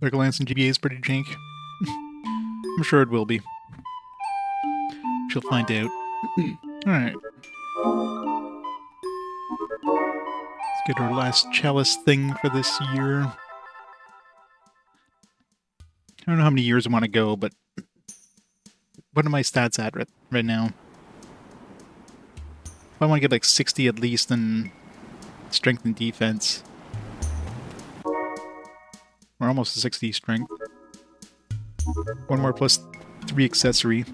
Circle Lance and GBA is pretty jank. I'm sure it will be. She'll find out. Alright. Let's get our last chalice thing for this year. I don't know how many years I want to go, but what are my stats at right now? I want to get like 60 at least in strength and defense. Or almost a 60 strength. One more plus 3 accessory.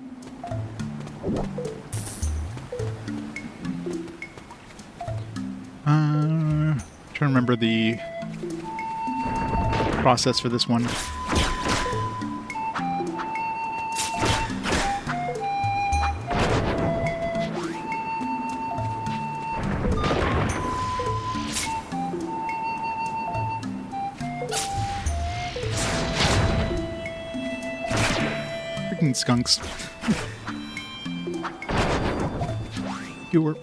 Trying to remember the process for this one. Freaking skunks. You were.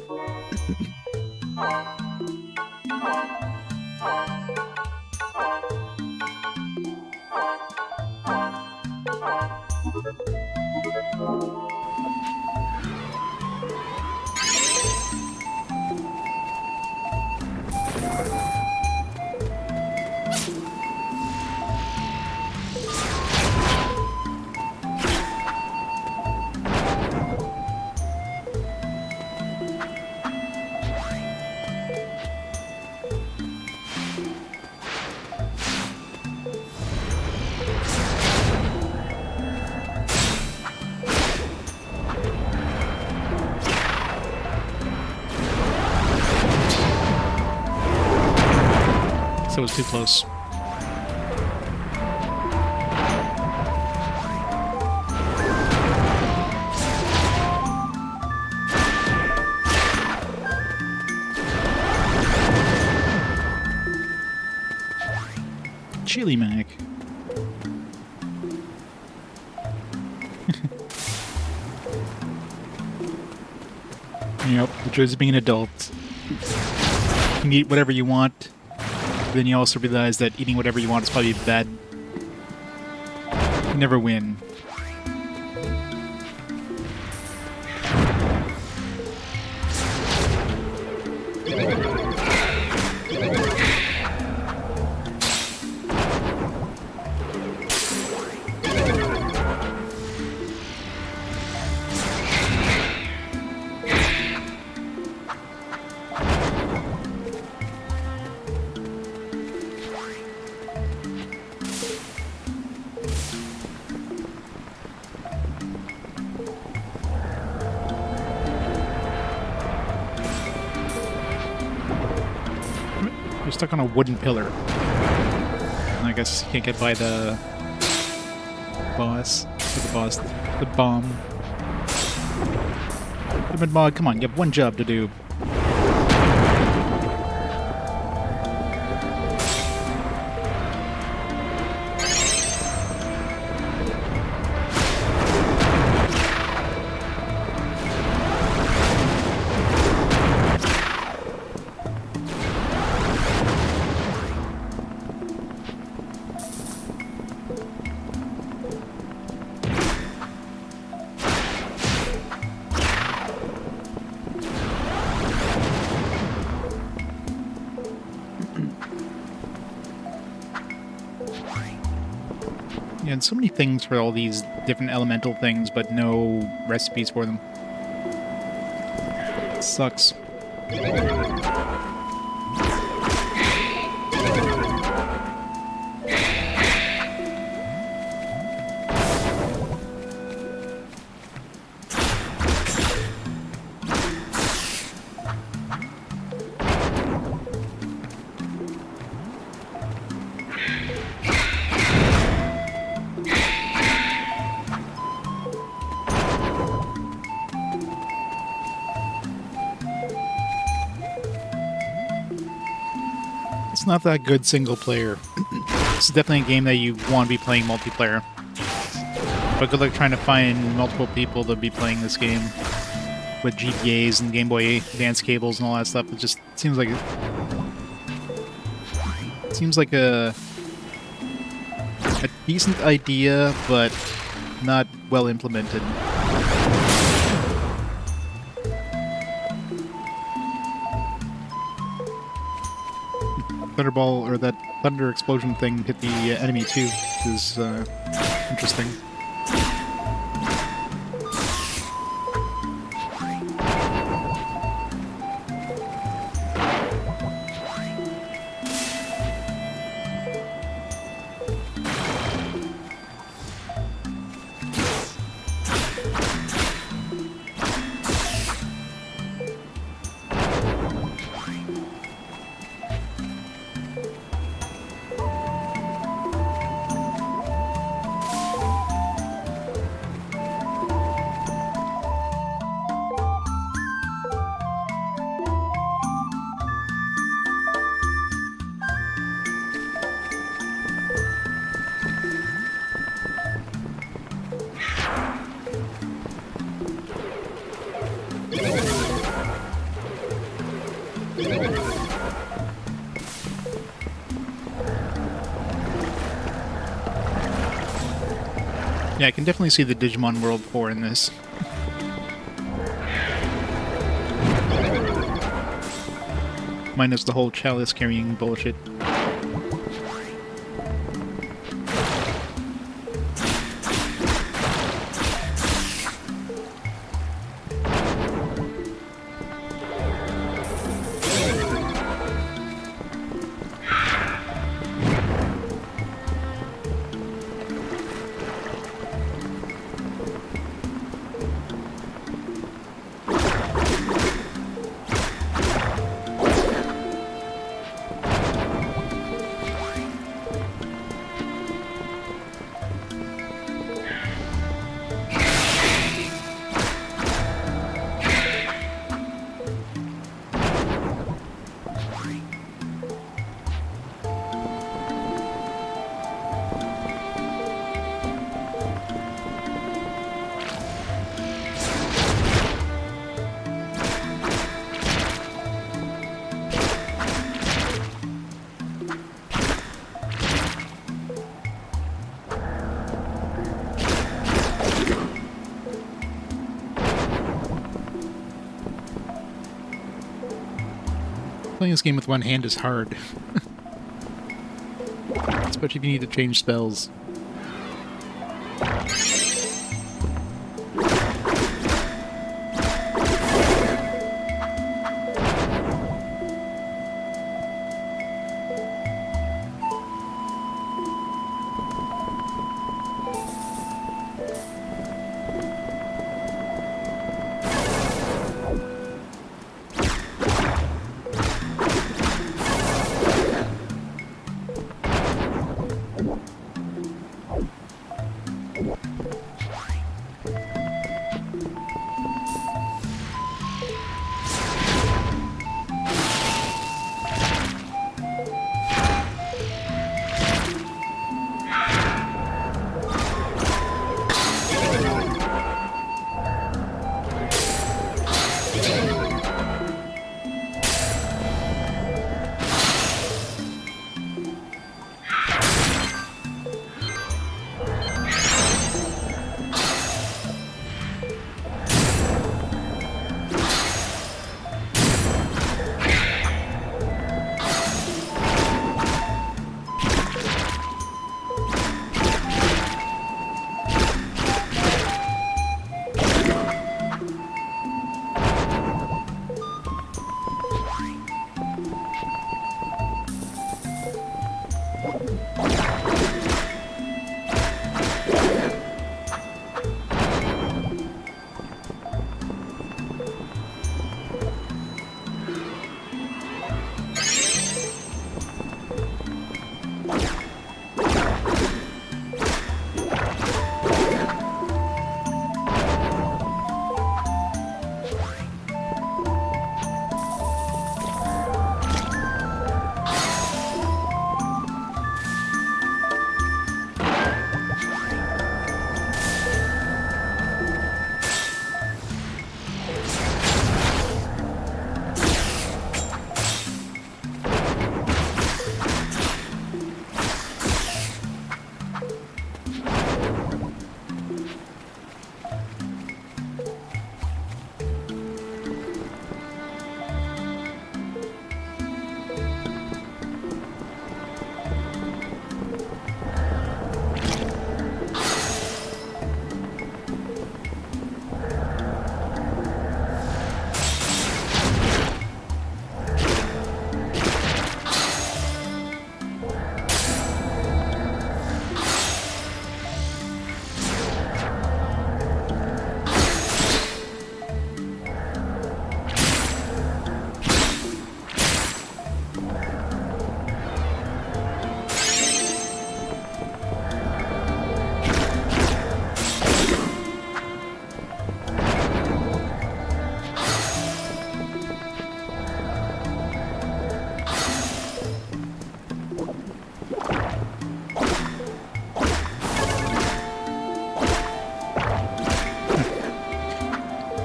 That was too close. Chili Mac. Yep, the joys of being an adult. You can eat whatever you want. Then you also realize that eating whatever you want is probably bad. You never win. You're stuck on a wooden pillar. I guess you can't get by the boss. The bomb. Mod, come on, you have one job to do. Yeah, and so many things for all these different elemental things, but no recipes for them. It sucks. It's not that good single player. It's definitely a game that you want to be playing multiplayer. But good luck trying to find multiple people to be playing this game with GBAs and Game Boy Advance cables and all that stuff. It just seems like a decent idea, but not well implemented. Thunderball, or that thunder explosion thing, hit the enemy too, which is interesting. Yeah, I can definitely see the Digimon World 4 in this. Minus the whole chalice carrying bullshit. Playing this game with one hand is hard. Especially if you need to change spells.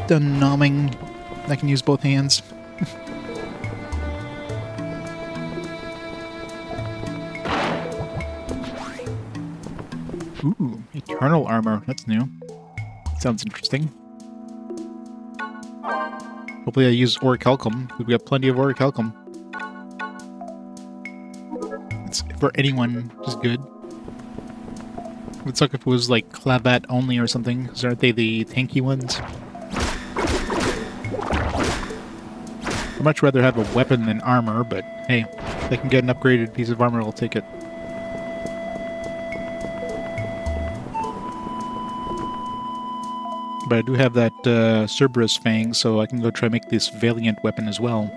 done nomming, I can use both hands. Ooh, eternal armor. That's new. Sounds interesting. Hopefully I use orichalcum. We've got plenty of orichalcum. It's for anyone, which is good. It would suck if it was like clavat only or something, because aren't they the tanky ones? I'd much rather have a weapon than armor, but hey, if I can get an upgraded piece of armor, I'll take it. But I do have that Cerberus Fang, so I can go try to make this Valiant weapon as well.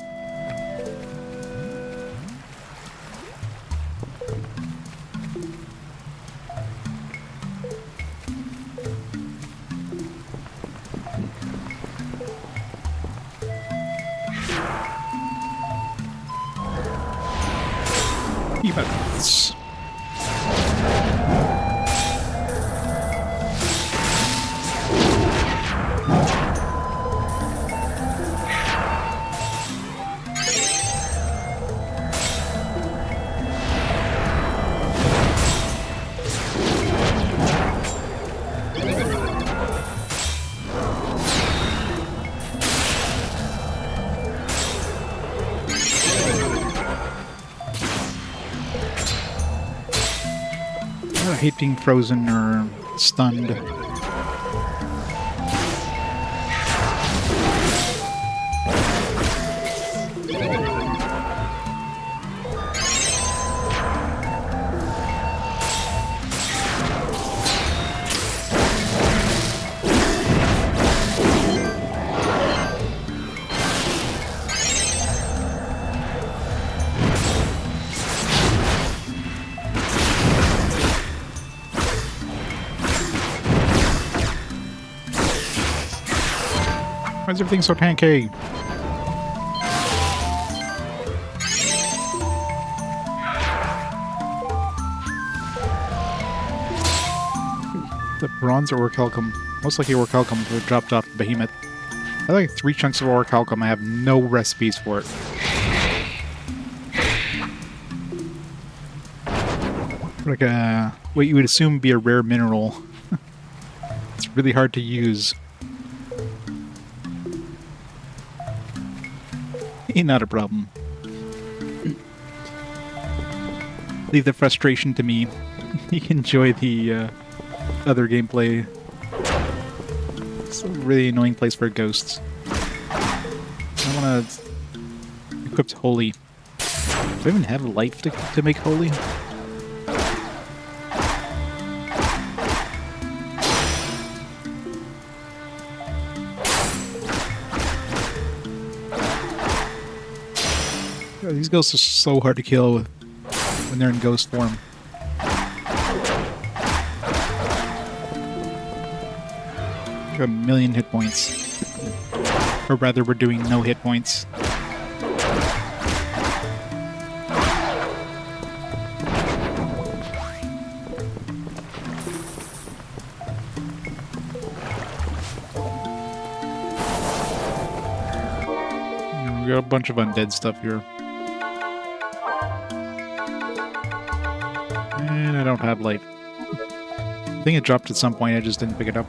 Yes. I hate being frozen or stunned. Why is everything so tanky? The bronze orichalcum. Most likely orichalcum were dropped off the behemoth. I have like 3 chunks of orichalcum. I have no recipes for it. Like what you would assume would be a rare mineral. It's really hard to use. Not a problem. Leave the frustration to me. You can enjoy the other gameplay. It's a really annoying place for ghosts. I want to equip holy. Do I even have life to make holy? These ghosts are so hard to kill when they're in ghost form. Got a million hit points. Or rather, we're doing no hit points. We got a bunch of undead stuff here. And I don't have life. I think it dropped at some point, I just didn't pick it up.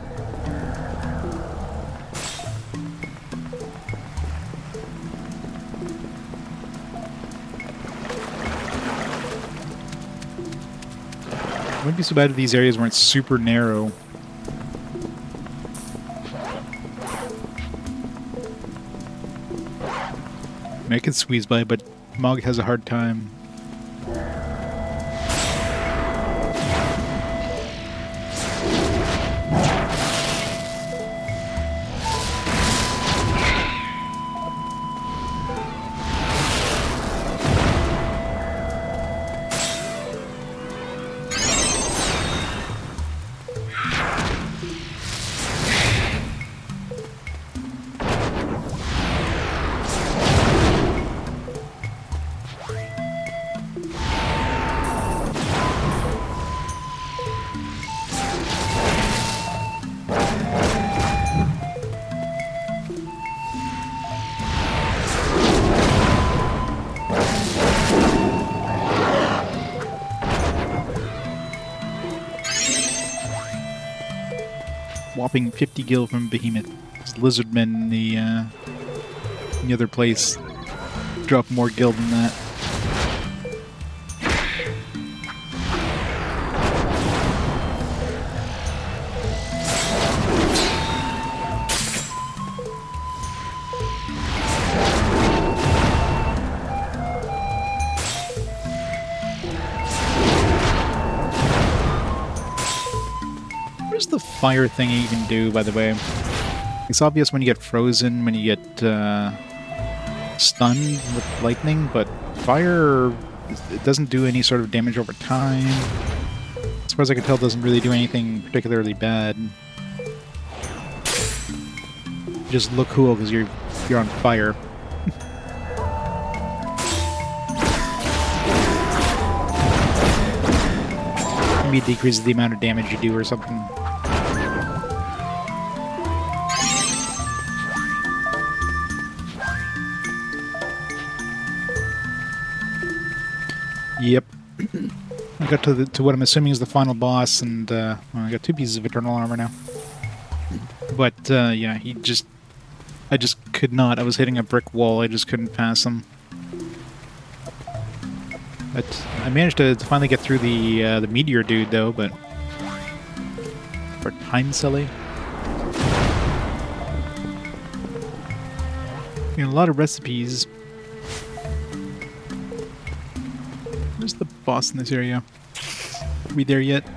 It wouldn't be so bad if these areas weren't super narrow. I can squeeze by, but Mog has a hard time. whopping 50 gil from Behemoth. Those lizardmen in the other place drop more gil than that. What does the fire thing even do, by the way? It's obvious when you get frozen, when you get stunned with lightning, but fire, it doesn't do any sort of damage over time. As far as I can tell, it doesn't really do anything particularly bad. You just look cool because you're on fire. Maybe it decreases the amount of damage you do or something. Yep. I got to what I'm assuming is the final boss, and well, I got 2 pieces of eternal armor now. But yeah, I just could not. I was hitting a brick wall. I just couldn't pass him. But I managed to finally get through the meteor dude, though. But for time silly, a lot of recipes. Where's the boss in this area? Are we there yet?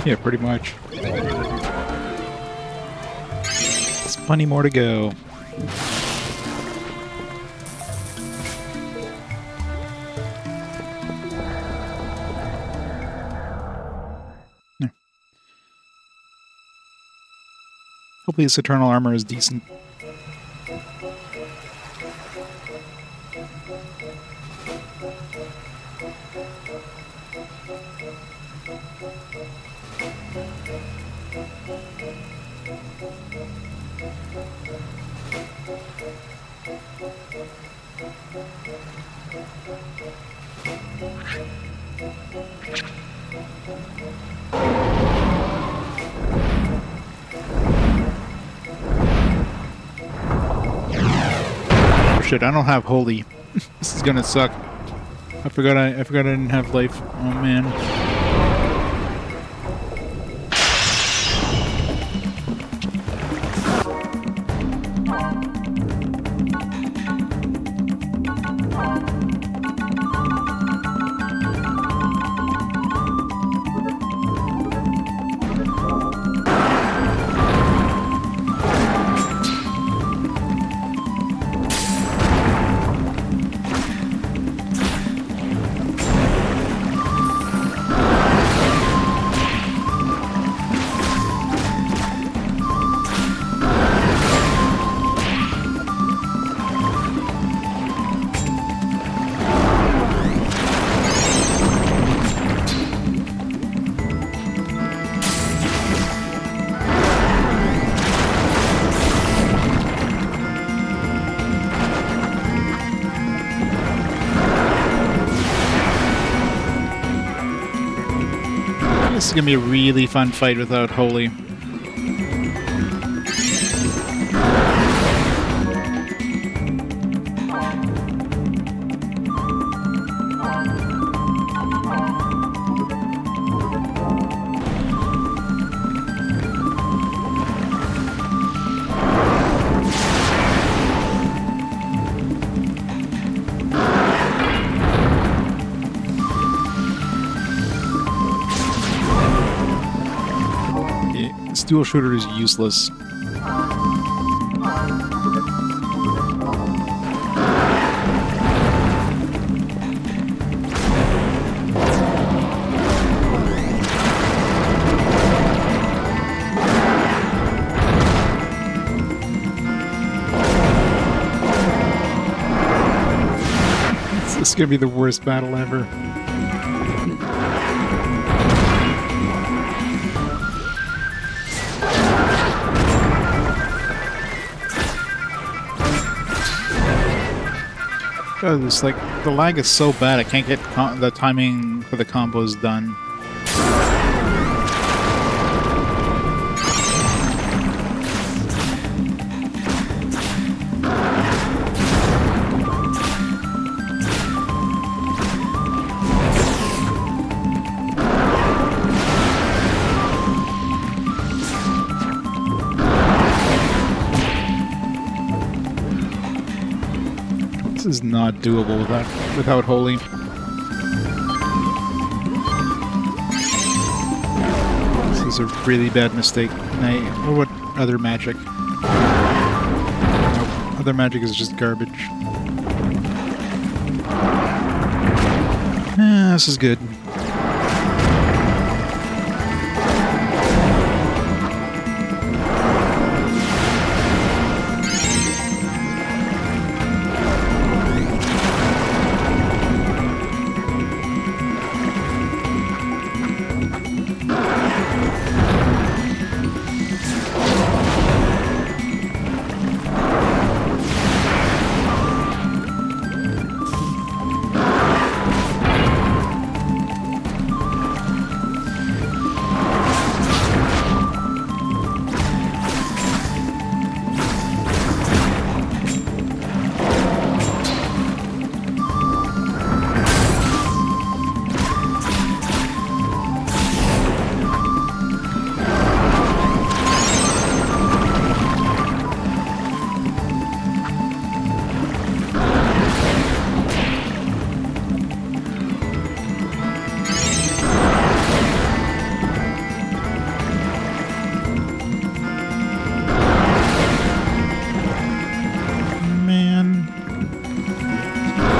Yeah, pretty much. There's plenty more to go. Hopefully this eternal armor is decent. Shit, I don't have holy. This is gonna suck. I forgot I didn't have life. Oh man. This is gonna be a really fun fight without holy. This dual shooter is useless. This is gonna be the worst battle ever. It's like the lag is so bad I can't get the timing for the combos done. This is not doable without Holy. This is a really bad mistake. Or what other magic? Nope. Other magic is just garbage. This is good.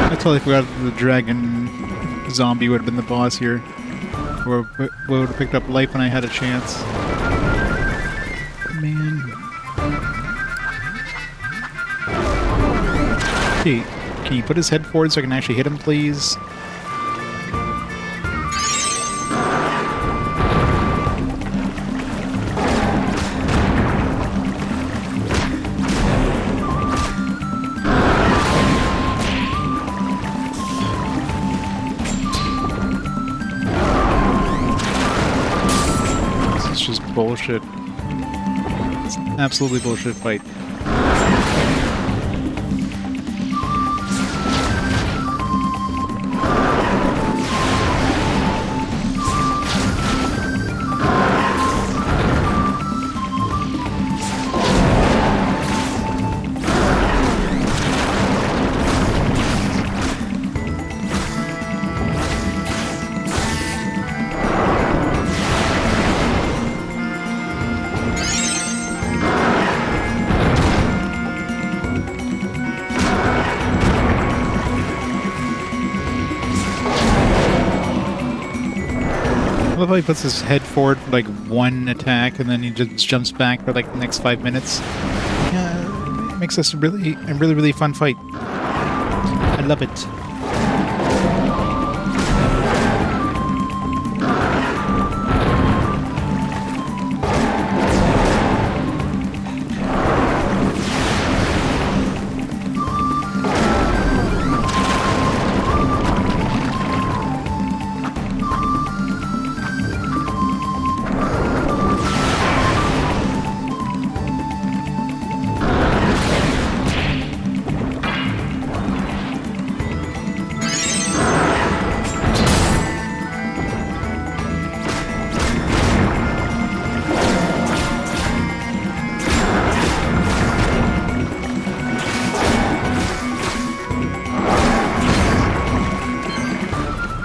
I totally forgot that the dragon zombie would have been the boss here. Or would have picked up life when I had a chance. Man. Hey, can you put his head forward so I can actually hit him, please? Bullshit. It's an absolutely bullshit fight. I love how he puts his head forward for like one attack and then he just jumps back for like the next 5 minutes. Yeah, it makes this a really fun fight. I love it.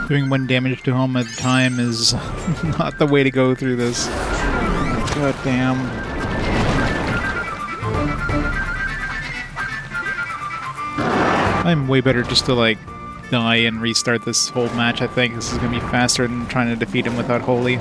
Doing 1 damage to him at a time is not the way to go through this. God damn. I'm way better just to like die and restart this whole match, I think. This is gonna be faster than trying to defeat him without Holy.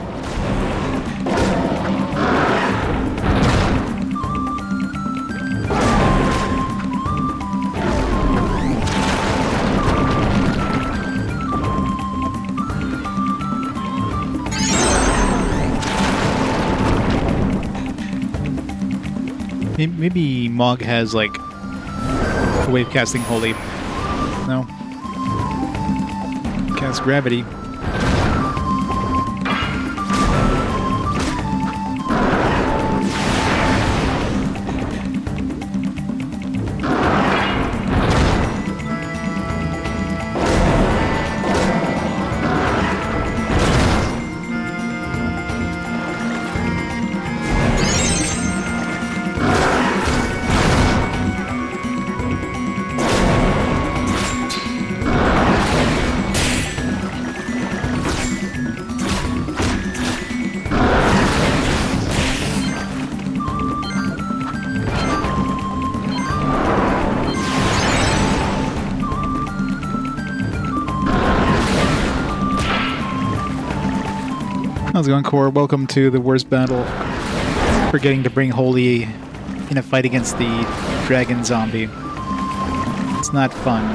Maybe Mog has, like, a way of casting Holy. No. Cast gravity. How's it going, Core? Welcome to the worst battle. Forgetting to bring Holy in a fight against the dragon zombie. It's not fun.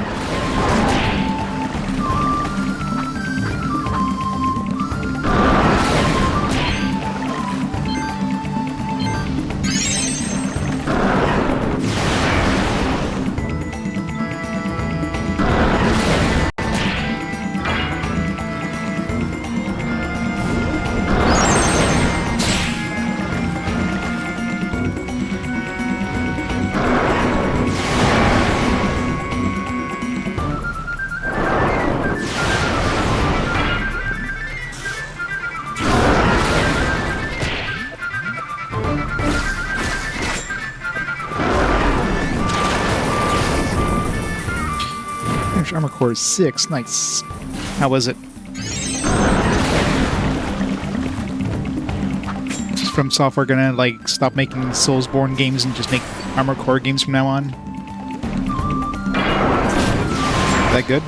Armor Core 6, nice. How was it? Is From Software gonna like stop making Soulsborne games and just make Armor Core games from now on? Is that good?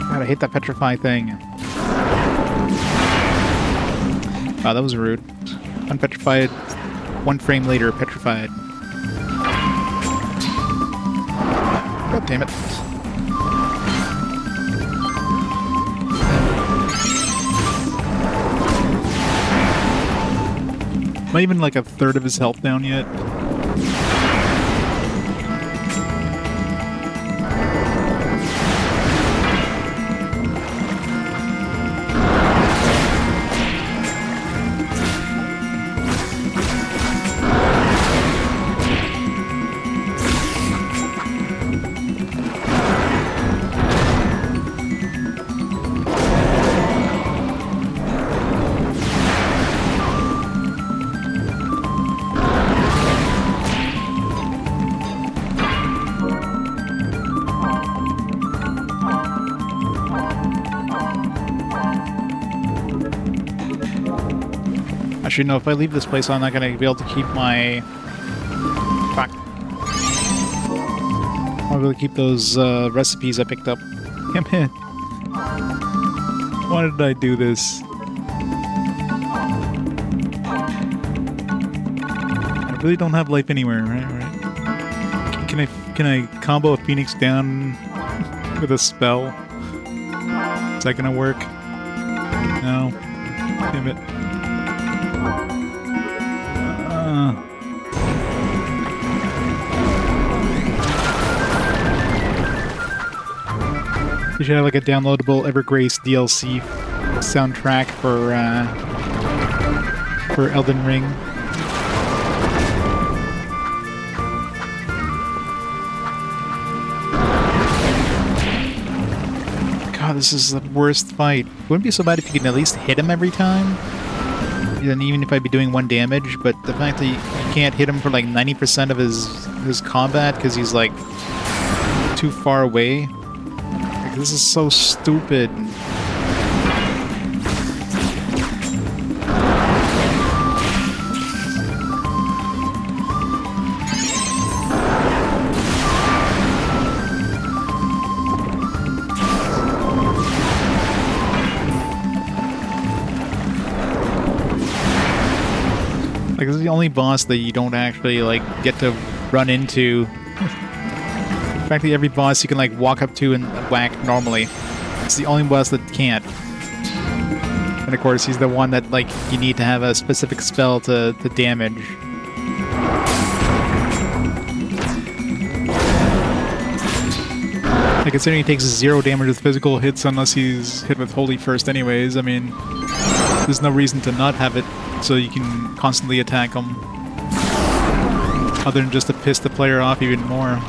God, I hate that petrify thing. Wow, that was rude. Unpetrified, 1 frame later, petrified. God damn it. Not even like a third of his health down yet. Actually, no, if I leave this place, I'm not going to be able to keep my... Fuck. I'll be able to keep those recipes I picked up. Damn it. Why did I do this? I really don't have life anywhere, right? Can I combo a Phoenix down with a spell? Is that gonna work? No. Damn it. You should have like a downloadable Evergrace DLC soundtrack for Elden Ring. God, this is the worst fight. Wouldn't be so bad if you could at least hit him every time. And even if I'd be doing 1 damage, but the fact that you can't hit him for like 90% of his combat because he's like too far away. Like, this is so stupid. Like, this is the only boss that you don't actually, like, get to run into. Practically every boss you can, like, walk up to and whack normally. It's the only boss that can't. And, of course, he's the one that, like, you need to have a specific spell to damage. Like, considering he takes 0 damage with physical hits unless he's hit with Holy first anyways, I mean, there's no reason to not have it so you can constantly attack him. Other than just to piss the player off even more.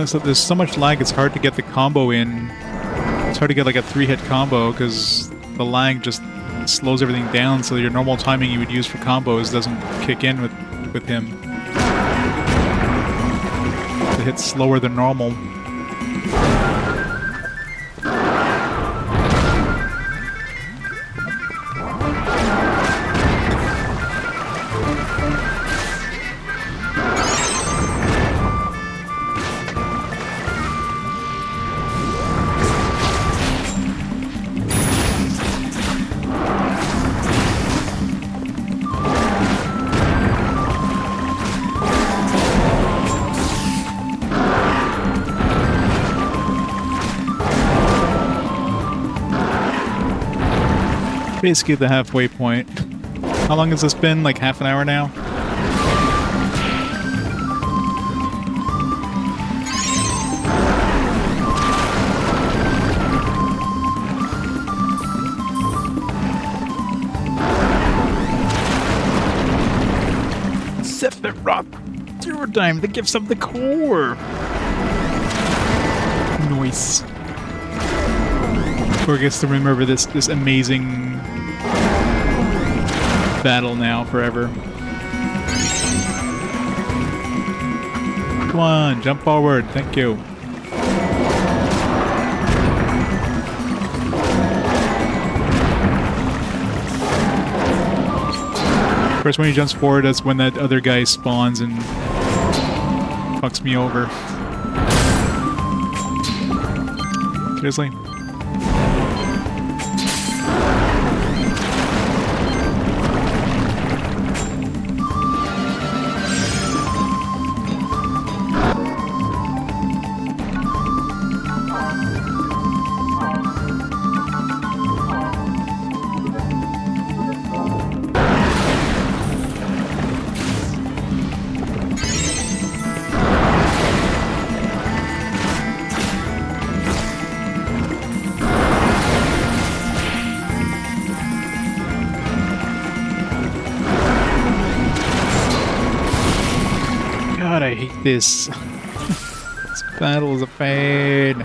So there's so much lag, it's hard to get the combo in. It's hard to get like a 3-hit combo because the lag just slows everything down, so your normal timing you would use for combos doesn't kick in with him. The hit's slower than normal. Basically the halfway point. How long has this been? Like half an hour now? Sephiroth! Zero time, the gifts of the core! Nice. Core gets to remember this amazing battle now forever. Come on, jump forward. Thank you. Of course, when he jumps forward, that's when that other guy spawns and fucks me over. Seriously? God, I hate this. This battle is a pain.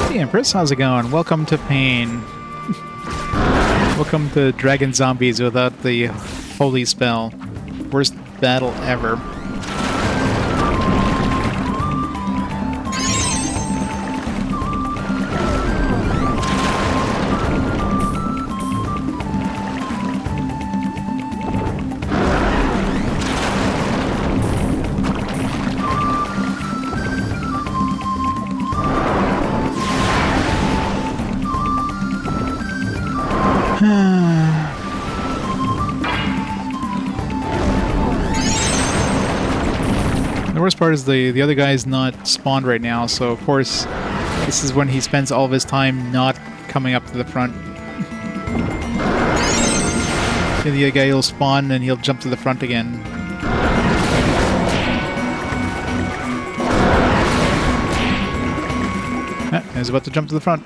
Hey Empress, how's it going? Welcome to pain. Welcome to Dragon Zombies without the holy spell. Worst battle ever. The worst part is the other guy is not spawned right now, so of course this is when he spends all of his time not coming up to the front. And the other guy will spawn and he'll jump to the front again. Ah, he's about to jump to the front.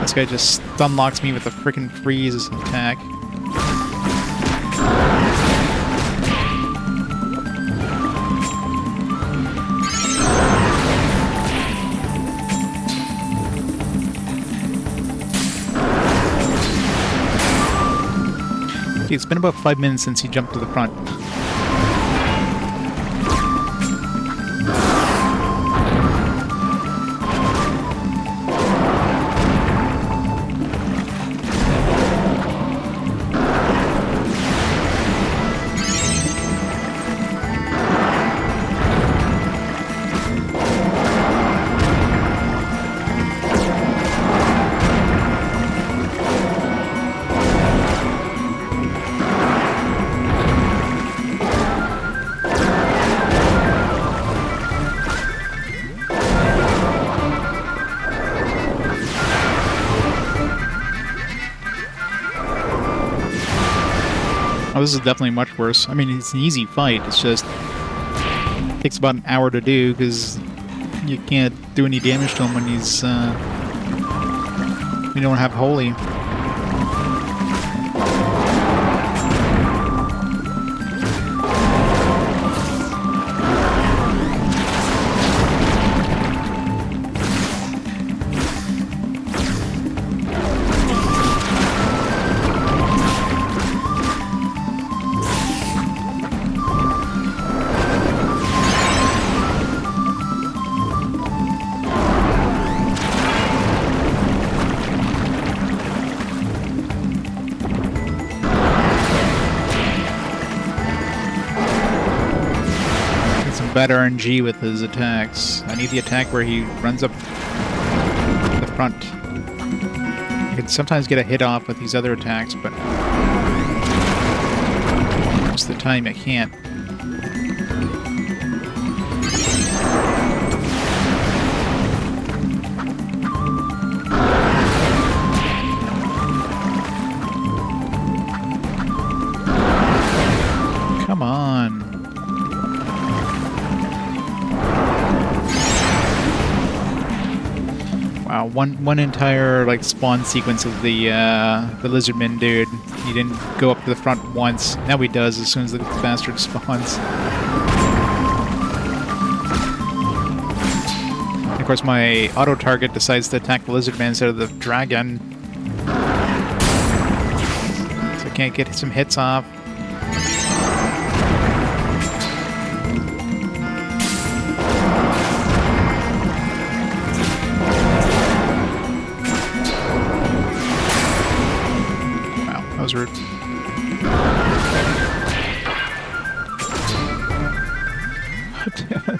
This guy just stun locks me with a freaking freeze attack. Okay, it's been about 5 minutes since he jumped to the front. Oh, this is definitely much worse. I mean, it's an easy fight. It's just it takes about an hour to do because you can't do any damage to him when he's you don't have holy. Bad RNG with his attacks. I need the attack where he runs up the front. You can sometimes get a hit off with these other attacks, but most of the time I can't. Come on. Wow, one entire like spawn sequence of the lizardman dude. He didn't go up to the front once. Now he does as soon as the bastard spawns. And of course, my auto target decides to attack the lizardman instead of the dragon, so I can't get some hits off. Rude.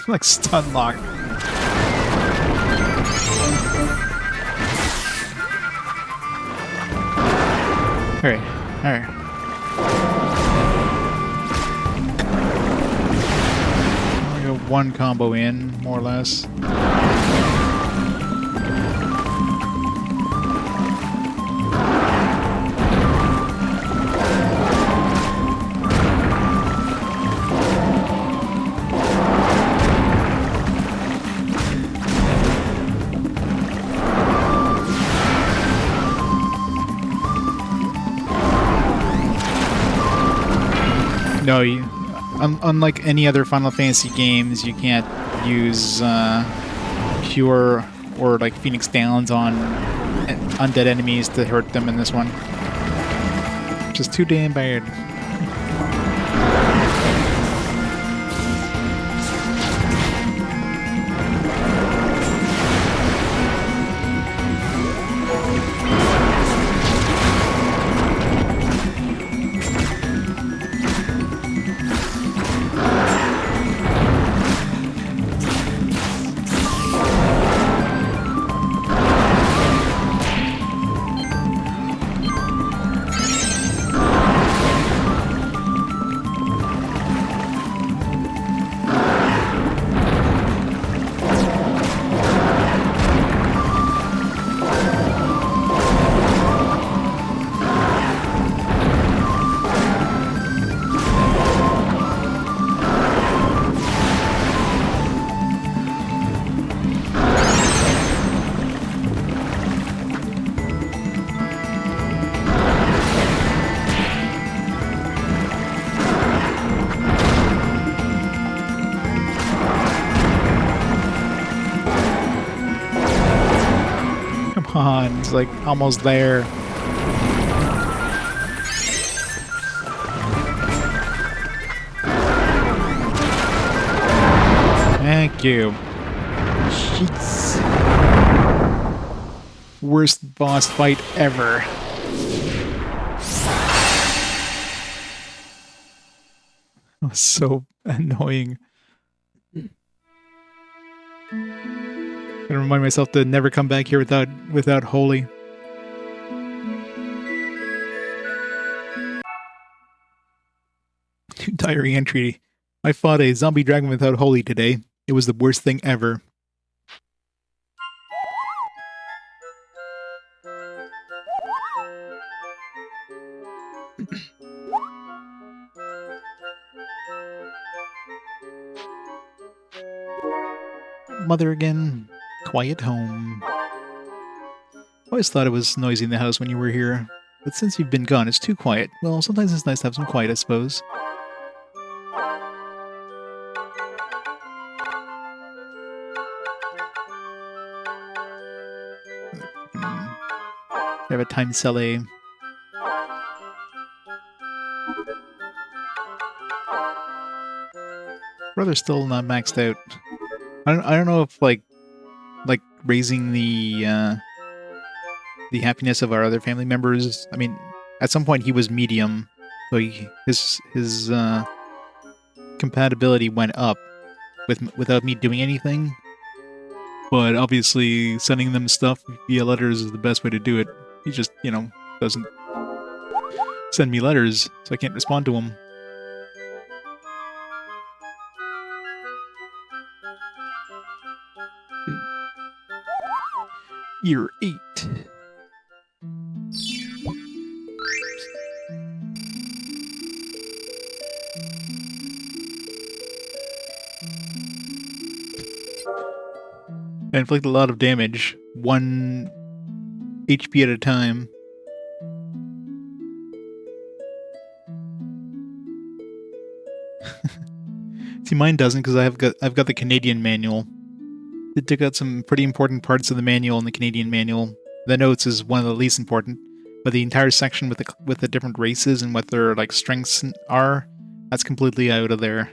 Like stun lock. Alright, alright. I got one combo in, more or less. No, unlike any other Final Fantasy games, you can't use Pure or like Phoenix Downs on undead enemies to hurt them in this one. Just too damn bad. Come on, it's like almost there. Thank you. Jeez. Worst boss fight ever. It was so annoying. I remind myself to never come back here without holy. Diary entry. I fought a zombie dragon without holy today. It was the worst thing ever. Mother again. Quiet home. Always thought it was noisy in the house when you were here, but since you've been gone, it's too quiet. Well, sometimes it's nice to have some quiet, I suppose. I have a time celly. Brother's still not maxed out. I don't know if like raising the happiness of our other family members. I mean, at some point he was medium, so his compatibility went up without me doing anything. But obviously, sending them stuff via letters is the best way to do it. He just, you know, doesn't send me letters, so I can't respond to him. Year 8. I inflict a lot of damage, 1 HP at a time. See, mine doesn't because I've got the Canadian manual. It took out some pretty important parts of the manual in the Canadian manual. The notes is one of the least important, but the entire section with the different races and what their like strengths are, that's completely out of there.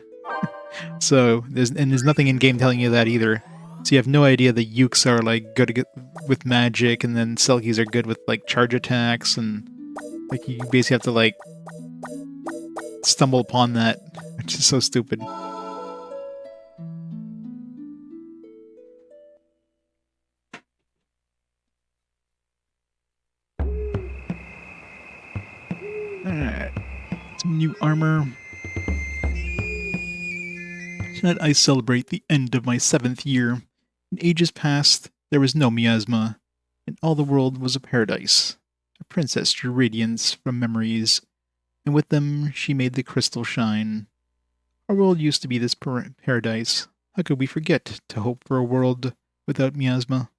So there's nothing in game telling you that either. So you have no idea that Ukes are like good with magic, and then Selkies are good with like charge attacks, and like you basically have to like stumble upon that, which is so stupid. Alright, some new armor. Tonight I celebrate the end of my 7th year. In ages past, there was no miasma, and all the world was a paradise. A princess drew radiance from memories, and with them she made the crystal shine. Our world used to be this paradise. How could we forget to hope for a world without miasma?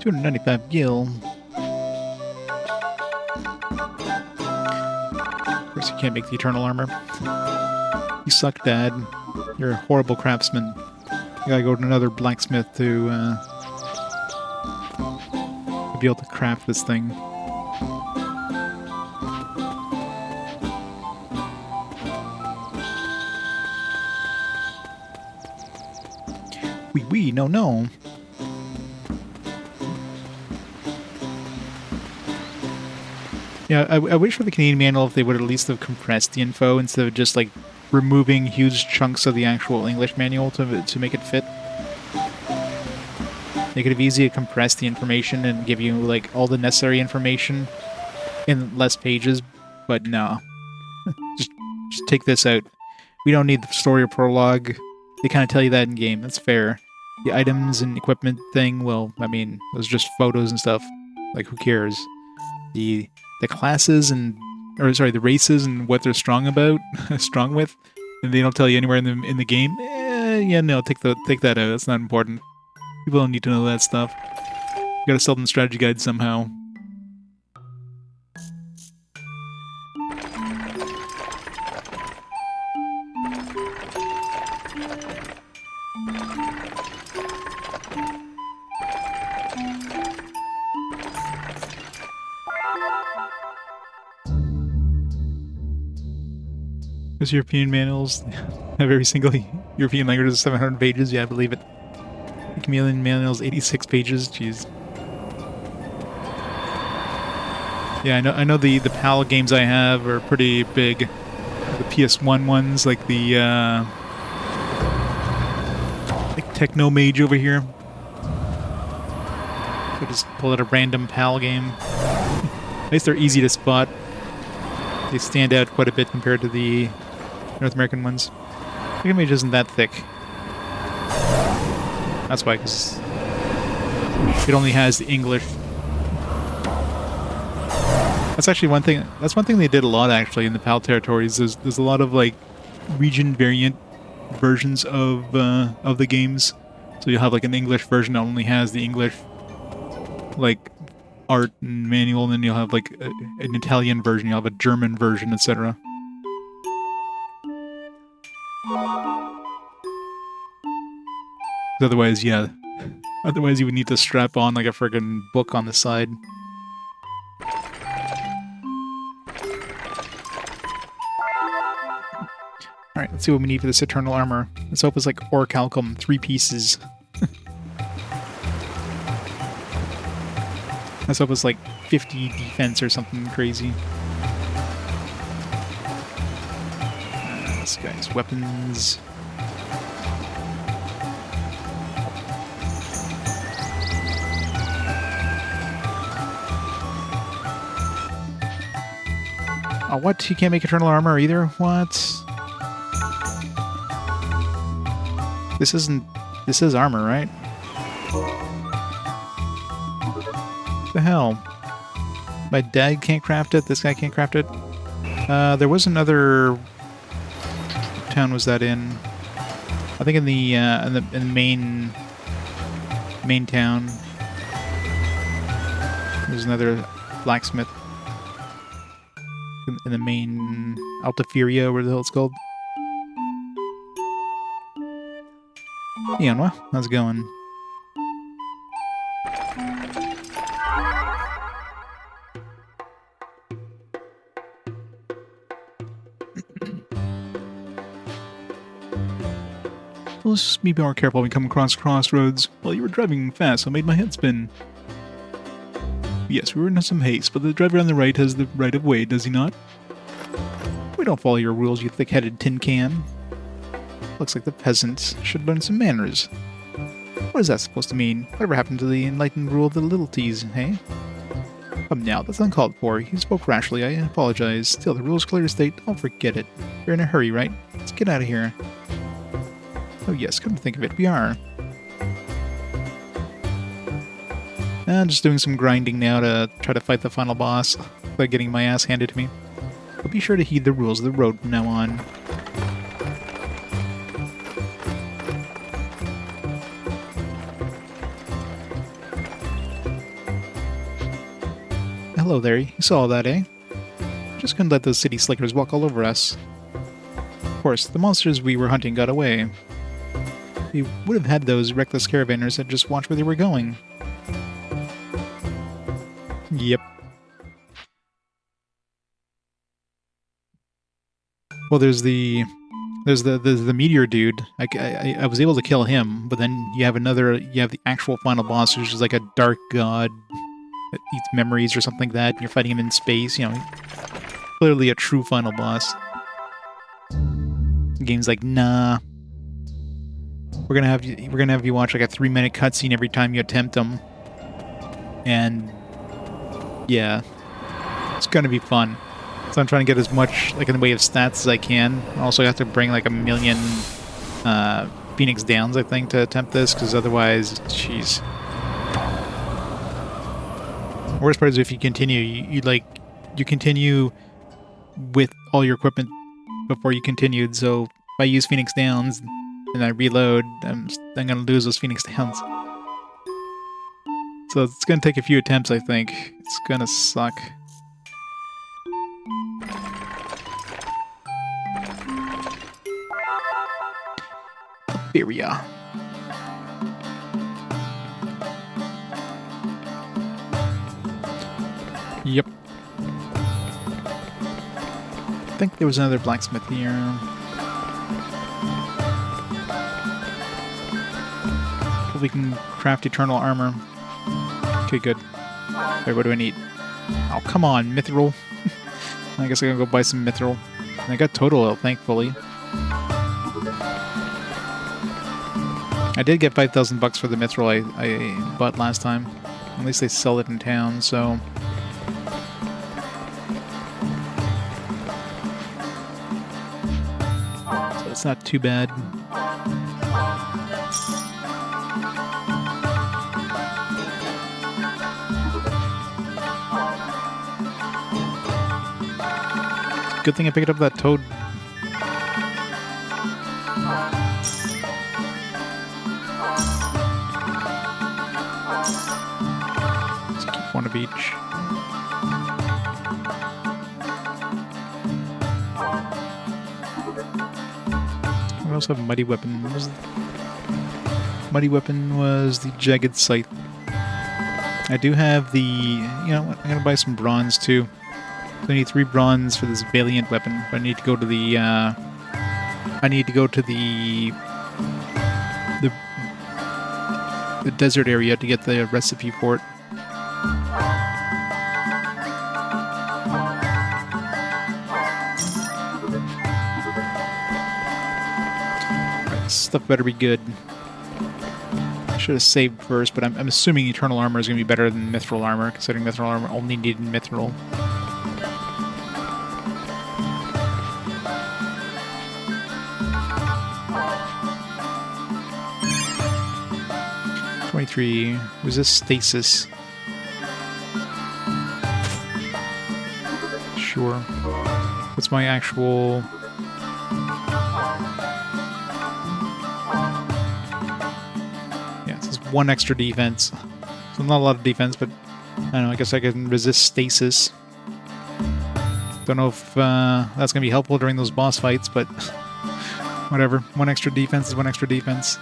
$295 gil. Of course, you can't make the eternal armor. You suck, Dad. You're a horrible craftsman. You gotta go to another blacksmith to be able to craft this thing. Wee, no. Yeah, I wish for the Canadian manual if they would at least have compressed the info instead of just like removing huge chunks of the actual English manual to make it fit. They could have easily compressed the information and give you like all the necessary information in less pages, but no. just take this out. We don't need the story or prologue. They kind of tell you that in game. That's fair. The items and equipment thing, well, I mean, those are just photos and stuff. Like, who cares? The classes the races and what they're strong with, and they don't tell you anywhere in the game. Yeah, no, take that out. That's not important. People don't need to know that stuff. You gotta sell them strategy guides somehow. Those European manuals have every single European language is 700 pages. Yeah, I believe it. The Chameleon manual's 86 pages. Jeez. Yeah, I know the PAL games I have are pretty big. The PS1 ones, like the techno mage over here. So just pull out a random PAL game. At least they're easy to spot. They stand out quite a bit compared to the North American ones. Techno mage isn't that thick. That's why, because it only has the English. That's actually one thing. That's one thing they did a lot actually in the PAL territories. There's a lot of like region variant versions of the games. So you'll have like an English version that only has the English like art and manual, and then you'll have like an Italian version. You'll have a German version, etc. Otherwise, yeah. Otherwise, you would need to strap on like a friggin' book on the side. Alright, let's see what we need for this eternal armor. Let's hope it's like orichalcum, 3 pieces. Let's hope it's like 50 defense or something crazy. This guy's weapons. Oh, what? You can't make eternal armor either? What? This isn't... This is armor, right? What the hell? My dad can't craft it, this guy can't craft it? There was another... What town was that in? I think in the main town. There's another blacksmith. In the main Altiferia, where the hell it's called. Ian, how's it going? Let's just be more careful when we come across crossroads. Well, you were driving fast, so it made my head spin. Yes, we were in some haste, but the driver on the right has the right of way, does he not? We don't follow your rules, you thick-headed tin can. Looks like the peasants should learn some manners. What is that supposed to mean? Whatever happened to the enlightened rule of the little T's, hey? Come now, that's uncalled for. You spoke rashly, I apologize. Still, the rules clearly state, don't forget it. You're in a hurry, right? Let's get out of here. Oh yes, come to think of it, we are. I'm just doing some grinding now to try to fight the final boss by getting my ass handed to me. But be sure to heed the rules of the road from now on. Hello there, you saw that, eh? Just couldn't let those city slickers walk all over us. Of course, the monsters we were hunting got away. We would have had those reckless caravanners that just watched where they were going. Yep. Well, there's the meteor dude. I was able to kill him, but then you have the actual final boss, which is like a dark god that eats memories or something like that. And you're fighting him in space. You know, clearly a true final boss. The game's like, nah. We're gonna have you watch like a 3-minute cutscene every time you attempt them, and yeah, it's gonna be fun. So I'm trying to get as much like in the way of stats as I can. I also have to bring like 1 million Phoenix Downs, I think, to attempt this, because otherwise, jeez. The worst part is if you continue, you continue with all your equipment before you continued. So if I use Phoenix Downs and I reload, I'm gonna lose those Phoenix Downs. So it's gonna take a few attempts, I think. It's gonna suck. Iberia. Yep. I think there was another blacksmith here. We can craft eternal armor. Okay, good. Alright, what do I need? Oh, come on, mithril. I guess I'm gonna go buy some mithril. And I got total oil, thankfully. I did get 5,000 bucks for the mithril I bought last time. At least they sell it in town, so... So it's not too bad. Good thing I picked up that toad. Let's keep one of each. I also have a mighty weapon. What was it? Mighty weapon was the jagged scythe. I do have the... You know what? I'm gonna buy some bronze too. So I need 3 bronze for this valiant weapon. But I need to go to the the desert area to get the recipe for it. Right, stuff better be good. I should have saved first, but I'm assuming eternal armor is going to be better than mithril armor, considering mithril armor only needed mithril. Resist stasis. Sure. What's my actual... Yeah, it says 1 extra defense. So not a lot of defense, but I don't know, I guess I can resist stasis. Don't know if that's going to be helpful during those boss fights, but whatever. 1 extra defense is 1 extra defense.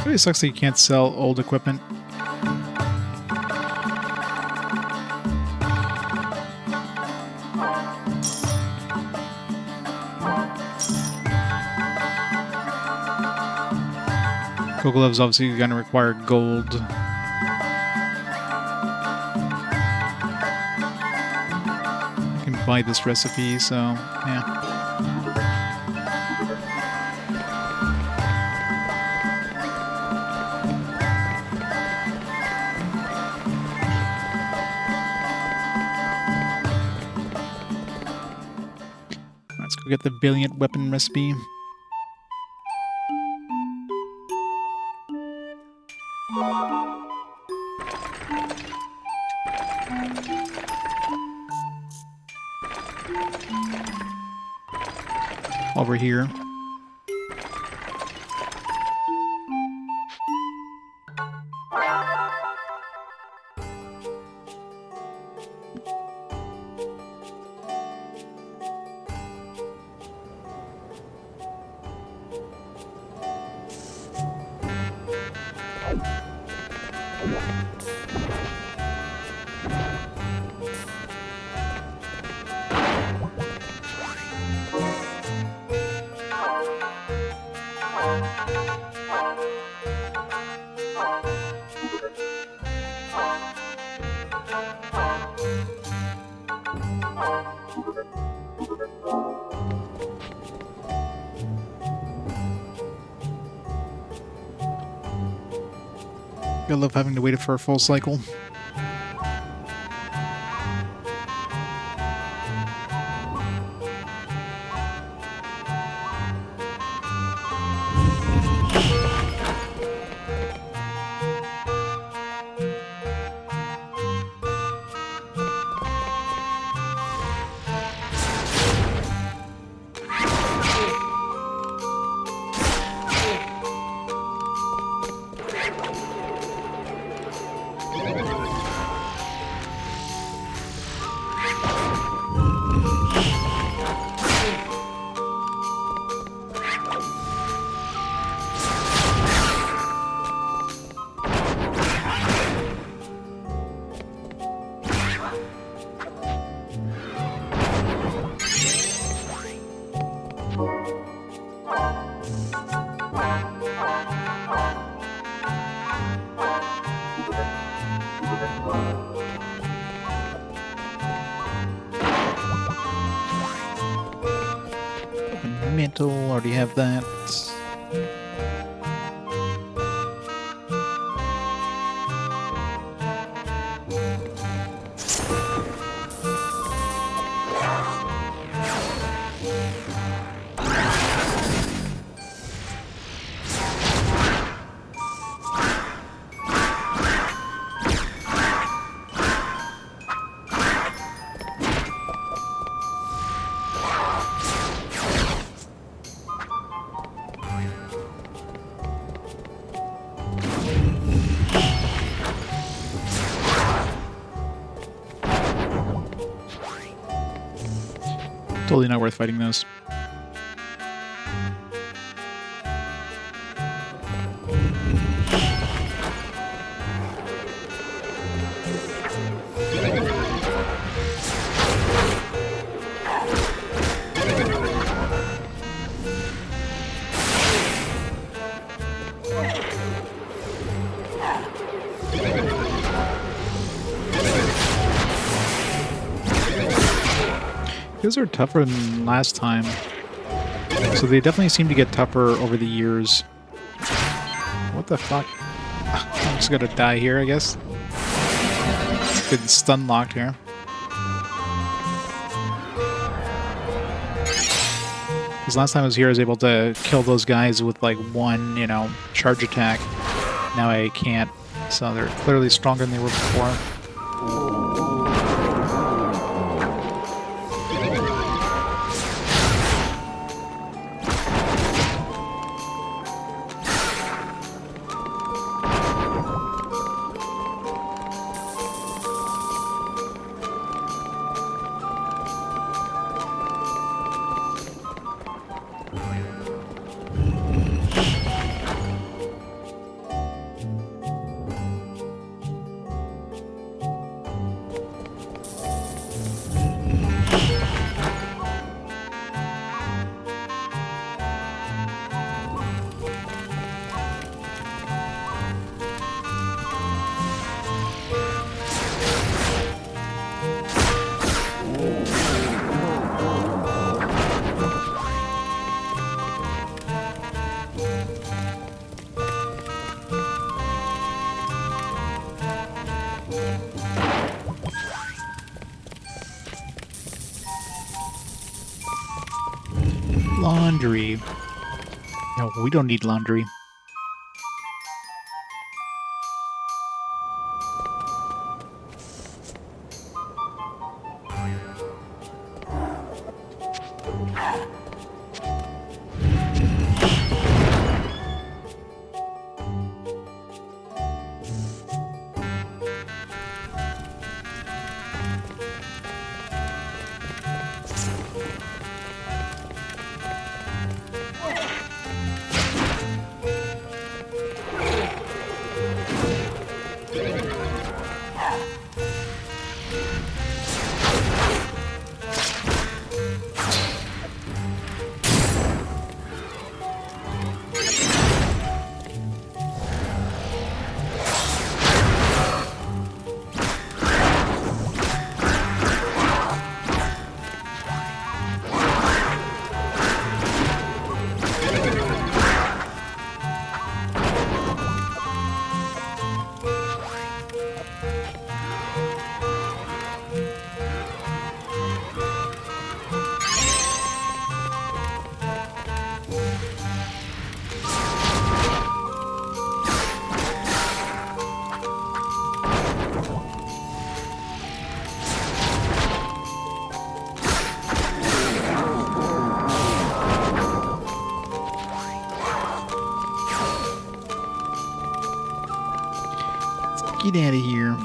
It sucks that you can't sell old equipment. Kogolov's obviously going to require gold. You can buy this recipe, so yeah. Get the valiant weapon recipe. Over here. I love having to wait for a full cycle. Mantle, already have that. Totally not worth fighting those. Those are tougher than last time. So they definitely seem to get tougher over the years. What the fuck? I'm just gonna die here, I guess. It's getting stun locked here. Because last time I was here, I was able to kill those guys with like one, you know, charge attack. Now I can't. So they're clearly stronger than they were before. Laundry. No, we don't need laundry. Get out of here.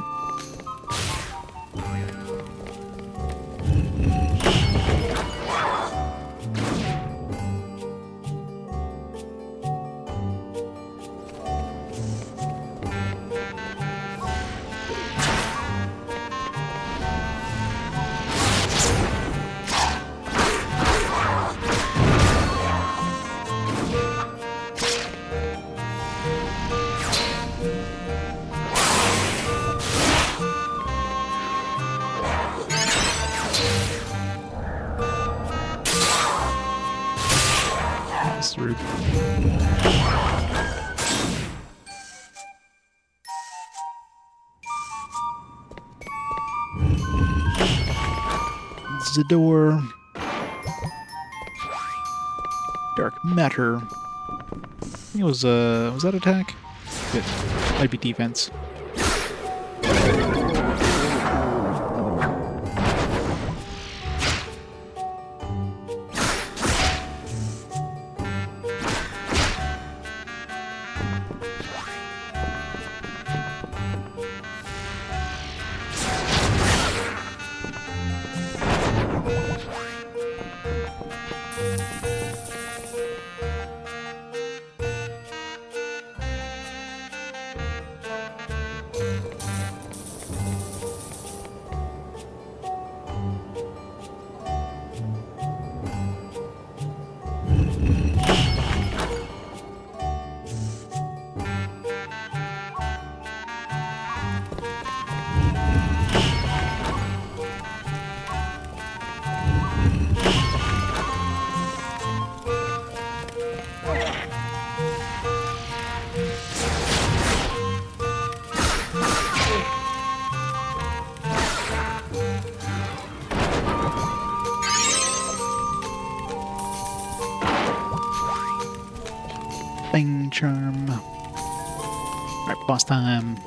That's rude. The door. Dark matter. I think it was that attack? Good. Might be defense. Bang charm. Alright, boss time.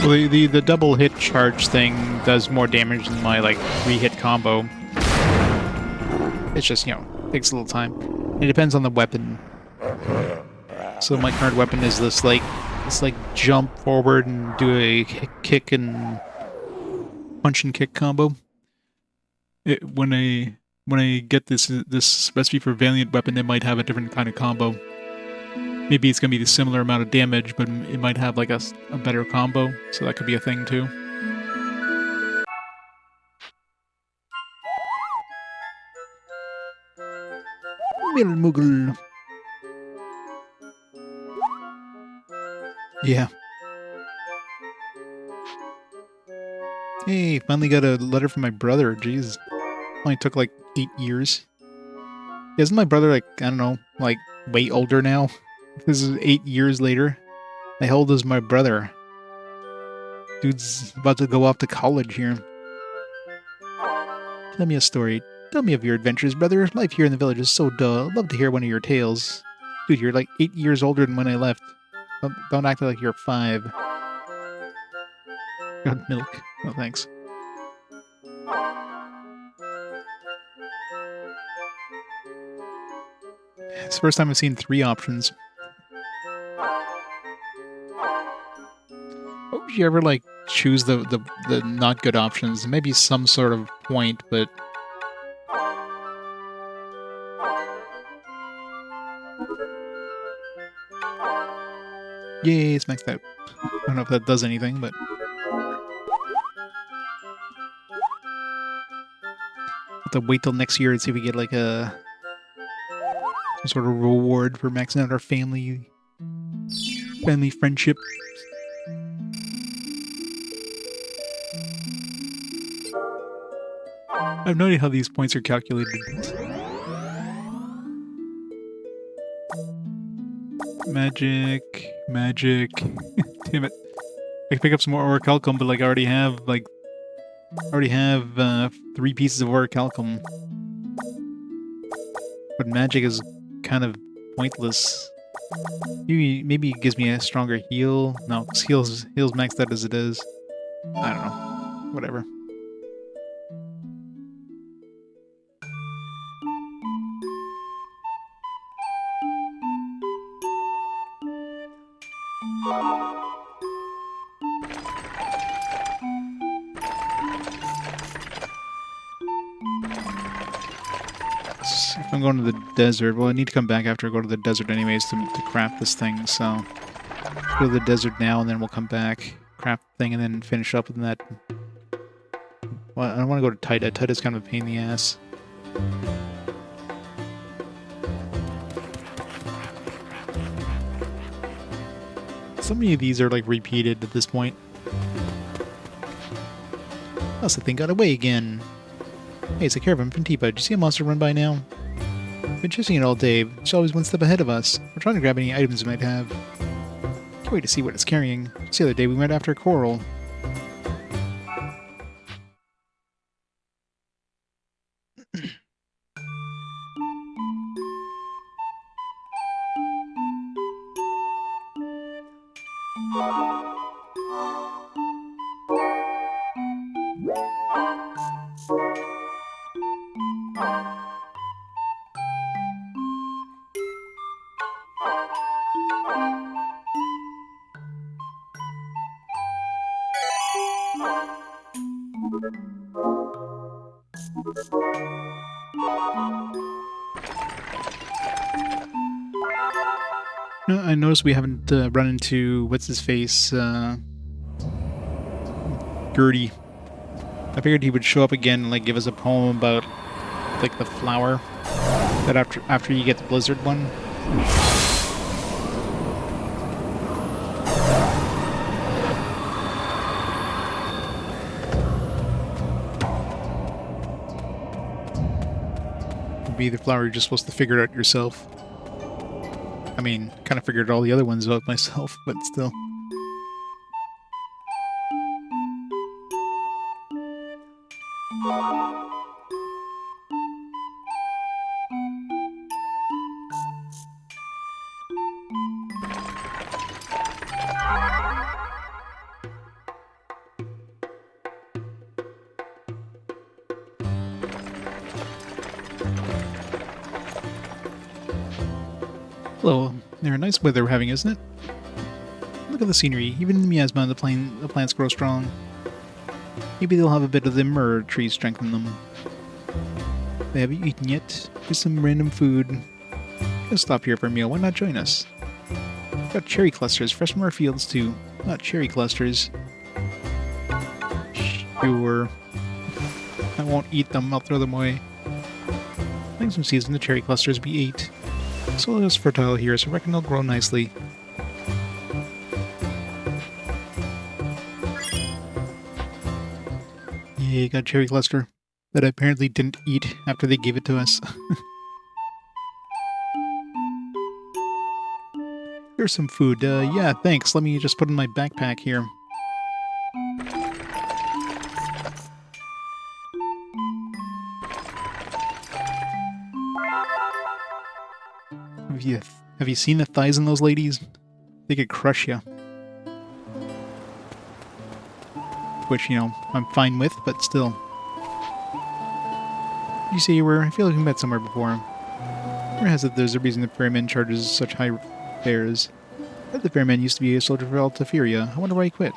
Well, the double hit charge thing does more damage than my like 3-hit combo. It's just, you know, takes a little time. It depends on the weapon. So my current weapon is this like jump forward and do a kick and punch and kick combo. When I get this recipe for Valiant weapon, it might have a different kind of combo. Maybe it's going to be the similar amount of damage, but it might have like a better combo, so that could be a thing too. Muggle. Yeah. Hey, finally got a letter from my brother. Jeez. Only took like 8 years. Isn't my brother like, I don't know, like way older now? This is 8 years later. How old is my brother? Dude's about to go off to college here. Tell me a story. Tell me of your adventures, brother. Life here in the village is so dull. I'd love to hear one of your tales. Dude, you're like 8 years older than when I left. Don't act like you're 5. Got milk. Oh, thanks. It's the first time I've seen 3 options. if you ever like choose the not good options, maybe some sort of point, but yay, it's maxed out. I don't know if that does anything, but have to wait till next year and see if we get like some sort of reward for maxing out our family friendship. I have no idea how these points are calculated. Magic. Damn it. I can pick up some more orichalcum, but like I already have 3 pieces of orichalcum. But magic is kind of pointless. Maybe it gives me a stronger heal. No, because heal's maxed out as it is. I don't know. Whatever. If I'm going to the desert, well, I need to come back after I go to the desert anyways to craft this thing, so go to the desert now and then we'll come back, craft the thing, and then finish up with that. Well, I don't want to go to Tipa. Tipa's kind of a pain in the ass. So many of these are like repeated at this point. Plus, the thing got away again. Hey, it's a caravan from Tipa. Did you see a monster run by now? Been chasing it all day. It's always one step ahead of us. We're trying to grab any items we might have. Can't wait to see what it's carrying. Just the other day we went after a coral. No, I noticed we haven't run into what's-his-face, Gertie. I figured he would show up again and like give us a poem about like the flower that after you get the blizzard one. Be the flower, you're just supposed to figure it out yourself. I mean, kind of figured all the other ones out myself, but still. Hello. They're nice weather we're having, isn't it? Look at the scenery. Even in the miasma, the plants grow strong. Maybe they'll have a bit of the Myrrh tree strengthen them. They haven't eaten yet. Here's some random food. Let's stop here for a meal. Why not join us? We've got cherry clusters, fresh from our fields too. Not cherry clusters. Sure. I won't eat them. I'll throw them away. I think some seeds from the cherry clusters we ate. Soil is fertile here, so I reckon they'll grow nicely. Yay, got a cherry cluster that I apparently didn't eat after they gave it to us. Here's some food. Yeah, thanks. Let me just put in my backpack here. Have you seen the thighs in those ladies? They could crush you. Which, you know, I'm fine with, but still. You say you were? I feel like we met somewhere before. Rumor has it there's a reason the ferryman charges such high fares. I heard the ferryman used to be a soldier for Altiferia. I wonder why he quit.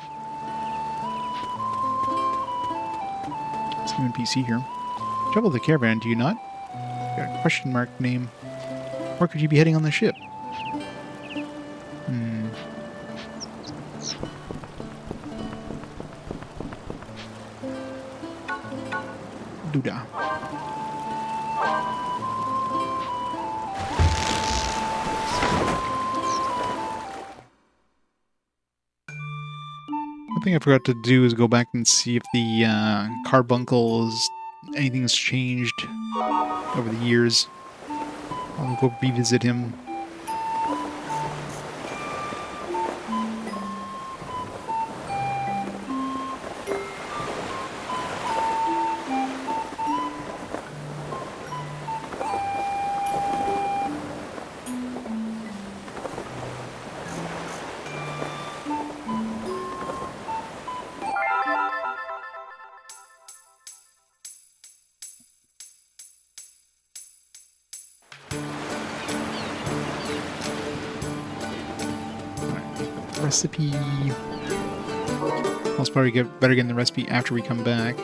Some NPC here. Travel the caravan, do you not? Got a question mark name. Where could you be heading on the ship? Duda. One thing I forgot to do is go back and see if the carbuncles, anything's changed over the years. I'll go revisit him. Recipe. I'll probably get better getting the recipe after we come back.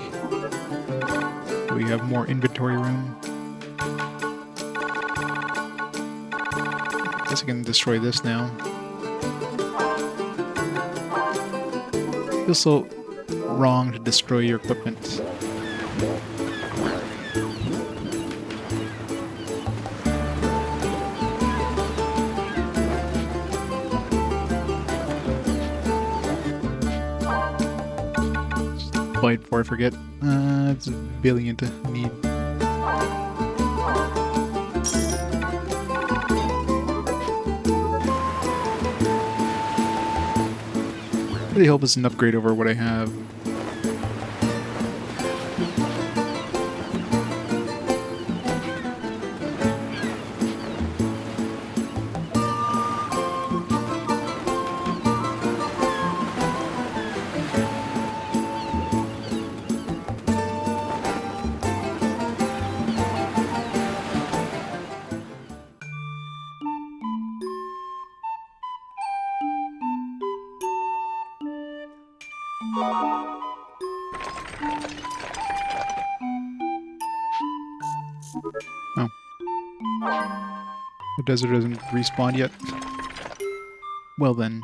So we have more inventory room. Guess I can destroy this now. Feels so wrong to destroy your equipment. Before I forget. It's a billion to need. Really hope it's an upgrade over what I have. Oh. The desert hasn't respawned yet. Well then.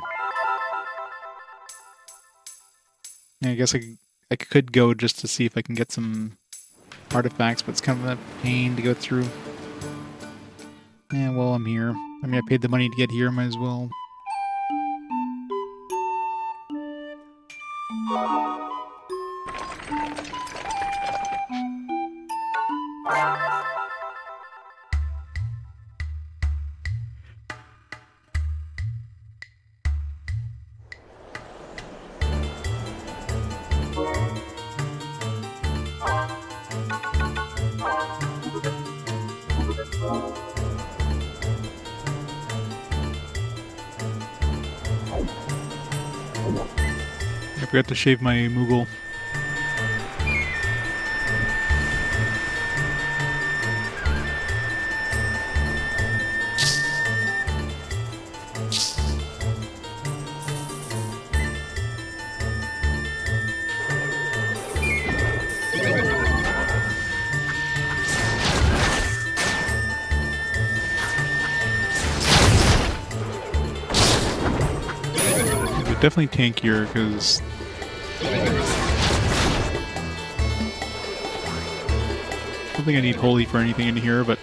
Yeah, I guess I could go just to see if I can get some artifacts, but it's kind of a pain to go through. Yeah, well, I'm here. I mean, I paid the money to get here, might as well. I forgot to shave my Moogle. Definitely tankier, because I don't think I need Holy for anything in here, but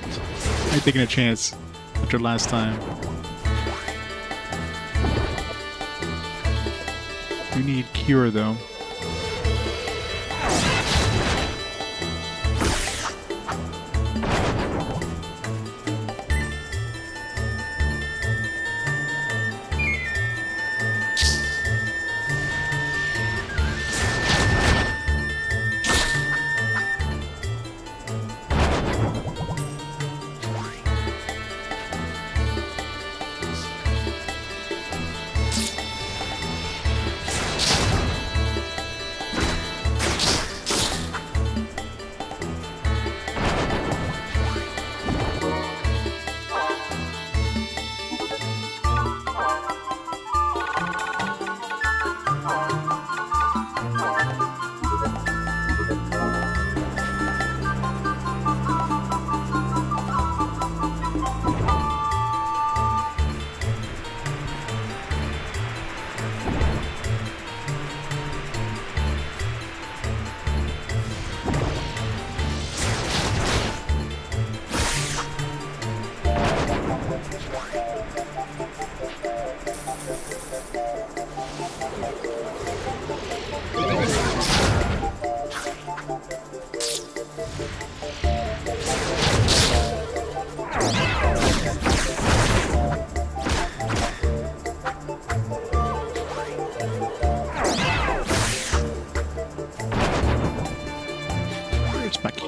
I'm taking a chance after last time. We need Cure, though.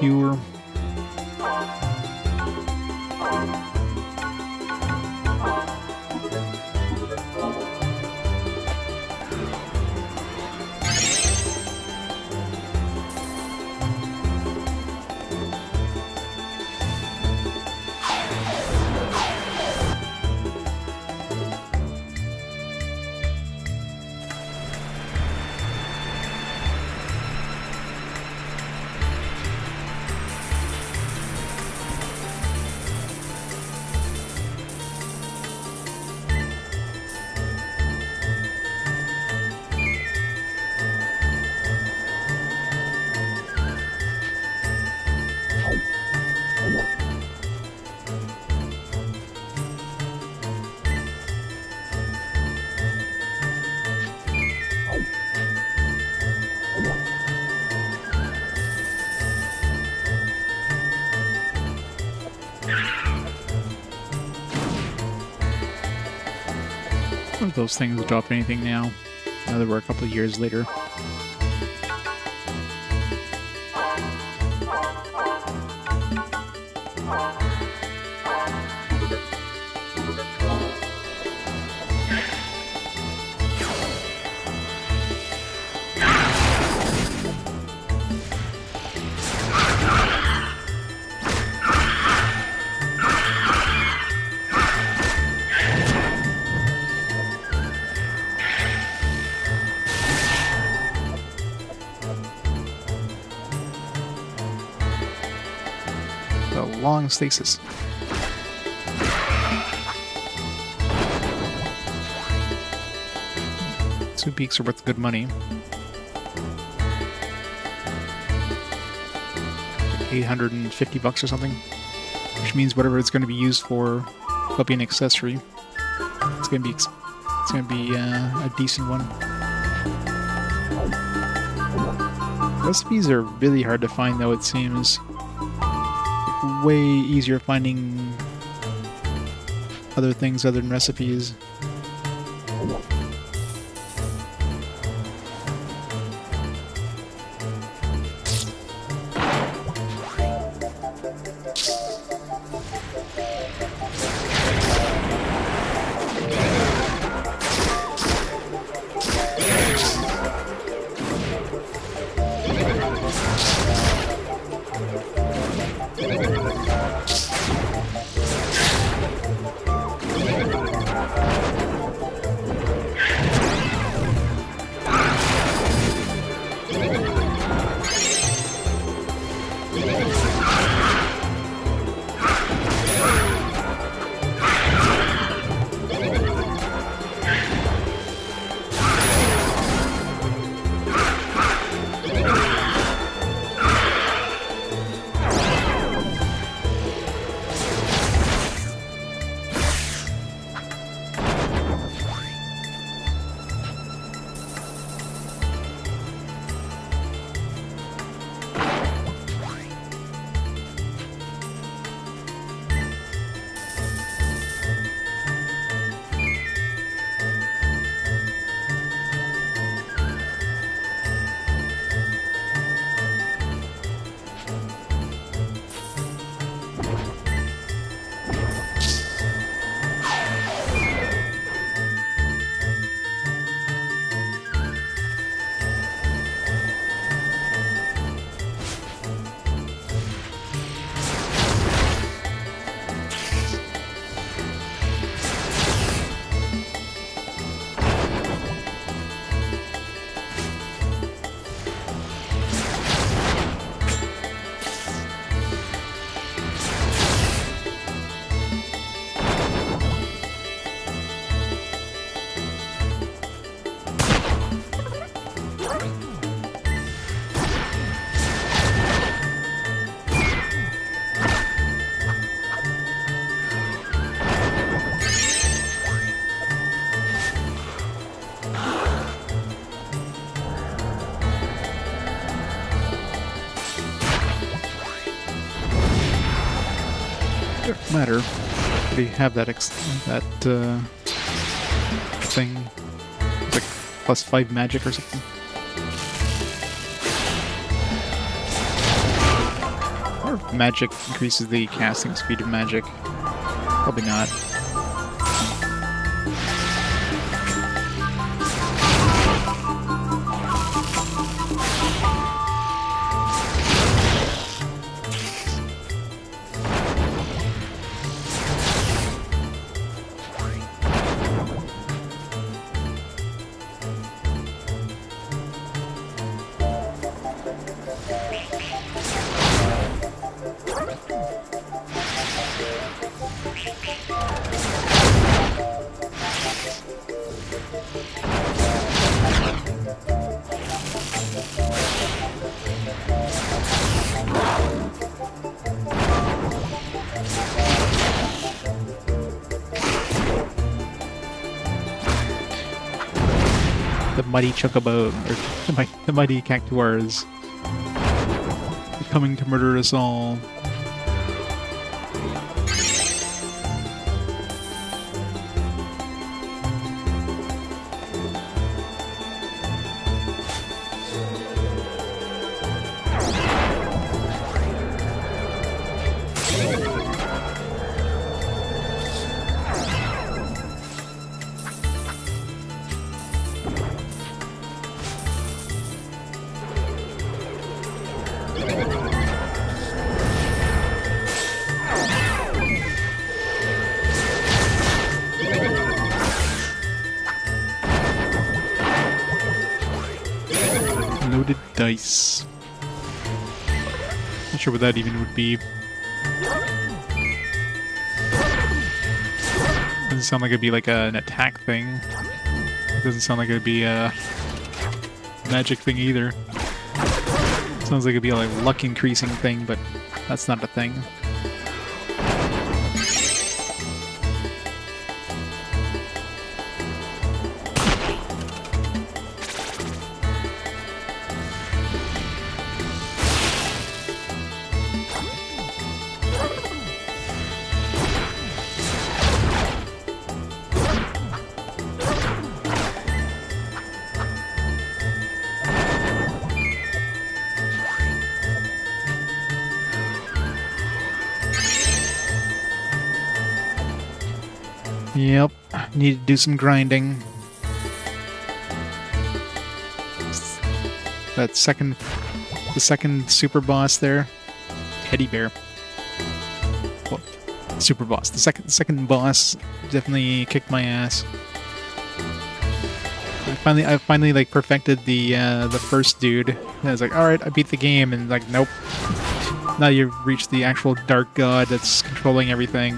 pure. Don't those things drop anything now? Now that we're a couple of years later. Long stasis. 2 peaks are worth good money. Like $850 or something, which means whatever it's going to be used for will be an accessory. It's going to be a decent one. Recipes are really hard to find, though. It seems way easier finding other things other than recipes. Matter. They have that thing. It's like +5 magic or something. magic increases the casting speed of magic. Probably not. The mighty chocobo, or the mighty cactuars, coming to murder us all. Loaded dice. Not sure what that even would be. Doesn't sound like it'd be like an attack thing. It doesn't sound like it'd be a magic thing either. Sounds like it'd be like a luck increasing thing, but that's not a thing. Yep, need to do some grinding. The second super boss there, teddy bear. Well, super boss. The second boss definitely kicked my ass. I finally like perfected the first dude. And I was like, all right, I beat the game, and like, nope. Now you've reached the actual dark god that's controlling everything.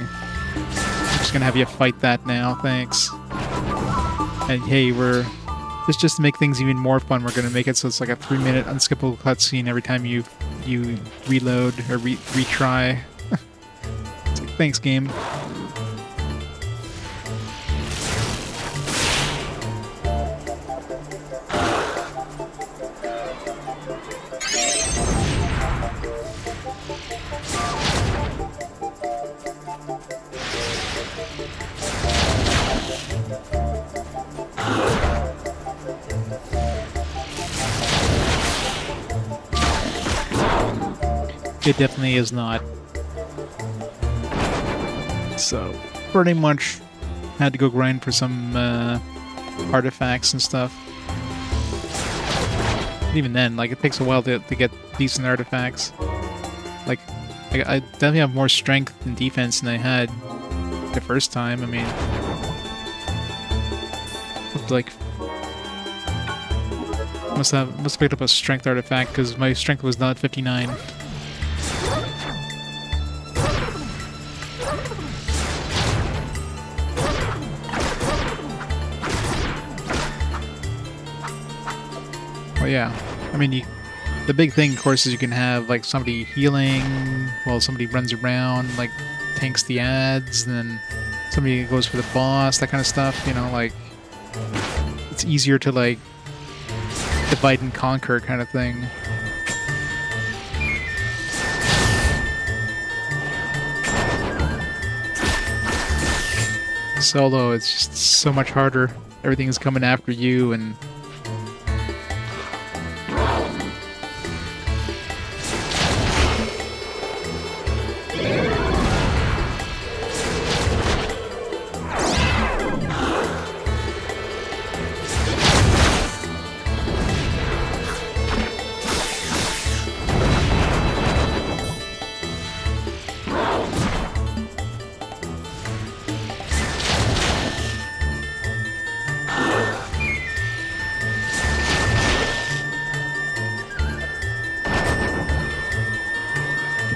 Just gonna have you fight that now, thanks. And hey, we're just to make things even more fun, we're gonna make it so it's like a 3-minute unskippable cutscene every time you reload or retry. It's like, thanks, game. It definitely is not. So, pretty much had to go grind for some artifacts and stuff. Even then, like, it takes a while to get decent artifacts. Like, I definitely have more strength and defense than I had the first time. I mean, like, must have picked up a strength artifact because my strength was not 59. Well, yeah. I mean, the big thing, of course, is you can have like somebody healing while somebody runs around, like tanks the ads, and then somebody goes for the boss, that kind of stuff. You know, like it's easier to like divide and conquer kind of thing. Solo, it's just so much harder. Everything is coming after you, and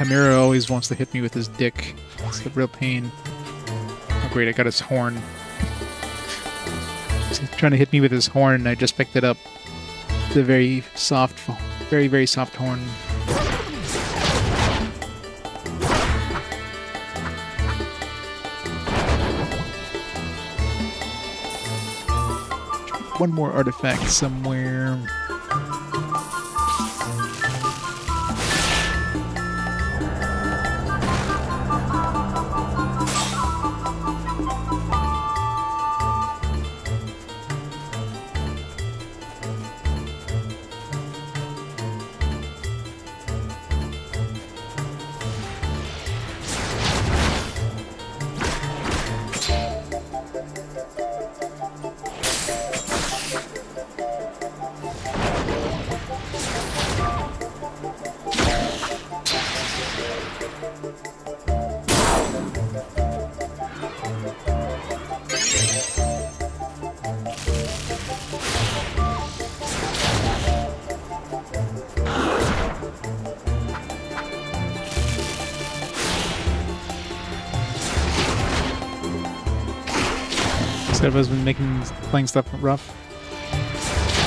Myrrh always wants to hit me with his dick. It's a real pain. Oh great, I got his horn. He's trying to hit me with his horn, and I just picked it up. It's a very soft, very soft horn. One more artifact somewhere. Instead of us been playing stuff rough.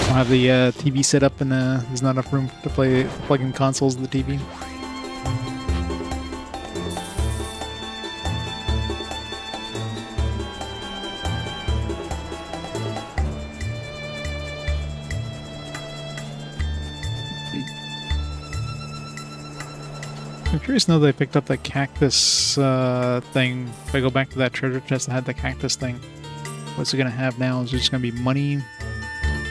I'll have the TV set up, and there's not enough room to plug in consoles to the TV. I'm curious now that I picked up that cactus thing. If I go back to that treasure chest that had the cactus thing, what's it gonna have now? Is it just gonna be money?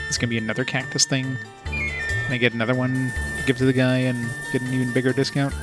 It's gonna be another cactus thing. And I get another one to give to the guy and get an even bigger discount.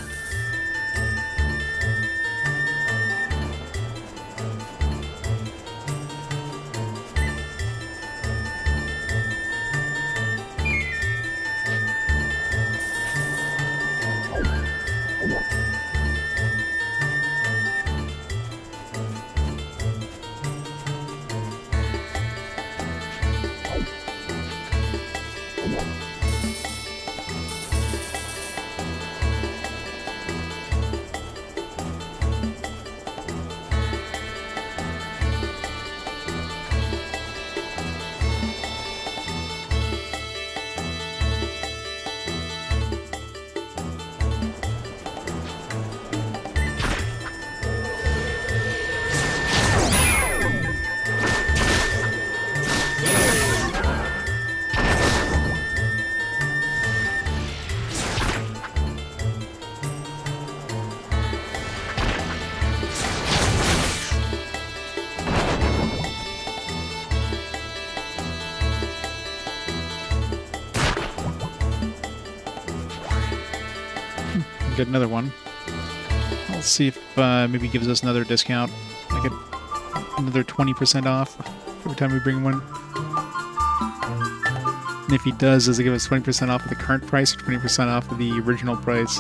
Get another one. Let's see if maybe gives us another discount. I get another 20% off every time we bring one. And if he does it give us 20% off of the current price or 20% off of the original price?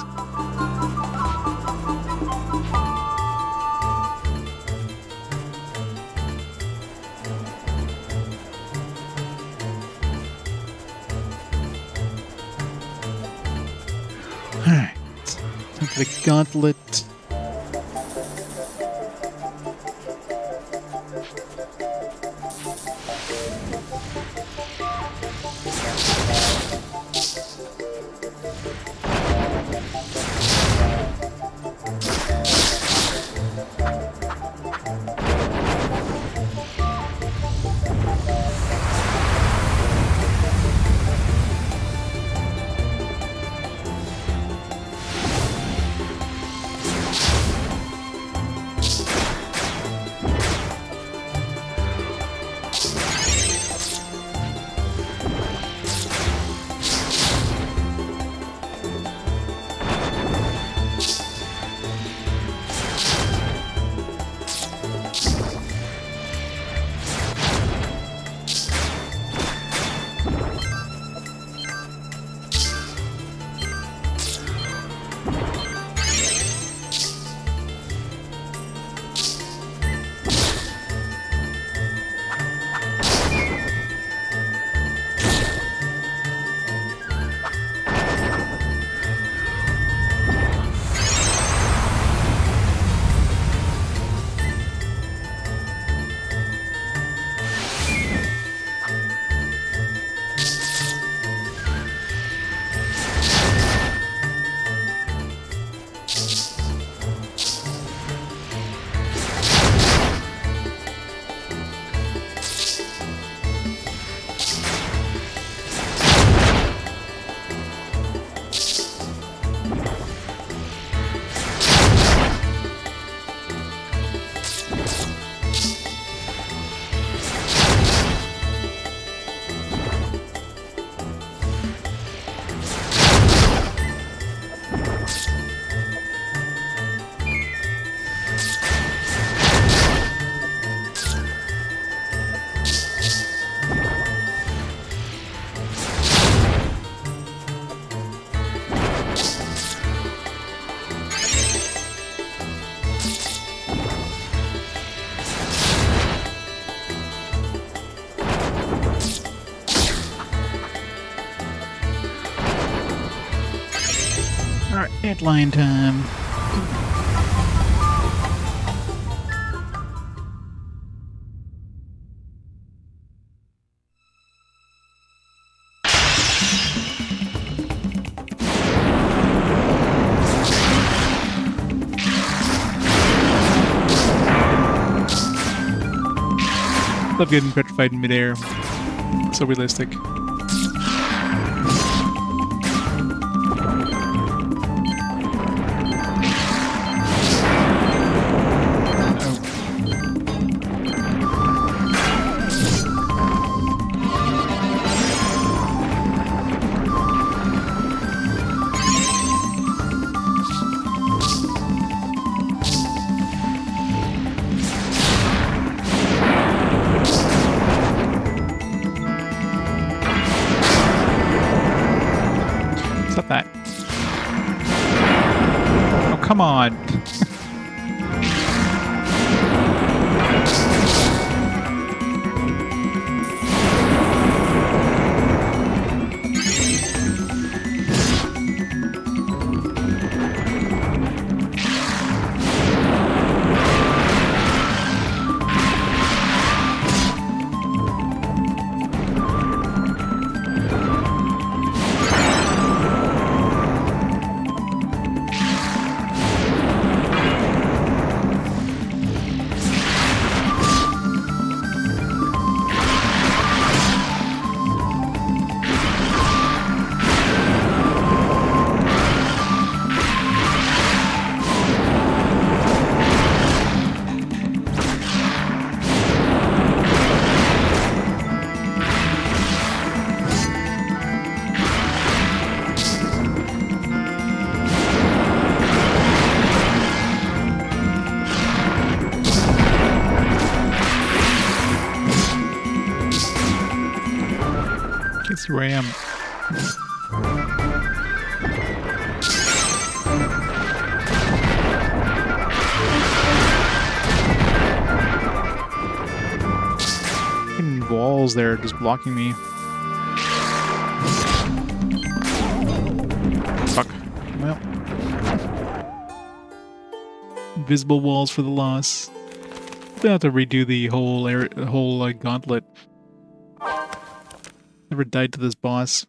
Alright. The gauntlet. Deadline time. Love getting petrified in midair. So realistic. That. Oh, come on. Guess where I am. Fucking walls there just blocking me. Fuck. Well. Invisible walls for the loss. They'll have to redo the whole gauntlet. Never died to this boss.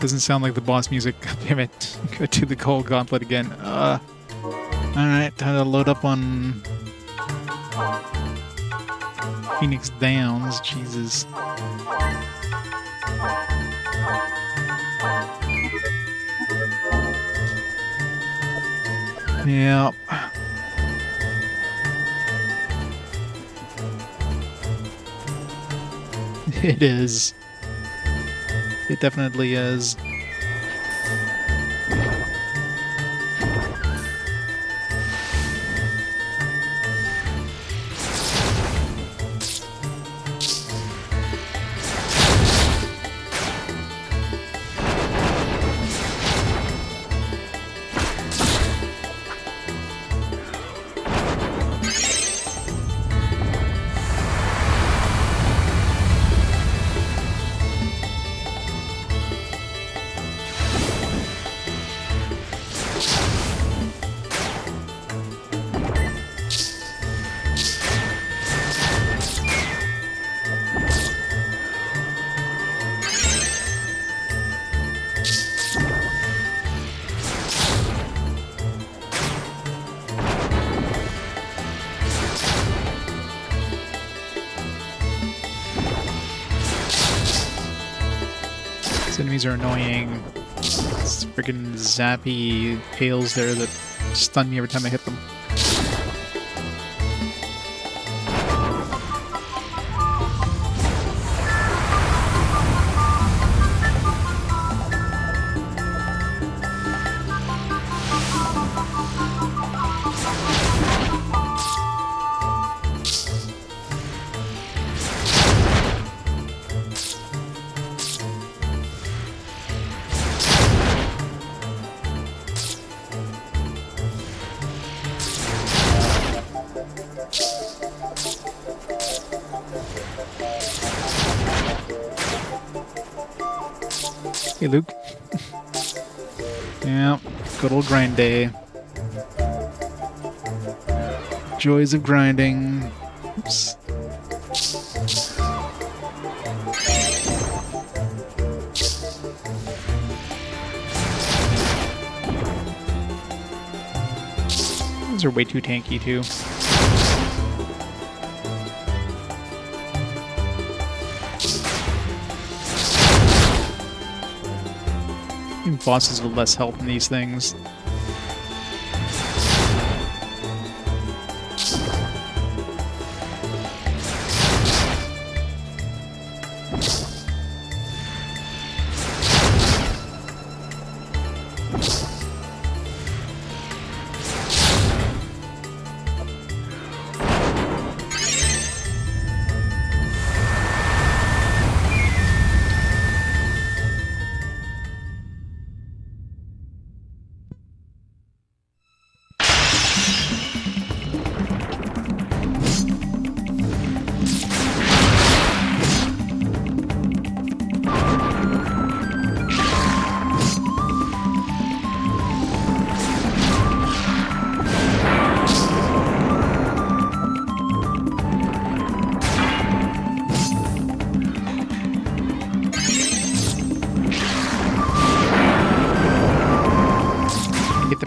Doesn't sound like the boss music. Damn it. Gotta do the whole gauntlet again. Alright, time to load up on Phoenix Downs. Jesus. Yeah. It is. It definitely is. Enemies are annoying. It's freaking zappy hails there that stun me every time I hit them. Hey, Luke. Yeah, good old grind day. Joys of grinding. Oops. Those are way too tanky, too. Even bosses with less health in these things.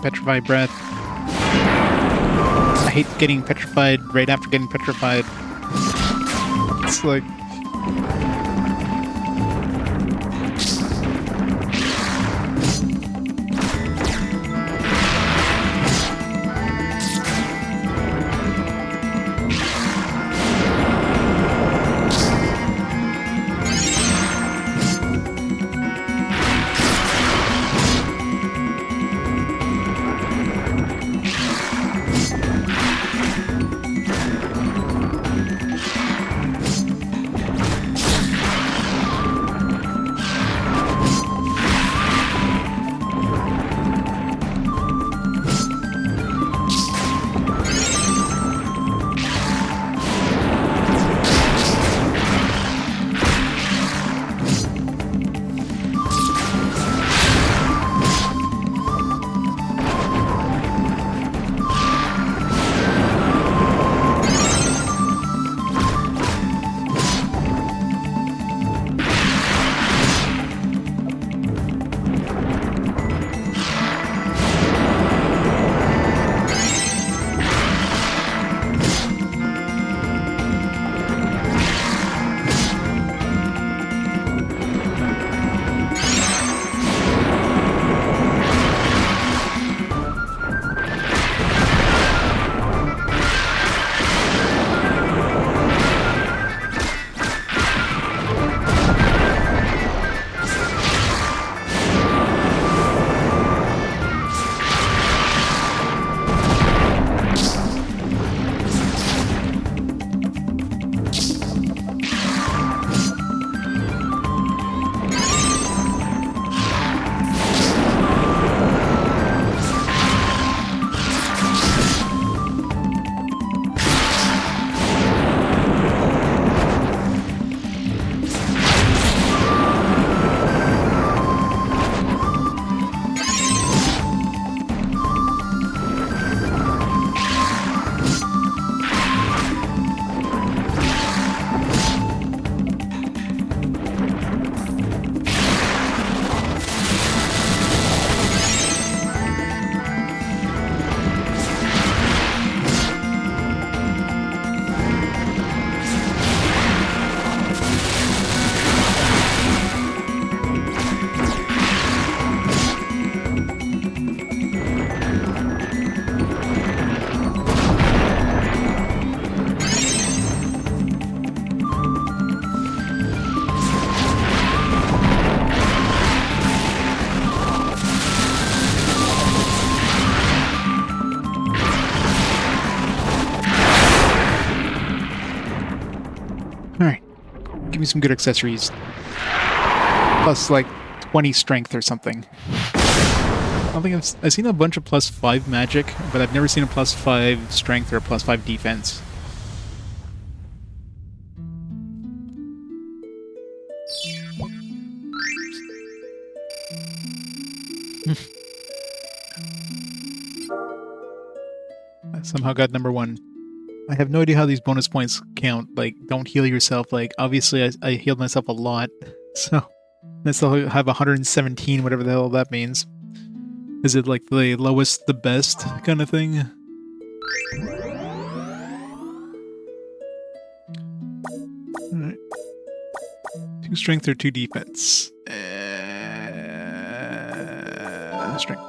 Petrified breath. I hate getting petrified right after getting petrified. It's like... Give me some good accessories. Plus, like, 20 strength or something. I don't think I've seen a bunch of +5 magic, but I've never seen a +5 strength or a +5 defense. I somehow got number 1. I have no idea how these bonus points count. Like, don't heal yourself. Like, obviously I healed myself a lot. So, I still have 117, whatever the hell that means. Is it like the lowest, the best kind of thing? Alright. 2 strength or 2 defense? Strength.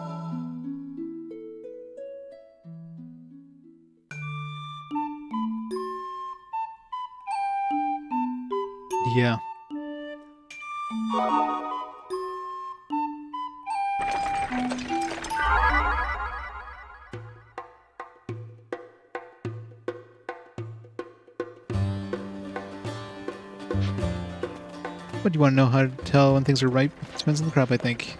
Yeah. But you want to know how to tell when things are ripe? Depends on the crop, I think.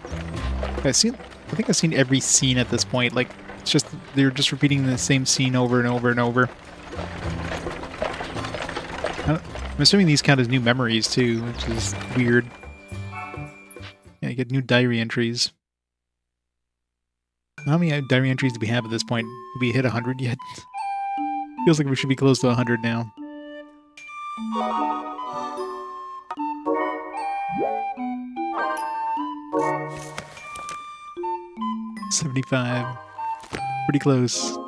I think I've seen every scene at this point. Like, it's just they're just repeating the same scene over and over and over. I'm assuming these count as new memories too, which is weird. Yeah, you get new diary entries. How many diary entries do we have at this point? Did we hit 100 yet? Feels like we should be close to 100 now. $75. Pretty close.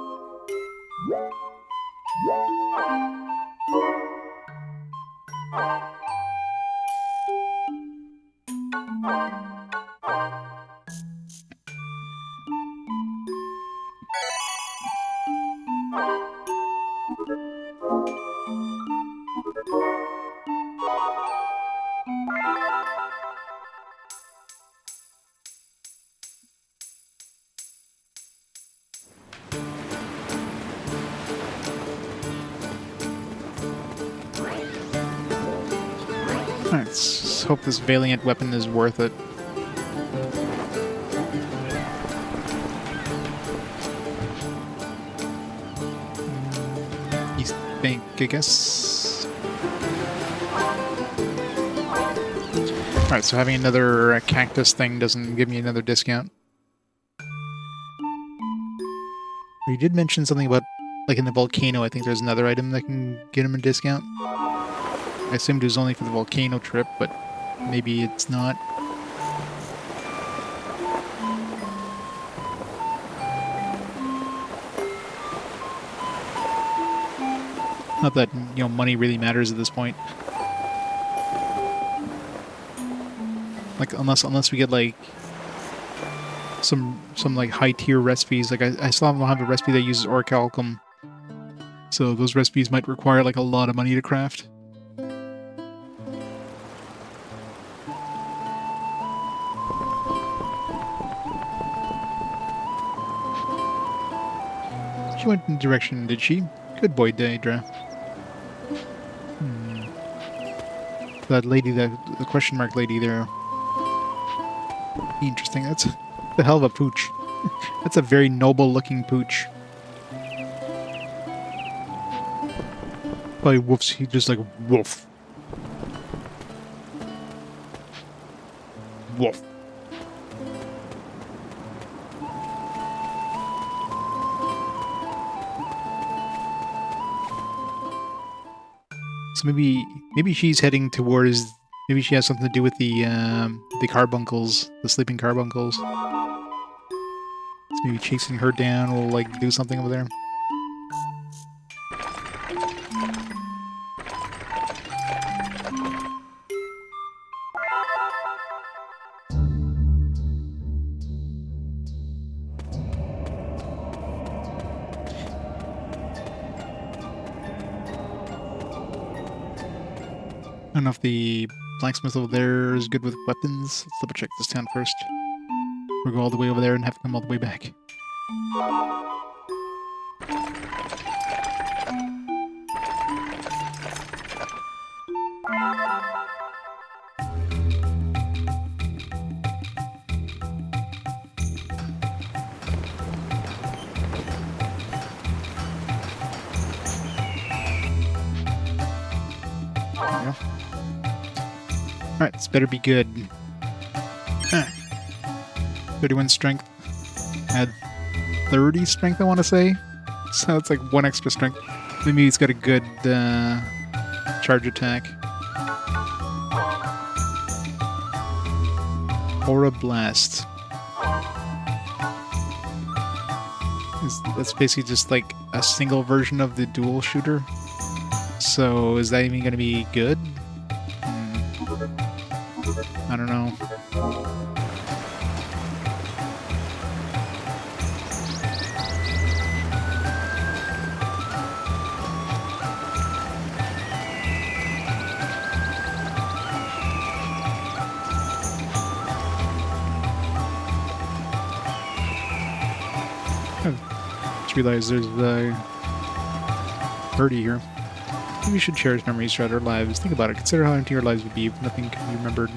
Alright, let's hope this Valiant weapon is worth it. East Bank, I guess. Alright, so having another cactus thing doesn't give me another discount. You did mention something about, like in the volcano, I think there's another item that can get him a discount. I assumed it was only for the volcano trip, but maybe it's not. Not that, you know, money really matters at this point. Like, unless we get, like, some like, high-tier recipes. Like, I still don't have a recipe that uses orichalcum. So those recipes might require, like, a lot of money to craft. She went in the direction, did she? Good boy, Daedra. That lady, the question mark lady there. Interesting. That's the hell of a pooch. That's a very noble-looking pooch. Probably woofs. He just like woof, woof. So maybe she's heading towards. Maybe she has something to do with the carbuncles, the sleeping carbuncles. So maybe chasing her down will like do something over there. I don't know if the blacksmith over there is good with weapons. Let's double check this town first. We'll go all the way over there and have to come all the way back. Alright, this better be good. 31 strength. Add 30 strength, I want to say. So it's like 1 extra strength. Maybe he's got a good charge attack. Aura Blast. That's basically just like a single version of the dual shooter. So is that even going to be good? I don't know. Just realized there's Birdie here. We should cherish memories throughout our lives. Think about it. Consider how empty your lives would be if nothing could be remembered.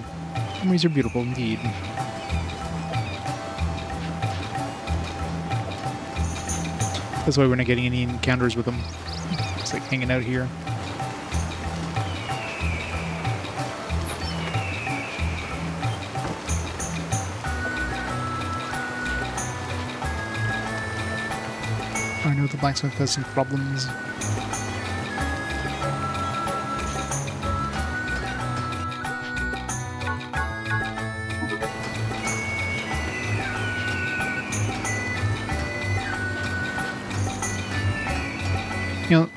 Memories are beautiful indeed. That's why we're not getting any encounters with them. It's like hanging out here. I know the blacksmith has some problems. You know,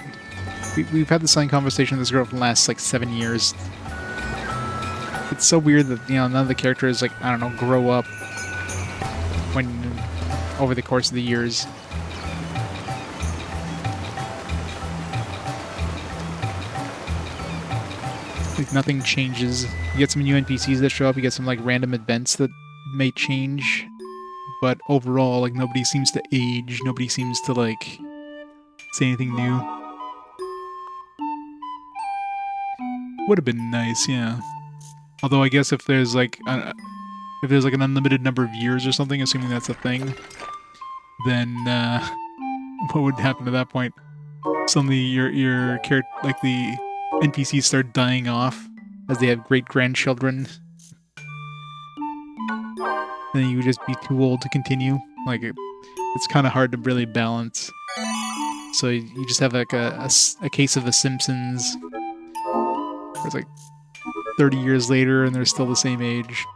we've had the same conversation with this girl for the last, like, 7 years. It's so weird that, you know, none of the characters, like, I don't know, grow up over the course of the years. Like, nothing changes. You get some new NPCs that show up, you get some, like, random events that may change, but overall, like, nobody seems to age, nobody seems to, like, say anything new. Would have been nice, yeah. Although I guess if there's like an unlimited number of years or something, assuming that's a thing, then what would happen at that point? Suddenly your character, like the NPCs, start dying off as they have great grandchildren. Then you would just be too old to continue. Like it's kind of hard to really balance. So you just have like a case of The Simpsons, where it's like 30 years later and they're still the same age.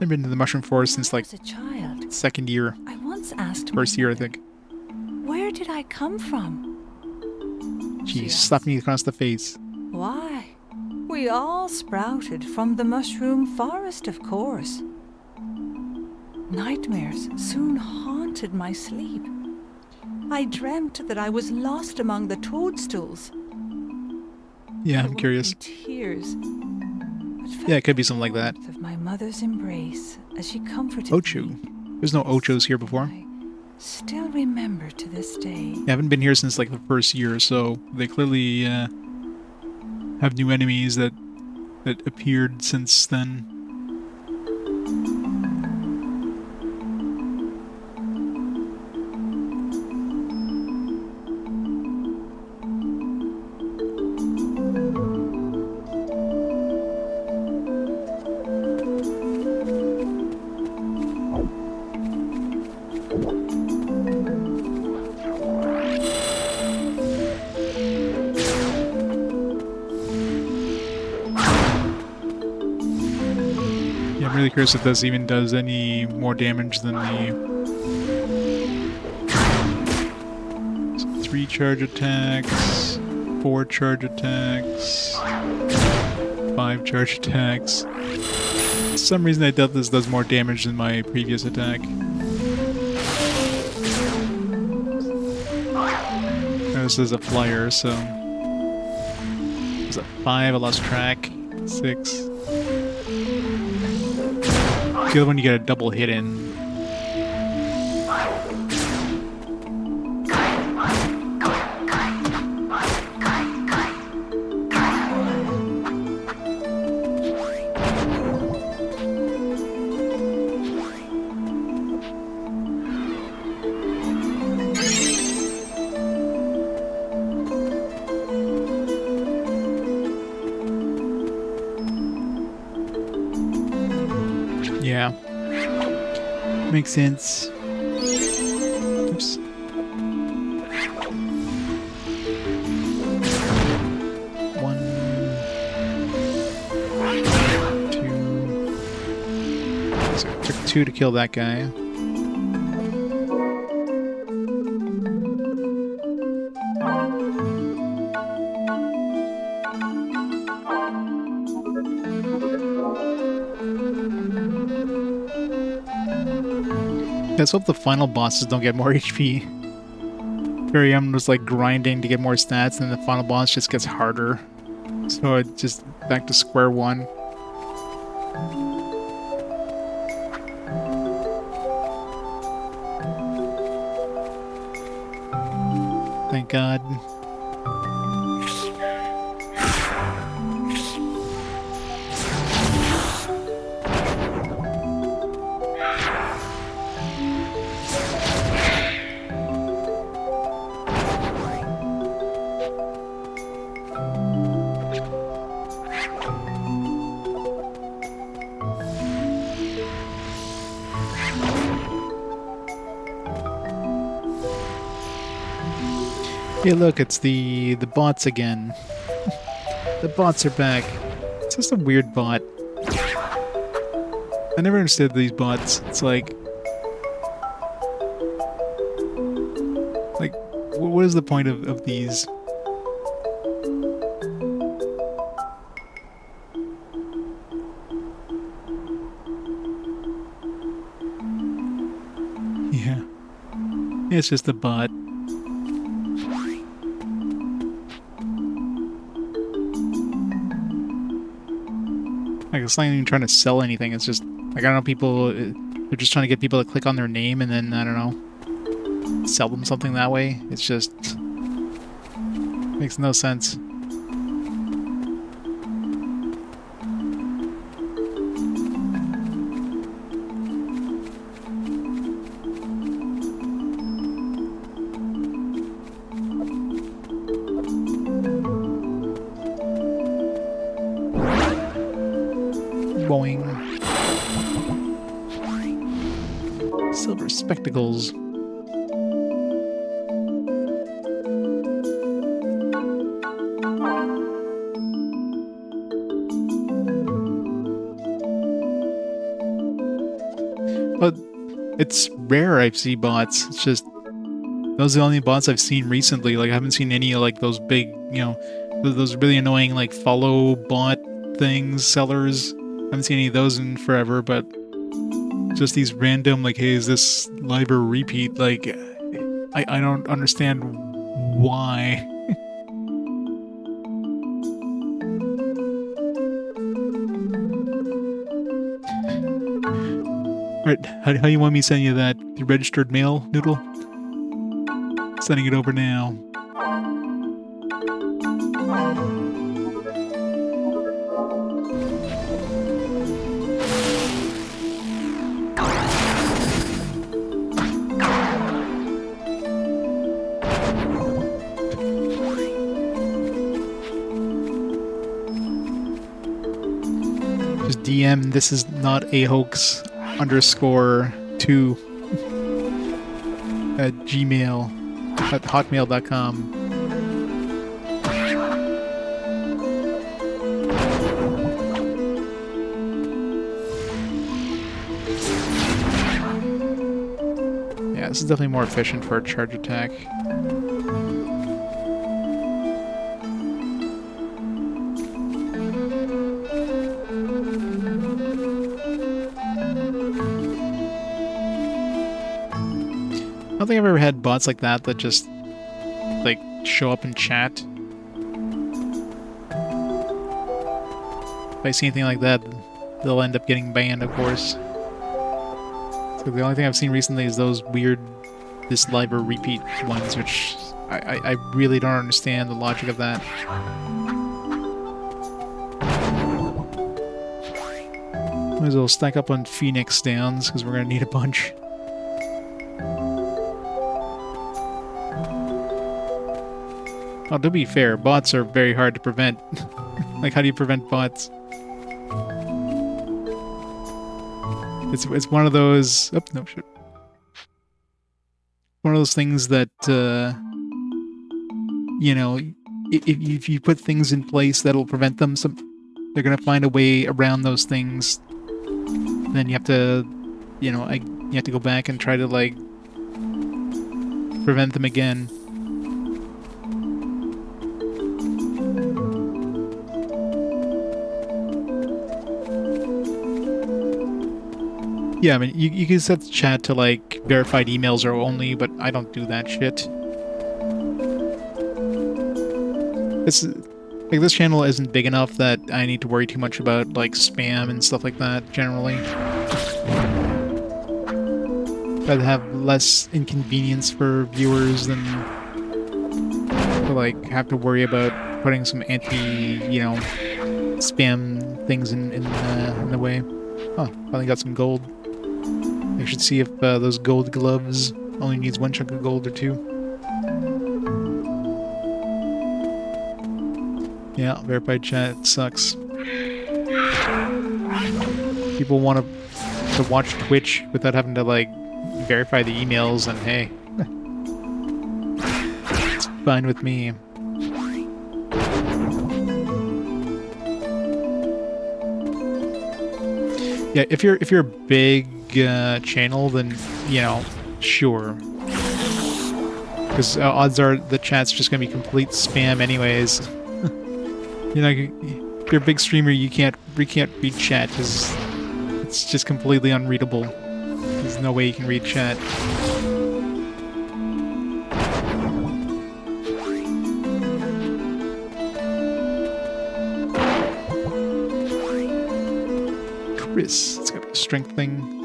I've been to the Mushroom Forest since like second year. I once asked first year, I think. Where did I come from? She slapped me across the face. Why? We all sprouted from the mushroom forest, of course. Nightmares soon haunted my sleep. I dreamt that I was lost among the toadstools. Yeah, I'm curious. Tears. Yeah, it could be something like that. Of my mother's embrace as she comforted Ocho. me. There's no Ochos here before. I still remember to this day. I haven't been here since like the first year, so they clearly have new enemies that appeared since then. I'm really curious if this even does any more damage than the 3 charge attacks, 4 charge attacks, 5 charge attacks. For some reason I doubt this does more damage than my previous attack. This is a flyer, so... Is it 5? I lost track. 6. The other one you get a double hit in. Makes sense. Oops. One, two. So it took 2 to kill that guy. Let's hope the final bosses don't get more HP. Here I am just like grinding to get more stats, and the final boss just gets harder. So it just back to square one. Thank God. Hey look, it's the bots again. The bots are back. It's just a weird bot. I never understood these bots. It's like what is the point of these? Yeah. It's just a bot. Like, it's not even trying to sell anything. It's just, like, I don't know, people, they're just trying to get people to click on their name and then, I don't know, sell them something that way. It's just, makes no sense. Boing. Silver spectacles. But it's rare I see bots. It's just those are the only bots I've seen recently. Like, I haven't seen any like those big, you know, those really annoying like follow bot things, sellers. I haven't seen any of those in forever, but just these random, like, hey, is this live or repeat? Like, I don't understand why. Alright, how you want me to send you that? The registered mail, Noodle? Sending it over now. DM, this is not a hoax _2 at hotmail.com. Yeah, this is definitely more efficient for a charge attack. I don't think I've ever had bots like that just, like, show up in chat. If I see anything like that, they'll end up getting banned, of course. So the only thing I've seen recently is those weird, this live or repeat ones, which I really don't understand the logic of that. Might as well stack up on Phoenix Downs, because we're going to need a bunch. Oh, to be fair, bots are very hard to prevent. Like, how do you prevent bots? It's one of those. Oh no shit. One of those things that you know, if you put things in place that'll prevent them, they're gonna find a way around those things. Then you have to, you know, you have to go back and try to like prevent them again. Yeah, I mean, you can set the chat to, like, verified emails are only, but I don't do that shit. This channel isn't big enough that I need to worry too much about, like, spam and stuff like that, generally. I'd have less inconvenience for viewers than to, like, have to worry about putting some you know, spam things in the way. Oh, finally got some gold. I should see if those gold gloves only needs 1 chunk of gold or 2. Yeah, verified chat sucks. People want to watch Twitch without having to, like, verify the emails, and hey, it's fine with me. Yeah, if you're a big channel, then, you know, sure. Because odds are the chat's just gonna be complete spam anyways. You know, if you're a big streamer, you can't read chat because it's just completely unreadable. There's no way you can read chat. Chris, it's got a strength thing.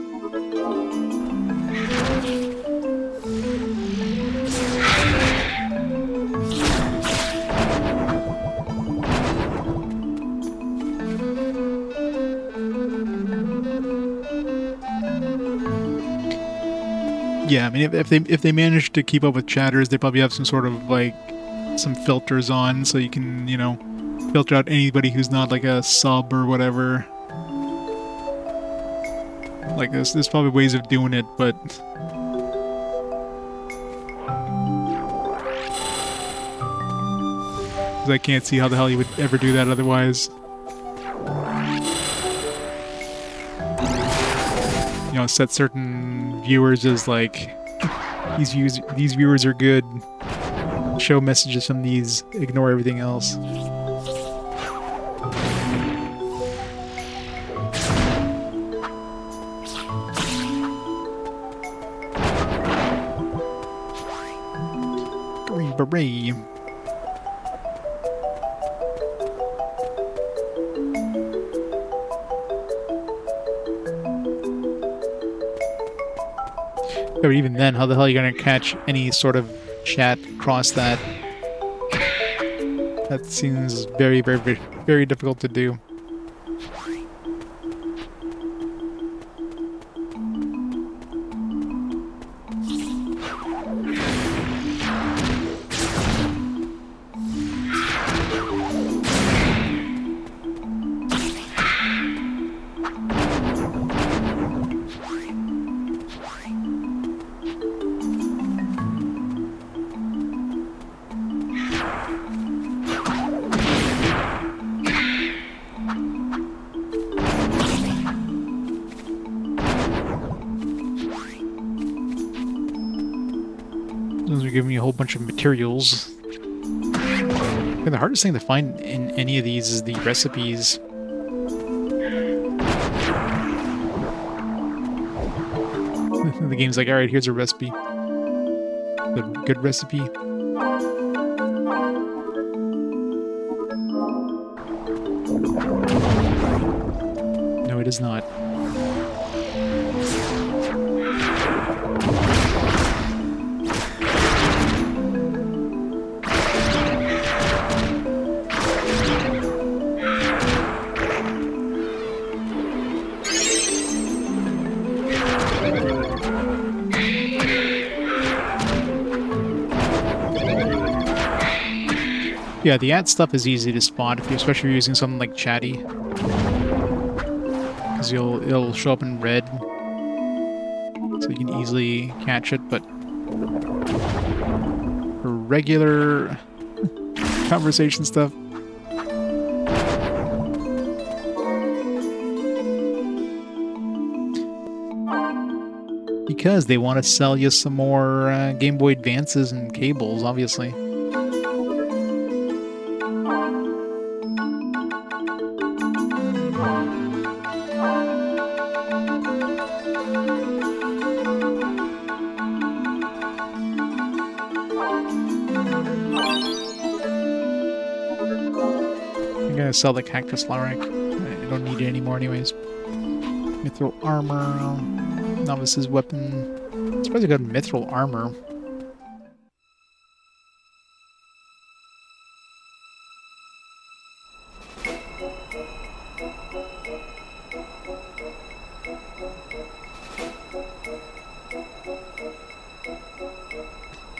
Yeah, I mean, if they manage to keep up with chatters, they probably have some sort of, like, some filters on, so you can, you know, filter out anybody who's not, like, a sub or whatever. Like, there's probably ways of doing it, but... I can't see how the hell you would ever do that otherwise. You know, set certain viewers as, like, these viewers are good. Show messages from these, ignore everything else. Green beret. But even then, how the hell are you gonna catch any sort of chat across that? That seems very, very, very, very difficult to do. Giving me a whole bunch of materials. And the hardest thing to find in any of these is the recipes. The game's like, alright, here's a recipe. A good recipe. No, it is not. Yeah, the ad stuff is easy to spot, especially if you're using something like Chatty. Because it'll show up in red so you can easily catch it, but for regular conversation stuff, because they want to sell you some more Game Boy Advances and cables, obviously. I'm gonna sell the Cactus Larek. I don't need it anymore anyways. Mithril armor, novice's weapon. I'm surprised I got mithril armor.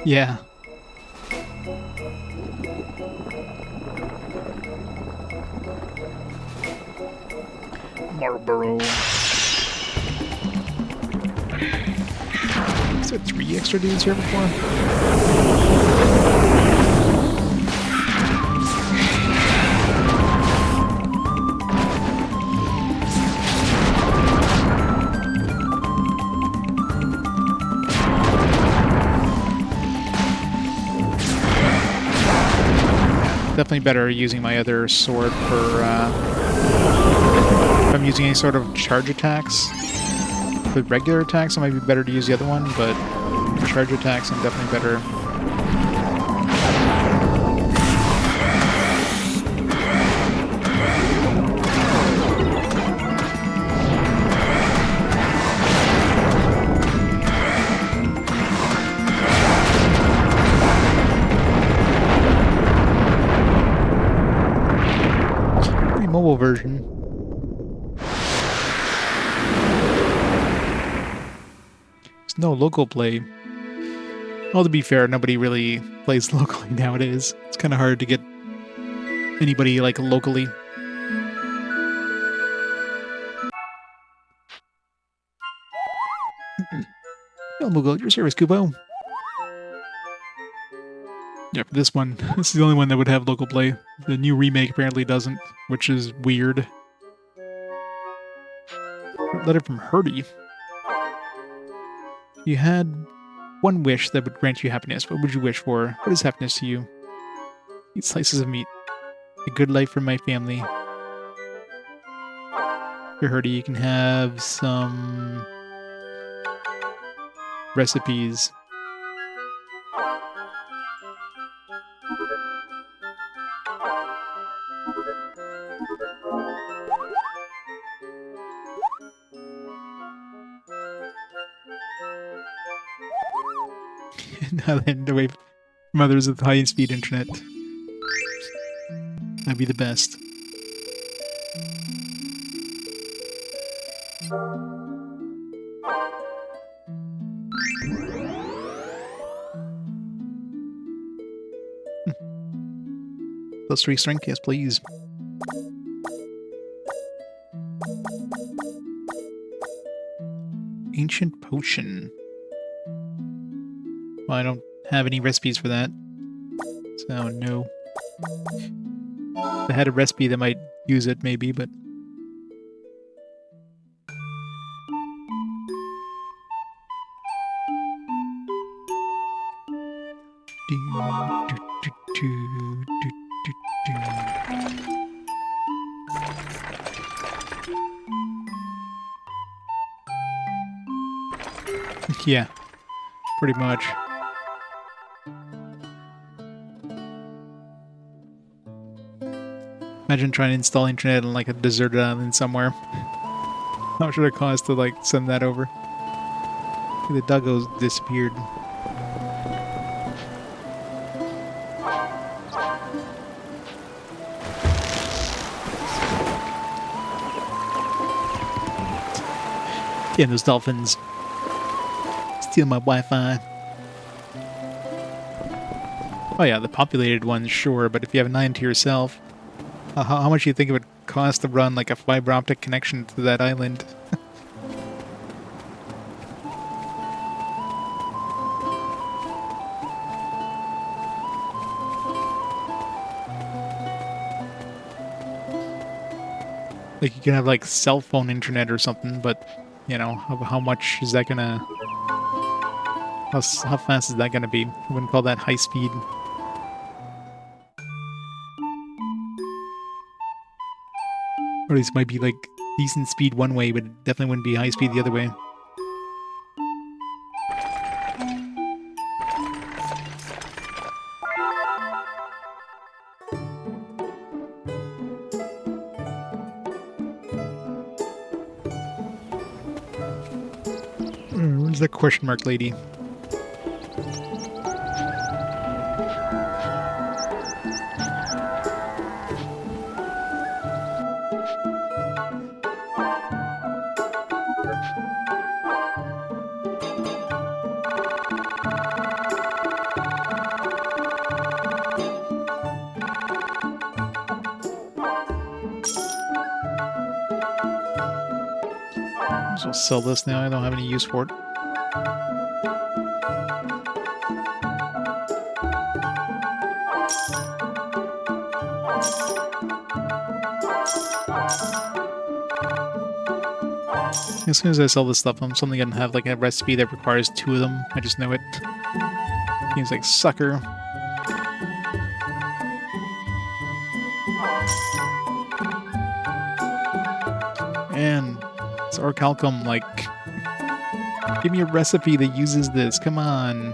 Yeah. Marlboro. Is there 3 extra dudes here before? Definitely better using my other sword for if I'm using any sort of charge attacks. For regular attacks, it might be better to use the other one, but for charge attacks, I'm definitely better. Mobile version. There's no local play. Well, to be fair, nobody really plays locally nowadays. It's kind of hard to get anybody like locally. We'll at your service, Kubo. Yeah, for this one, this is the only one that would have local play. The new remake apparently doesn't, which is weird. Letter from Hurdy. You had one wish that would grant you happiness. What would you wish for? What is happiness to you? Eat slices of meat. A good life for my family. Here, Hurdy, you can have some recipes. Now then, away from others with high-speed internet. That'd be the best. +3 strength, yes please. Ancient potion. Well, I don't have any recipes for that, so no. If I had a recipe that might use it, maybe, but... Yeah, pretty much. Imagine trying to install internet on like a deserted island somewhere. How much would it cost to like send that over? The doggos disappeared. Yeah, those dolphins steal my Wi-Fi. Oh yeah, the populated ones, sure, but if you have an island to yourself, how much do you think it would cost to run like a fiber optic connection to that island? Like you can have like cell phone internet or something, but you know, how much is that gonna... How fast is that gonna be? I wouldn't call that high speed. Or at least it might be like decent speed one way, but it definitely wouldn't be high speed the other way. Where's that question mark lady? I'll sell this now. I don't have any use for it. As soon as I sell this stuff, I'm suddenly gonna have like a recipe that requires 2 of them. I just know it. Seems like sucker. And it's orichalcum, like, give me a recipe that uses this. Come on.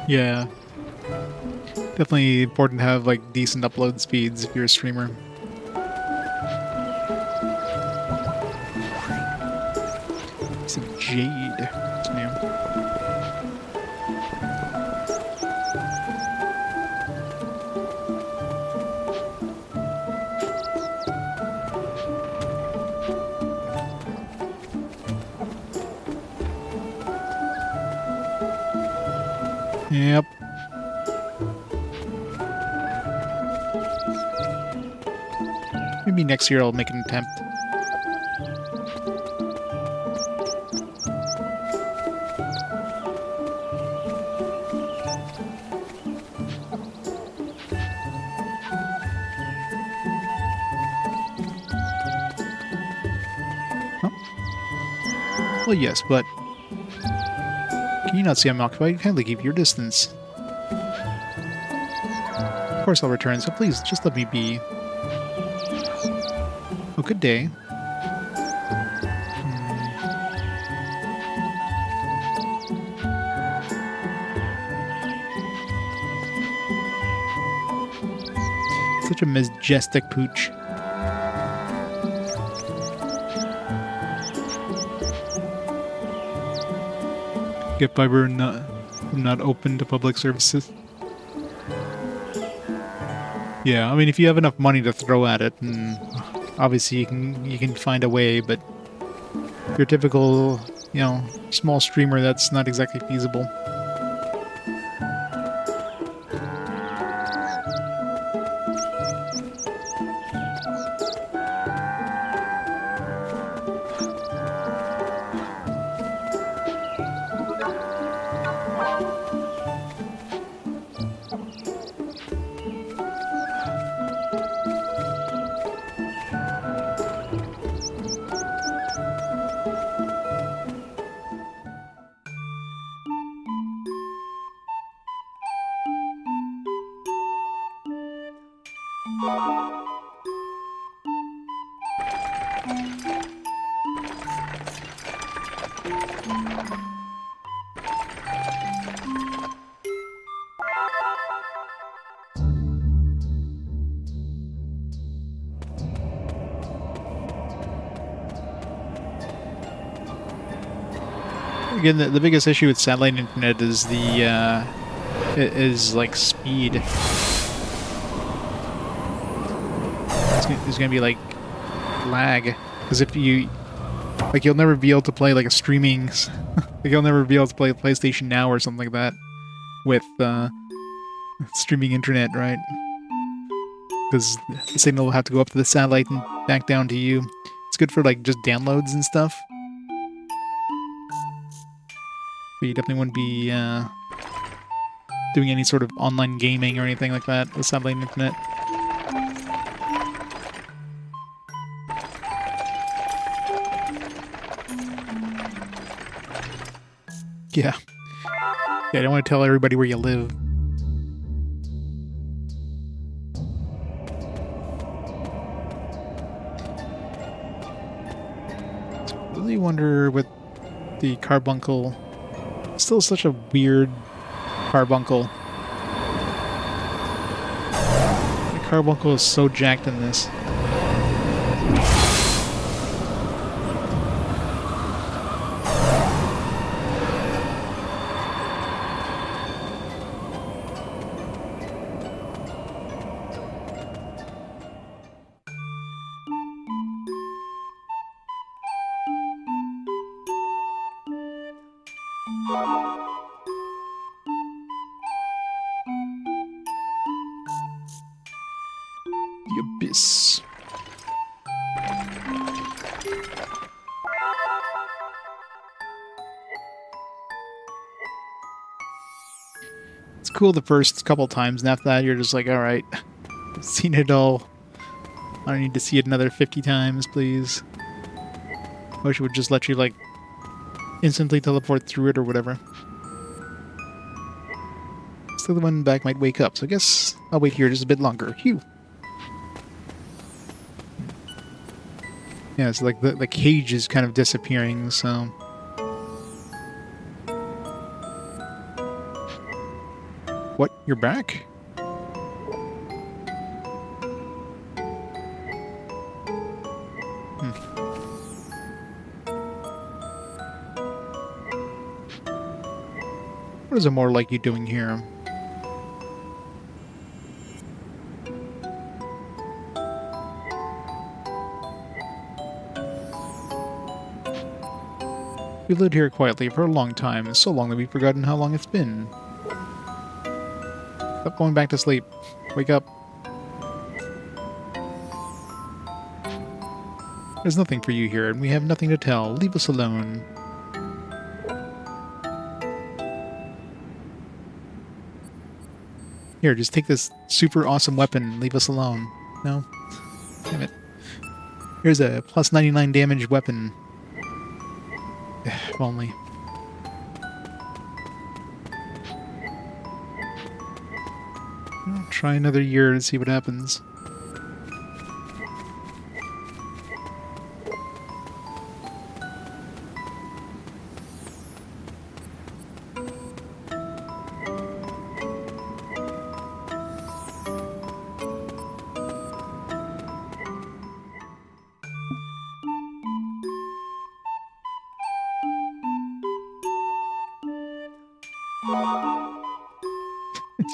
Yeah. Definitely important to have like decent upload speeds if you're a streamer. Some jade. Yeah. Yep. Maybe next year I'll make an attempt. Huh? Well, yes, but can you not see I'm occupied? Kindly keep your distance. Of course I'll return, so please, just let me be. Oh, good day. Such a majestic pooch. Get fiber not open to public services. Yeah, I mean, if you have enough money to throw at it, and obviously you can find a way, but your typical, you know, small streamer, that's not exactly feasible. Again, the biggest issue with satellite internet is the like speed. It's gonna be like lag. Because if you... Like, you'll never be able to play, like, a streaming... like, you'll never be able to play PlayStation Now or something like that with, streaming internet, right? Because the signal will have to go up to the satellite and back down to you. It's good for, like, just downloads and stuff. But you definitely wouldn't be, doing any sort of online gaming or anything like that with satellite internet. Yeah. Yeah, I don't want to tell everybody where you live. I really wonder what the carbuncle... Still such a weird carbuncle. The carbuncle is so jacked in this. The abyss. It's cool the first couple times, and after that you're just like, alright, I've seen it all. I don't need to see it another 50 times, please. I wish it would just let you, like, instantly teleport through it or whatever. Still the one back might wake up, so I guess I'll wait here just a bit longer. Phew! Yeah, it's like the cage is kind of disappearing, so... What? You're back? What is it more like you doing here? We've lived here quietly for a long time, so long that we've forgotten how long it's been. Stop going back to sleep. Wake up. There's nothing for you here, and we have nothing to tell. Leave us alone. Here, just take this super awesome weapon and leave us alone. No? Damn it. Here's a plus 99 damage weapon. If only. I'll try another year and see what happens.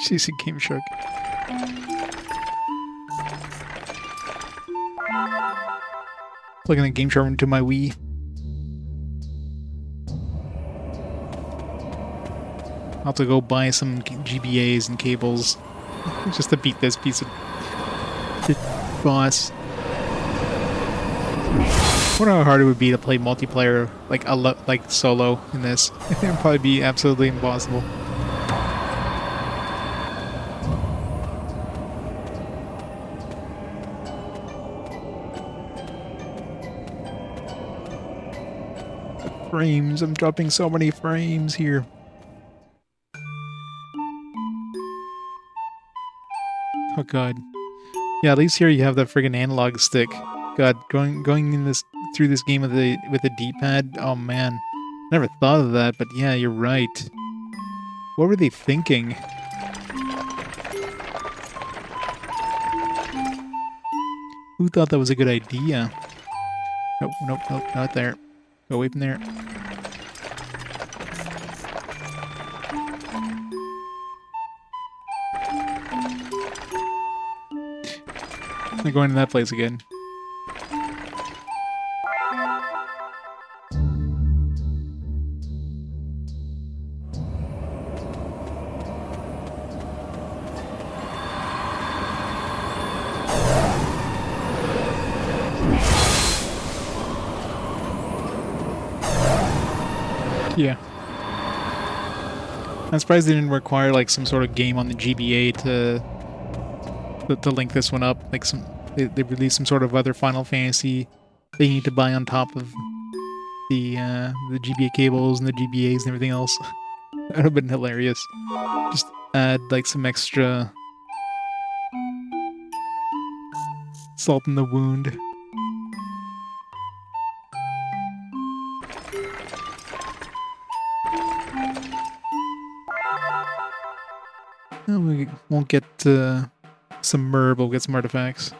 She's a Game Shark. Plugging the Game Shark into my Wii. I'll have to go buy some GBAs and cables just to beat this piece of boss. I wonder how hard it would be to play multiplayer like solo in this. It would probably be absolutely impossible. Frames. I'm dropping so many frames here. Oh god. Yeah, at least here you have the friggin' analog stick. God, going in this through this game with a D-pad. Oh man, never thought of that. But yeah, you're right. What were they thinking? Who thought that was a good idea? Nope, nope, nope, not there. Go away from there. I'm going to that place again. Yeah. I'm surprised they didn't require like some sort of game on the GBA to link this one up. Like they released some sort of other Final Fantasy they need to buy on top of the GBA cables and the GBAs and everything else. That would have been hilarious. Just add like some extra salt in the wound. We won't get some Myrrh, but we'll get some artifacts.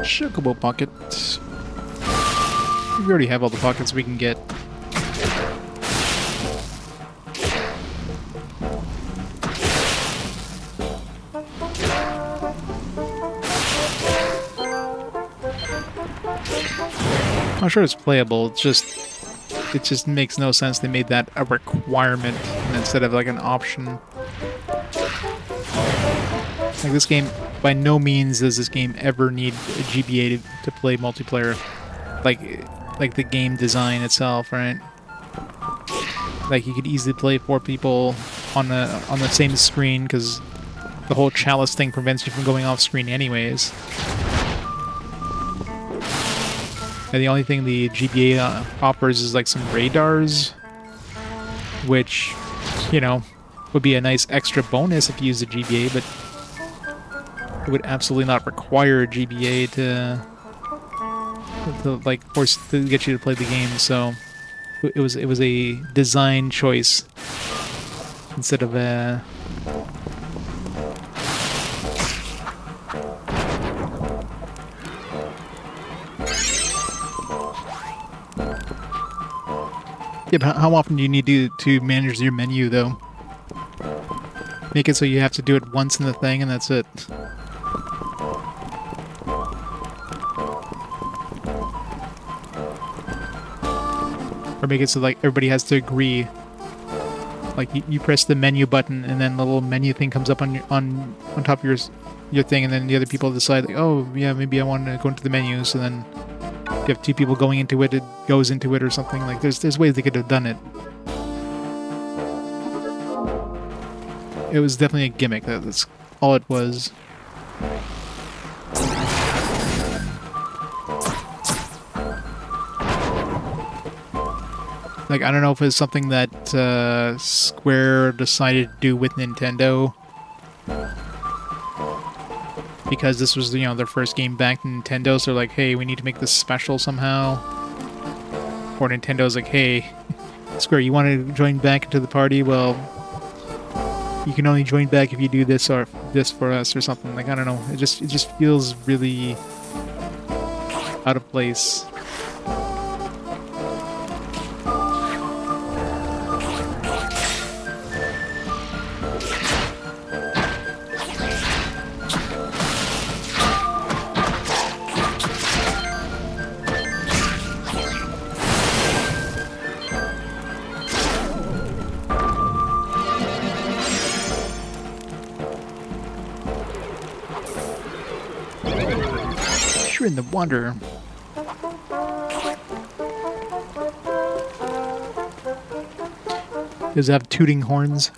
Chocobo pocket. We already have all the pockets we can get. I'm sure it's playable. It just makes no sense they made that a requirement instead of like an option. Like this game, by no means does this game ever need a GBA to play multiplayer. Like the game design itself, right? Like you could easily play 4 people on the same screen because the whole chalice thing prevents you from going off screen anyways. And the only thing the GBA offers is like some radars, which, you know, would be a nice extra bonus if you use the GBA, but it would absolutely not require a GBA to like force to get you to play the game. So it was a design choice instead of a. Yeah, but how often do you need to manage your menu though? Make it so you have to do it once in the thing and that's it. Or make it so like everybody has to agree. Like you press the menu button and then the little menu thing comes up on top of your thing, and then the other people decide like, oh yeah, maybe I want to go into the menu. So then you have 2 people going into it, it goes into it or something. Like there's ways they could have done it. It was definitely a gimmick. That's all it was. Like, I don't know if it's something that Square decided to do with Nintendo. Because this was, you know, their first game back to Nintendo, so they're like, hey, we need to make this special somehow. Or Nintendo's like, hey, Square, you want to join back into the party? Well, you can only join back if you do this or this for us or something. Like, I don't know. It just feels really out of place. Sure, in the water. Does it have tooting horns?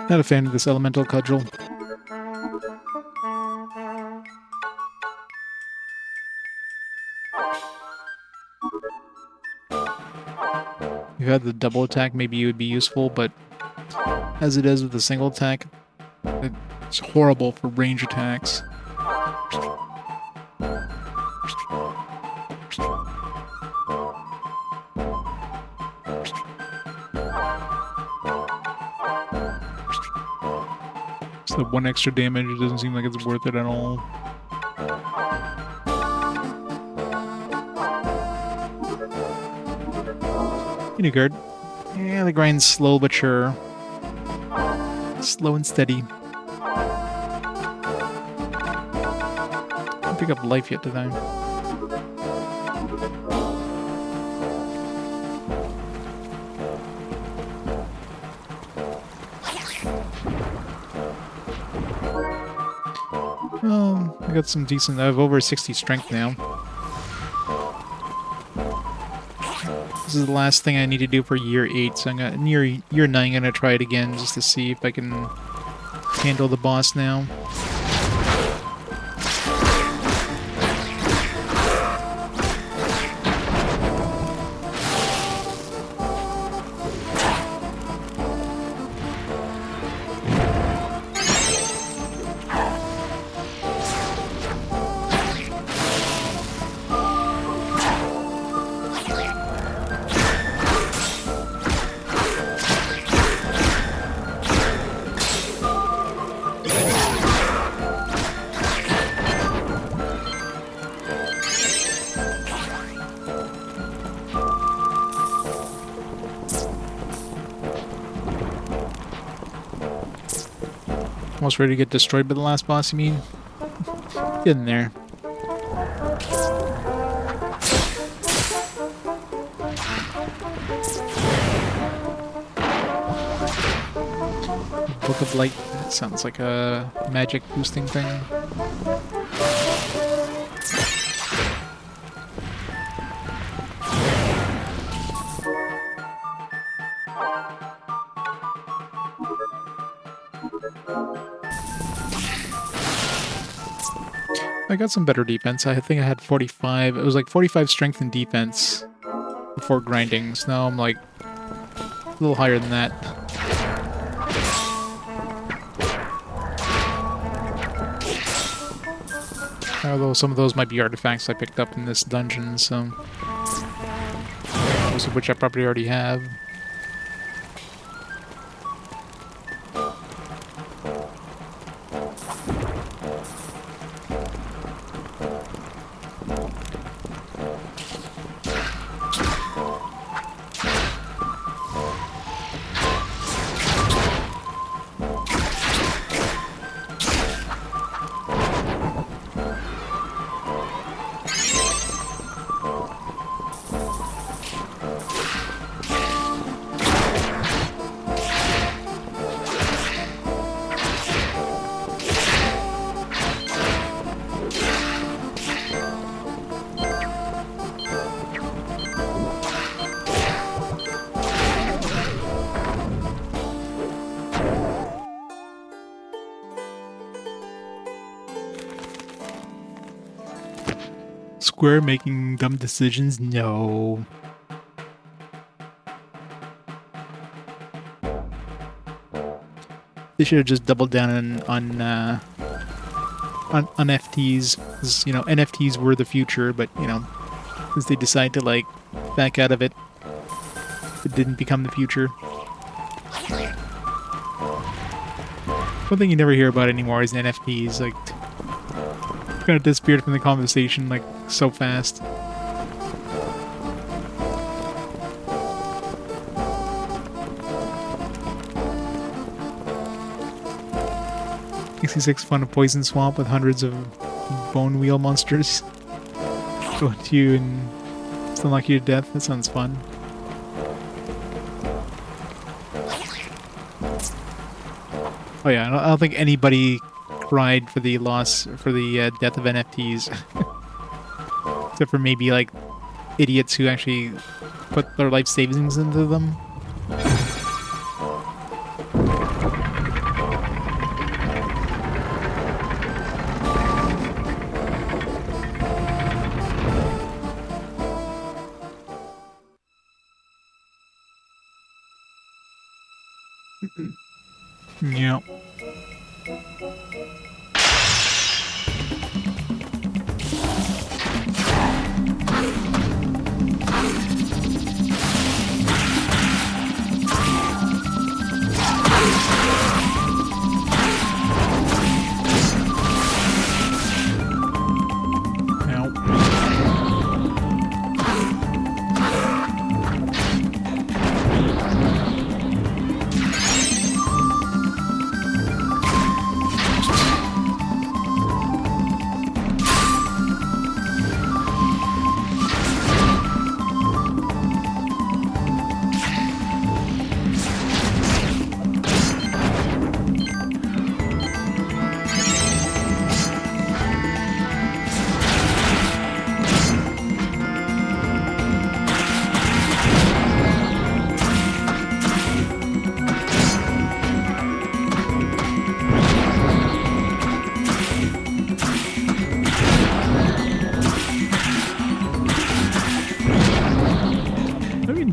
Not a fan of this elemental cudgel. If you had the double attack, maybe it would be useful, but as it is with the single attack, it's horrible for range attacks. So one extra damage, it doesn't seem like it's worth it at all. New card. Yeah, the grind's slow but sure. Slow and steady. Can't pick up life yet, did I? Oh, I got some decent. I have over 60 strength now. This is the last thing I need to do for year 8, so I'm gonna, year 9 I'm gonna try it again just to see if I can handle the boss now. Almost ready to get destroyed by the last boss, you mean? Get in there. Book of Light. That sounds like a magic boosting thing. I got some better defense. I think I had 45. It was like 45 strength and defense before grinding. So now I'm like a little higher than that. Although some of those might be artifacts I picked up in this dungeon, so most of which I probably already have. Square making dumb decisions? No. They should have just doubled down on NFTs. 'Cause, you know, NFTs were the future, but you know, Since they decide to, like, back out of it. It didn't become the future. One thing you never hear about anymore is NFTs, like, kind of disappeared from the conversation, like, so fast. '66 fun a poison swamp with hundreds of bone wheel monsters. Go to you and still knock you to death. That sounds fun. Oh yeah, I don't think anybody cried for the loss, for the death of NFTs. Except for maybe, like, idiots who actually put their life savings into them. Yeah.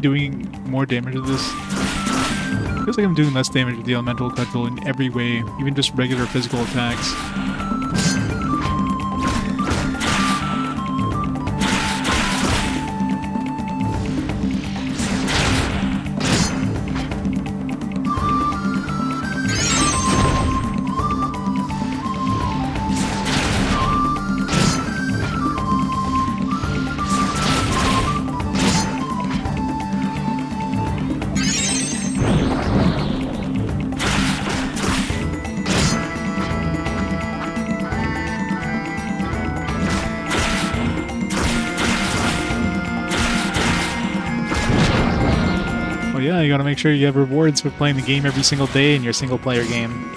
Doing more damage to this. Feels like I'm doing less damage with the elemental cudgel in every way, even just regular physical attacks. Yeah, you gotta make sure you have rewards for playing the game every single day in your single-player game.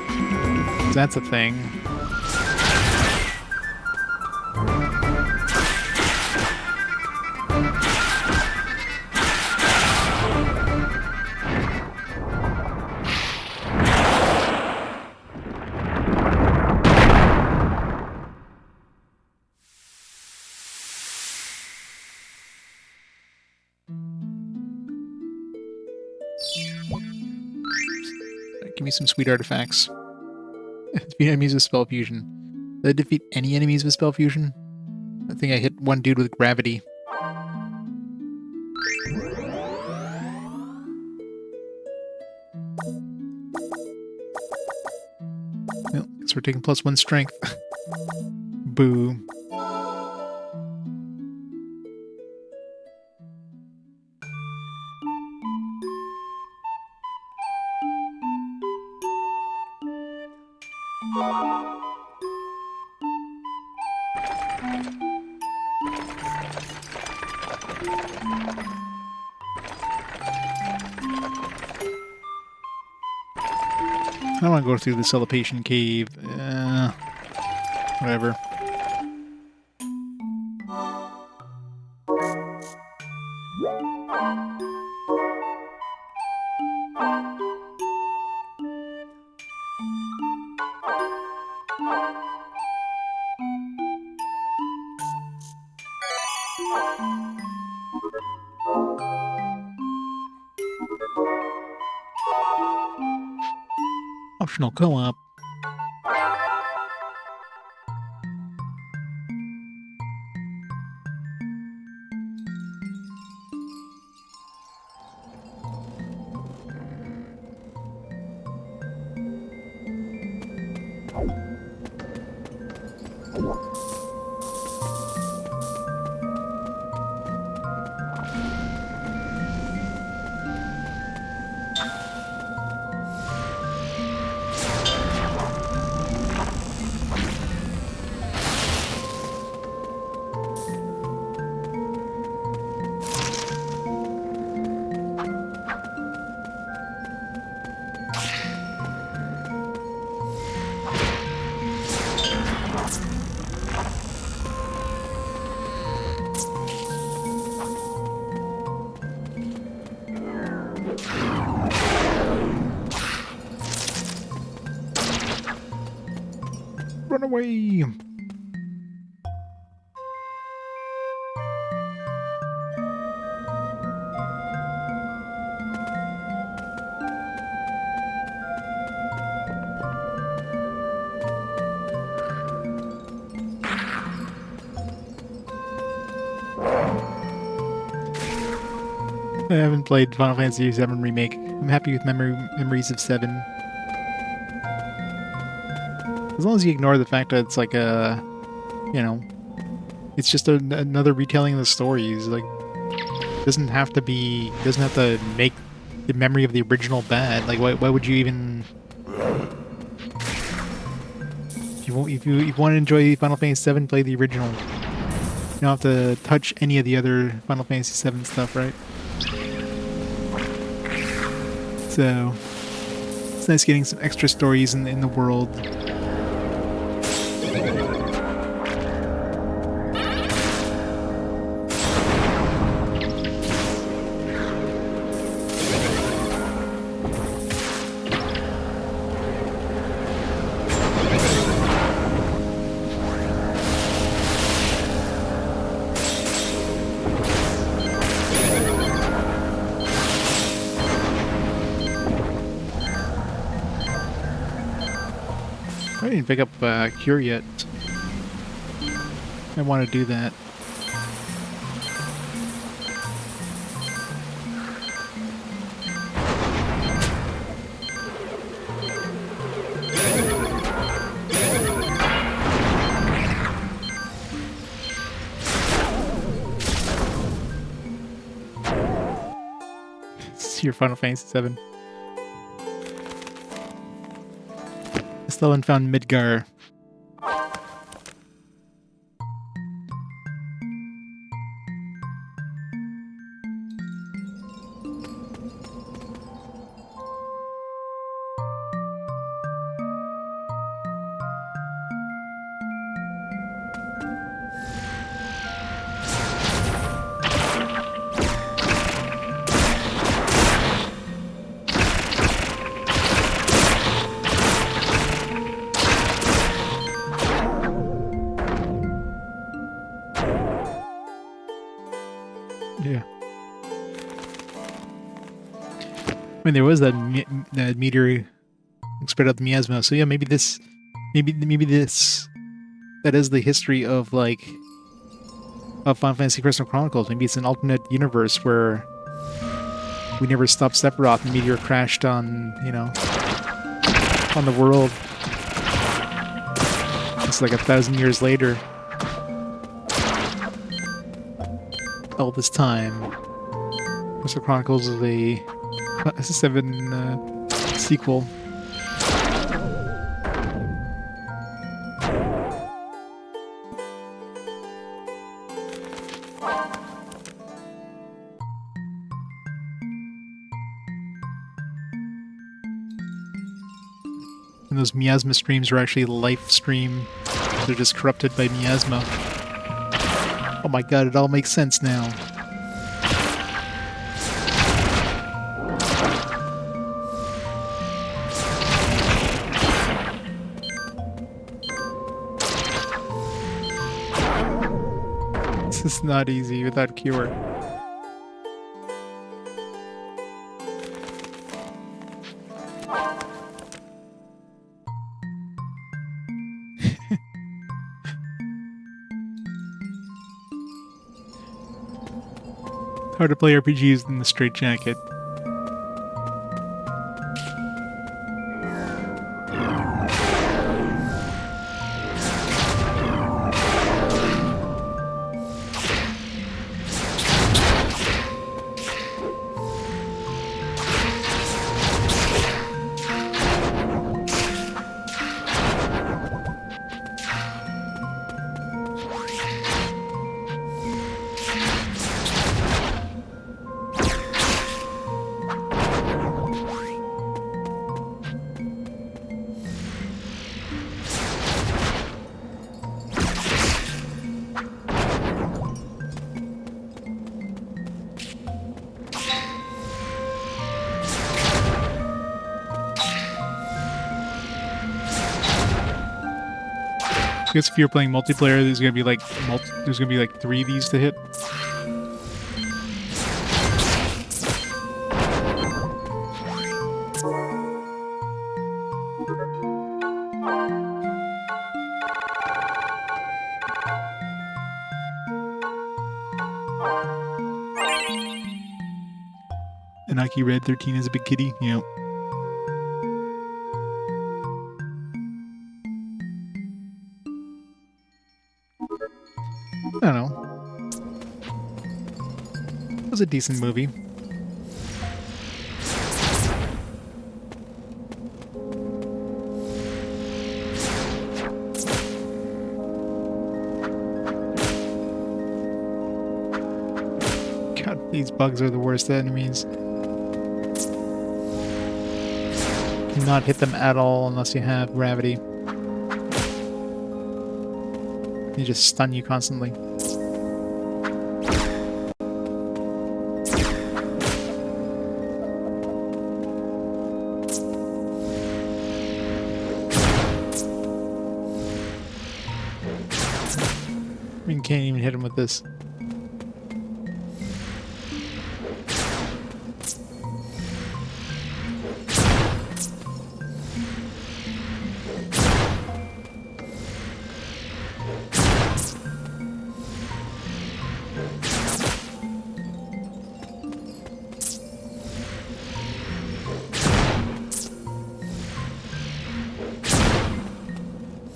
That's a thing. Give me some sweet artifacts. Defeat enemies with spell fusion. Did I defeat any enemies with spell fusion? I think I hit one dude with gravity. Well, guess we're taking +1 strength. Boo. I don't want to go through the Celebration Cave. Whatever. Optional co-op. away! I haven't played Final Fantasy VII Remake. I'm happy with Memories of 7. As long as you ignore the fact that it's like a, you know, it's just another retelling of the stories. Like, doesn't have to make the memory of the original bad. Like, why would you even? If you want to enjoy Final Fantasy VII, play the original. You don't have to touch any of the other Final Fantasy VII stuff, right? So it's nice getting some extra stories in the world. I didn't pick up Cure yet. I want to do that. It's your Final Fantasy VII. Still haven't found Midgar. Yeah. I mean, there was that meteor spread out the miasma. So yeah, maybe this that is the history of of Final Fantasy Crystal Chronicles. Maybe it's an alternate universe where we never stopped Sephiroth and the meteor crashed on, on the world. It's like 1,000 years later. All this time. Crystal Chronicles is a 7 sequel. And those miasma streams are actually life stream. They're just corrupted by miasma. Oh my god, it all makes sense now. This is not easy without Cure. Hard to play RPGs in the straitjacket. guess if you're playing multiplayer, there's gonna be like 3 of these to hit. Anaki Red 13 is a big kitty. Yeah. I don't know. It was a decent movie. God, these bugs are the worst enemies. Not hit them at all unless you have gravity. They just stun you constantly. I mean, can't even hit him with this.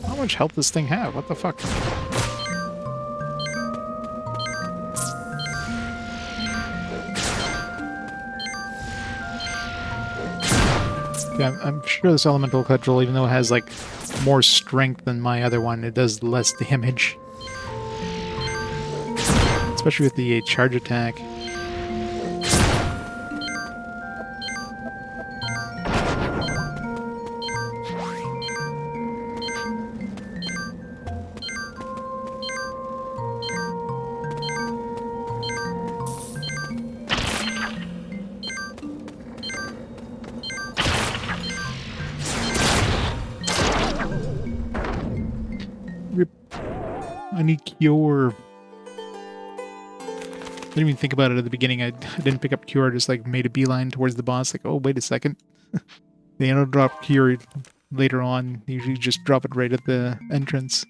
How much health does this thing have? What the fuck? Yeah, I'm sure this elemental cudgel, even though it has like more strength than my other one, it does less damage. Especially with the charge attack. I need cure. I didn't even think about it at the beginning. I didn't pick up cure. I just like made a beeline towards the boss. Like, oh, wait a second. They don't drop cure later on. They usually just drop it right at the entrance.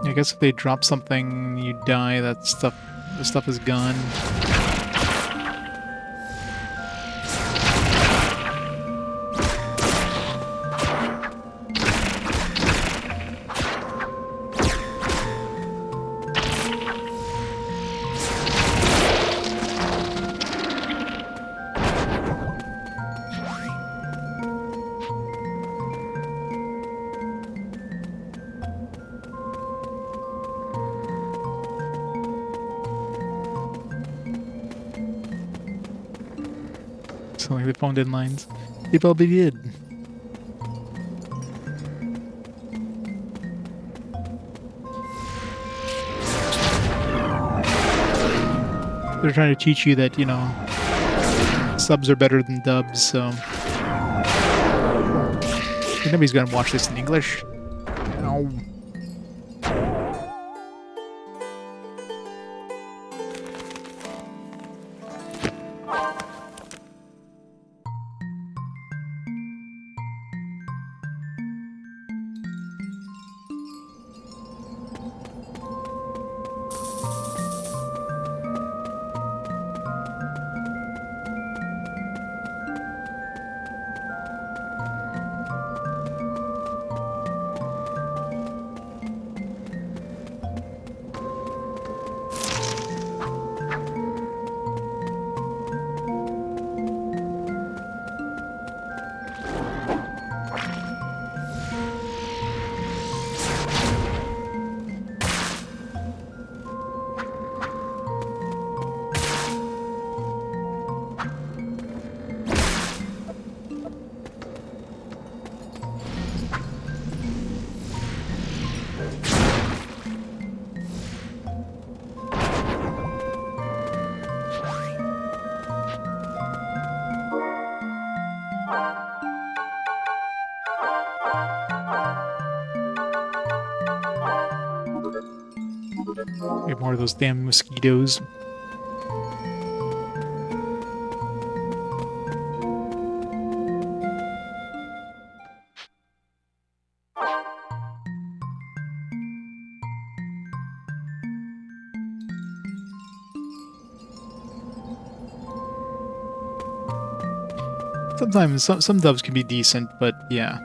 I guess if they drop something, you die. The stuff is gone. So like the phone deadlines. They probably did. They're trying to teach you that, you know, subs are better than dubs, so... Nobody's gonna watch this in English. No. Get more of those damn mosquitoes. Sometimes some dubs can be decent, but yeah.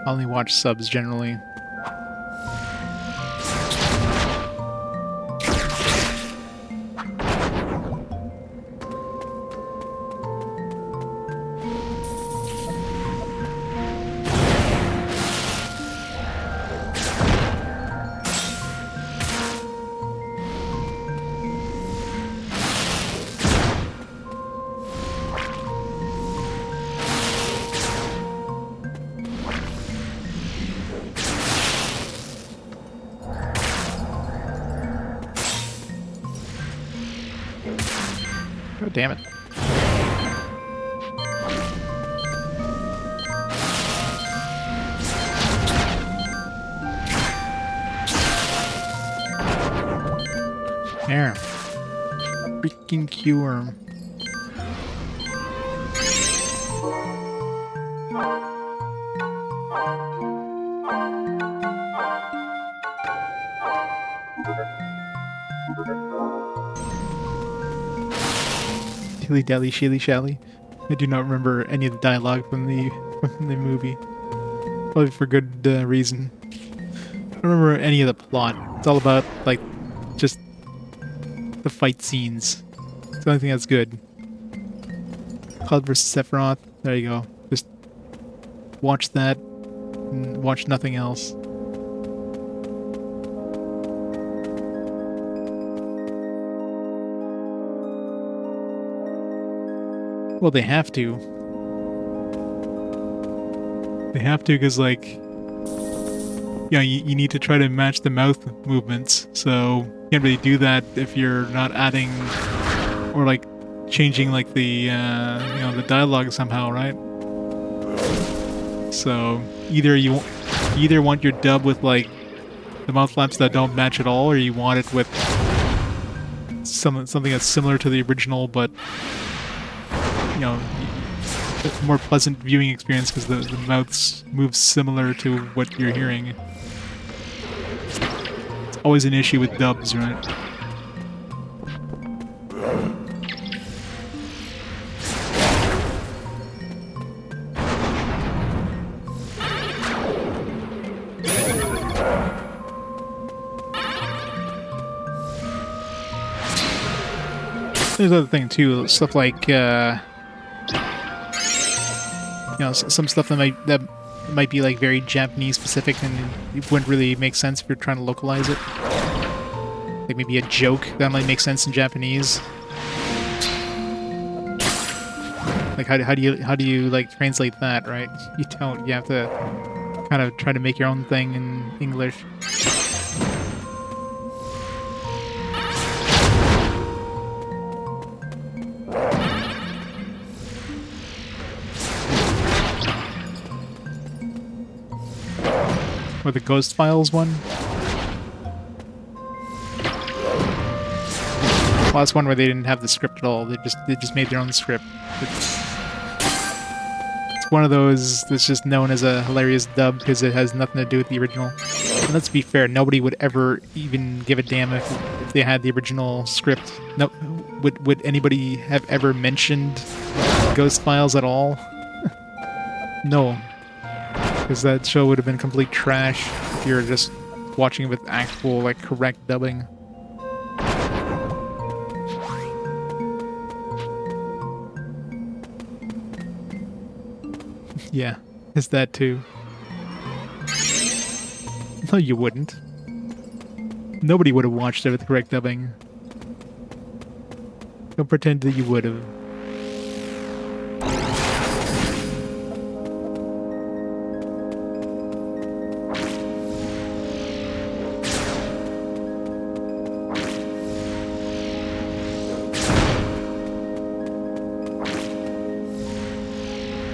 I only watch subs generally. God damn it. There. Freaking cure. Dilly dally shilly shally. I do not remember any of the dialogue from the movie. Probably for good reason. I don't remember any of the plot. It's all about like just the fight scenes. It's the only thing that's good. Cloud versus Sephiroth. There you go. Just watch that and watch nothing else. Well, they have to. They have to because, like, you know, you need to try to match the mouth movements. So you can't really do that if you're not adding or like changing like the you know, the dialogue somehow, right? So either you either want your dub with like the mouth flaps that don't match at all, or you want it with something that's similar to the original, but you know, a more pleasant viewing experience because the mouths move similar to what you're hearing. It's always an issue with dubs, right? There's other thing too, stuff like you know, some stuff that might be like very Japanese specific, and it wouldn't really make sense if you're trying to localize it. Like maybe a joke that might make sense in Japanese. Like how do you like translate that, right? You don't. You have to kind of try to make your own thing in English. Or the Ghost Files one. Well, that's one where they didn't have the script at all. They just made their own script. It's one of those that's just known as a hilarious dub because it has nothing to do with the original. And let's be fair, nobody would ever even give a damn if they had the original script. No, would anybody have ever mentioned Ghost Files at all? No. Because that show would have been complete trash if you were just watching it with actual, like, correct dubbing. Yeah, it's that too. No, you wouldn't. Nobody would have watched it with correct dubbing. Don't pretend that you would have.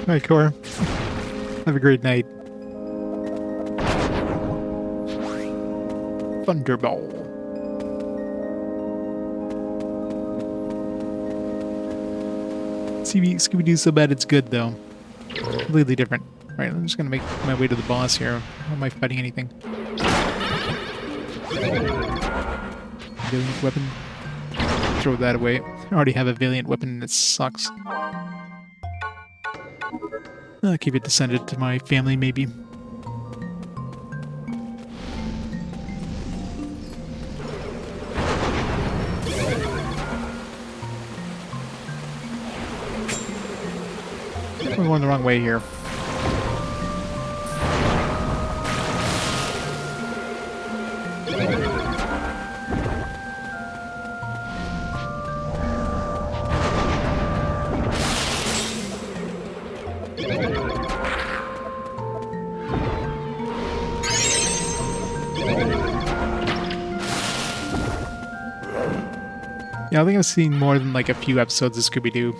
Alright, Cora. Have a great night. Thunderball. Scooby-Doo so bad it's good, though. Completely different. Alright, I'm just gonna make my way to the boss here. How am I fighting anything? Valiant weapon. Throw that away. I already have a valiant weapon and it sucks. I'll keep it descended to my family, maybe. We're going the wrong way here. Yeah, I think I've seen more than like a few episodes of Scooby-Doo.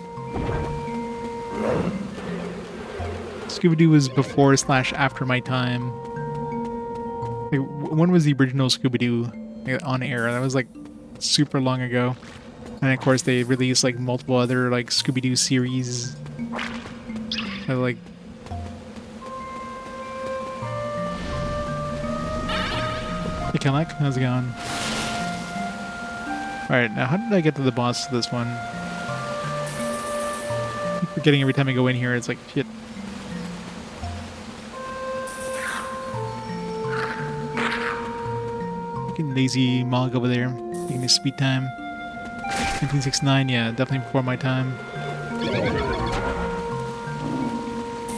Scooby-Doo was before / after my time. Like, when was the original Scooby-Doo on air? That was like super long ago. And of course they released like multiple other like Scooby-Doo series. Like hey Kelleck, how's it going? Alright, now how did I get to the boss of this one? I keep forgetting every time I go in here, it's like, shit. Fucking lazy Mog over there, taking his speed time. 1969, yeah, definitely before my time.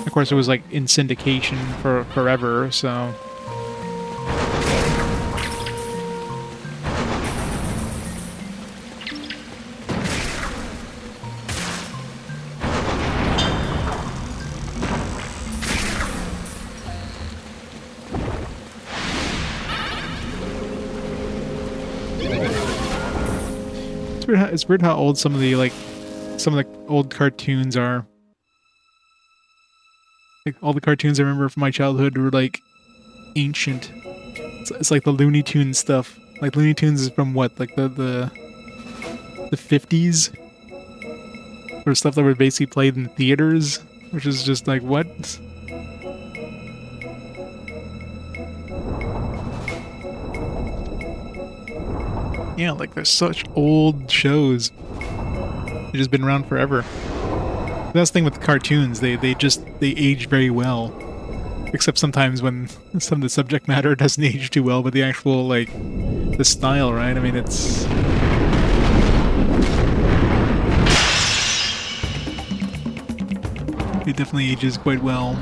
Of course, it was like in syndication for forever, so... It's weird how old some of the old cartoons are. Like all the cartoons I remember from my childhood were like ancient. It's like the Looney Tunes stuff. Like Looney Tunes is from what, like the 50s, or stuff that were basically played in theaters, which is just like what. Yeah, like they're such old shows. They've just been around forever. That's the thing with cartoons, they age very well. Except sometimes when some of the subject matter doesn't age too well, but the actual, like, the style, right? I mean, it's... It definitely ages quite well.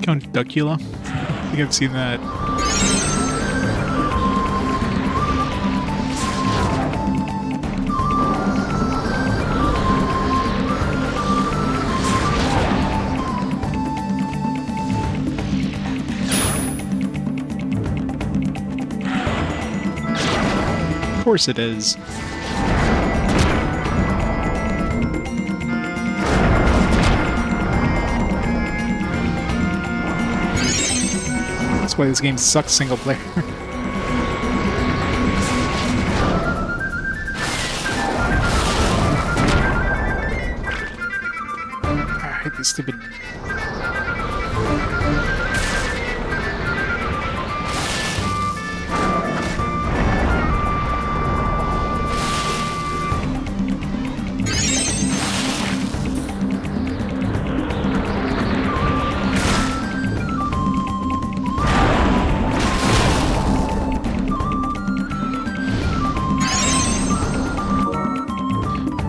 Count Duckula? I think I've seen that. Of course it is. why this game sucks single player. I hate this stupid...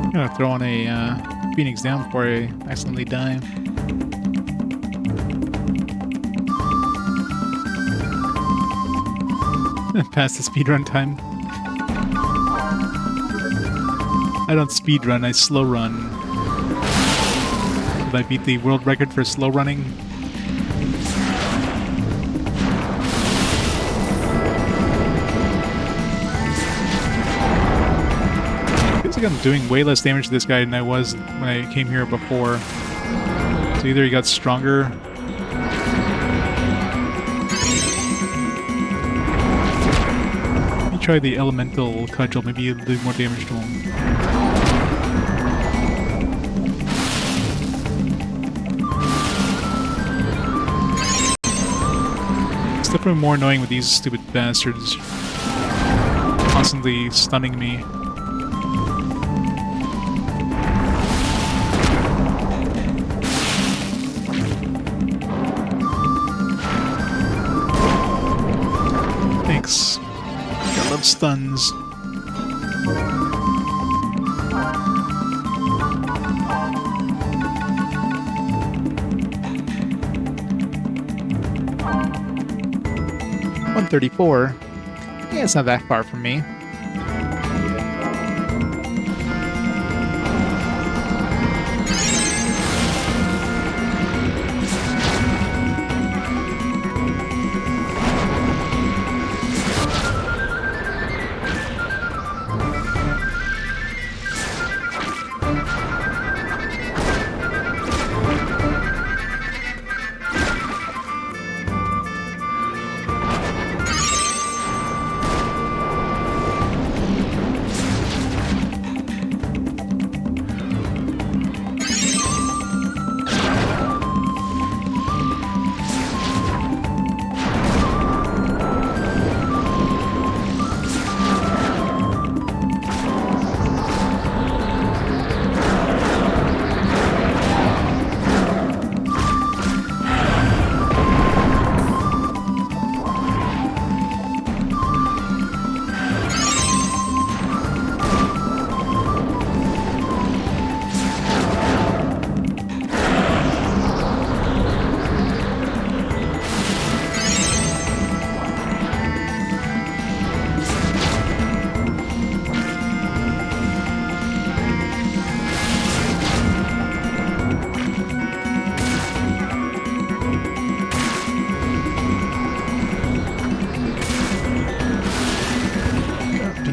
I'm gonna throw on a Phoenix down before I accidentally die. Past the speedrun time. I don't speedrun, I slow run. Did I beat the world record for slow running? Feels like I'm doing way less damage to this guy than I was when I came here before. So either he got stronger. Let me try the elemental cudgel, maybe it'll do more damage to him. It's definitely more annoying with these stupid bastards constantly stunning me. Thanks. I love stuns. $134. Yeah, it's not that far from me.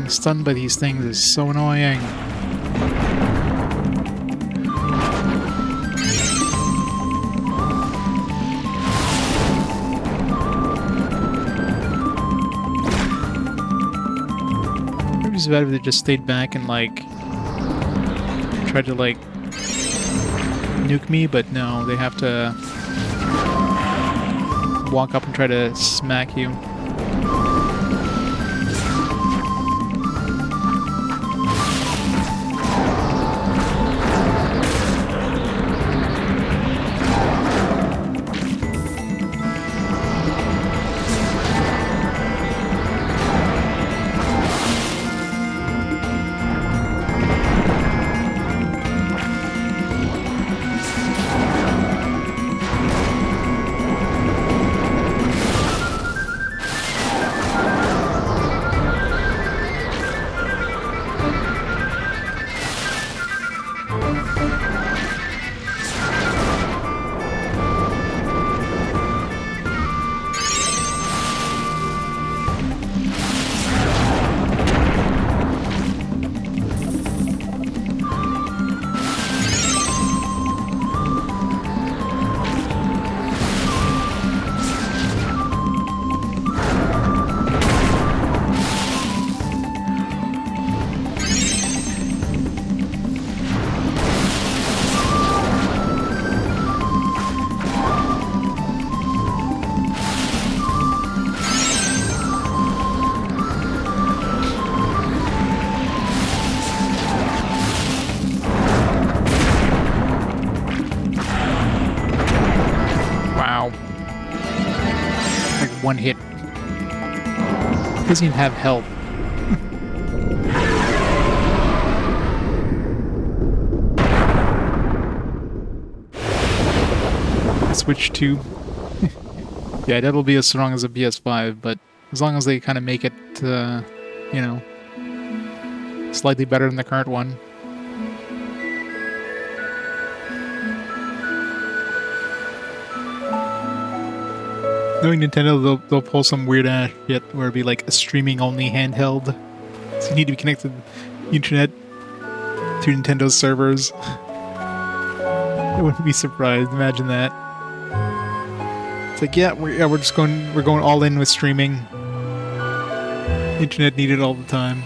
Stunned by these things is so annoying. Maybe it's better if they just stayed back and like tried to like nuke me, but no, they have to walk up and try to smack you. one hit. Doesn't even have health. Switch 2. Yeah, that'll be as strong as a PS5, but as long as they kind of make it, you know, slightly better than the current one. Knowing Nintendo, they'll pull some weird ass shit where it'll be like a streaming only handheld. So you need to be connected to the internet to Nintendo's servers. I wouldn't be surprised. Imagine that. It's like, yeah, we're going all in with streaming. Internet needed all the time.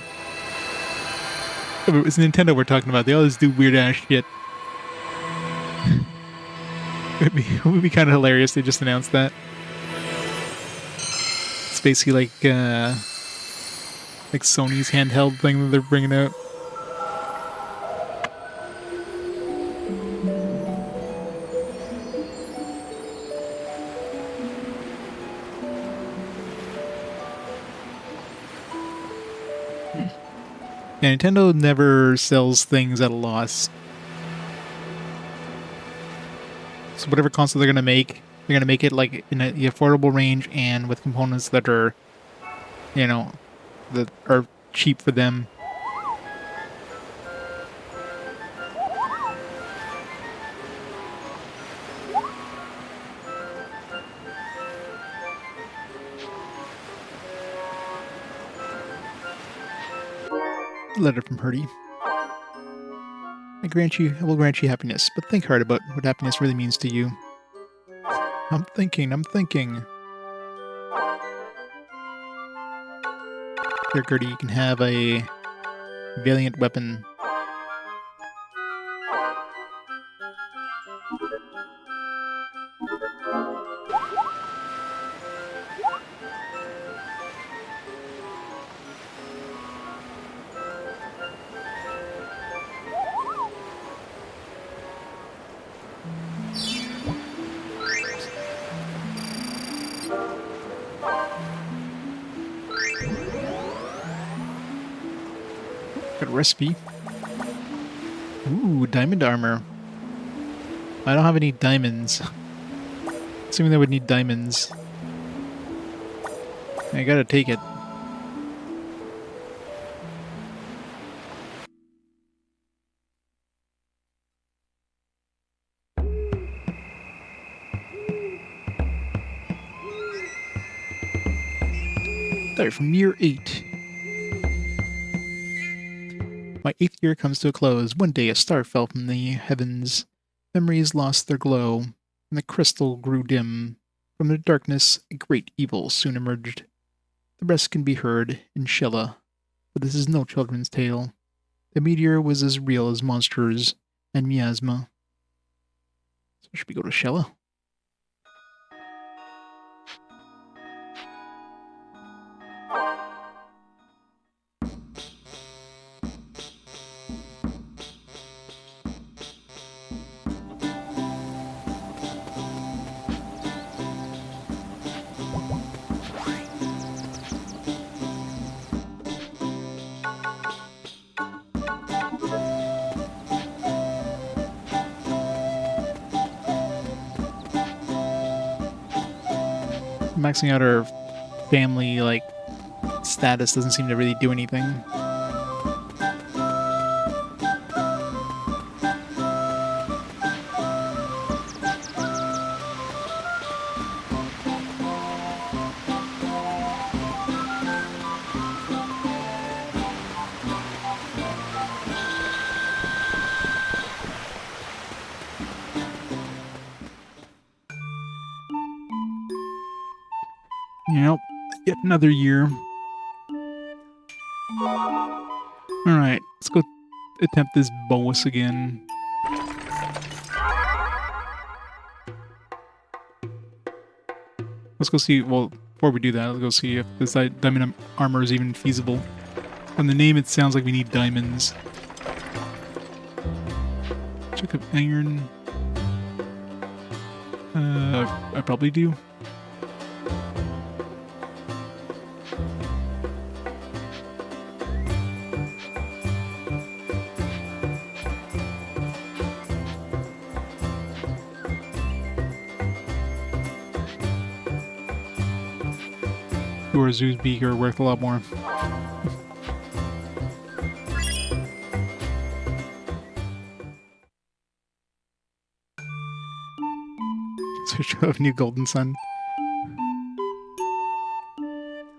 It's Nintendo we're talking about. They always do weird ass shit. It would be kind of hilarious. They just announced that. It's basically like Sony's handheld thing that they're bringing out. Yeah, Nintendo never sells things at a loss. So whatever console they're gonna make it like in the affordable range and with components that are, you know, that are cheap for them. Letter from Hurdy. I will grant you happiness, but think hard about what happiness really means to you. I'm thinking. Here, Gertie, you can have a valiant weapon. Got a recipe. Ooh, diamond armor. I don't have any diamonds. Assuming they would need diamonds. I gotta take it. Sorry, from year 8. My 8th year comes to a close. One day a star fell from the heavens. Memories lost their glow, and the crystal grew dim. From the darkness, a great evil soon emerged. The rest can be heard in Shella, but this is no children's tale. The meteor was as real as monsters and miasma. So should we go to Shella? Maxing out our family, like, status doesn't seem to really do anything. Yep, yet another year. Alright, let's go attempt this bonus again. Let's go see, well, before we do that, let's go see if this diamond armor is even feasible. From the name, it sounds like we need diamonds. Check up iron. I probably do. Or Zoo's beak are worth a lot more. Search of new golden sun.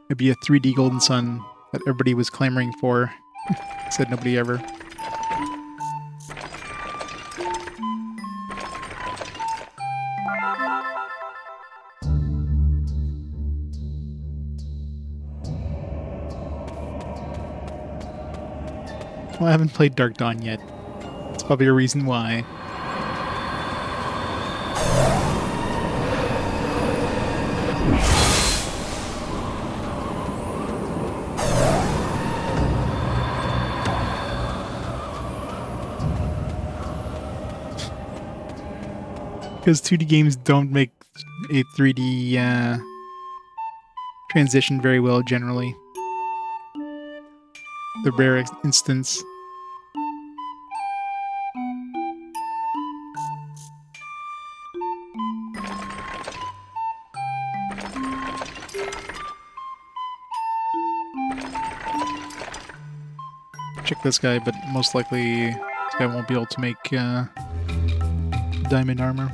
It'd be a 3D golden sun that everybody was clamoring for. Said nobody ever. Well, I haven't played Dark Dawn yet. That's probably a reason why. Because 2D games don't make a 3D transition very well generally. The rare instance. Check this guy, but most likely this guy won't be able to make diamond armor.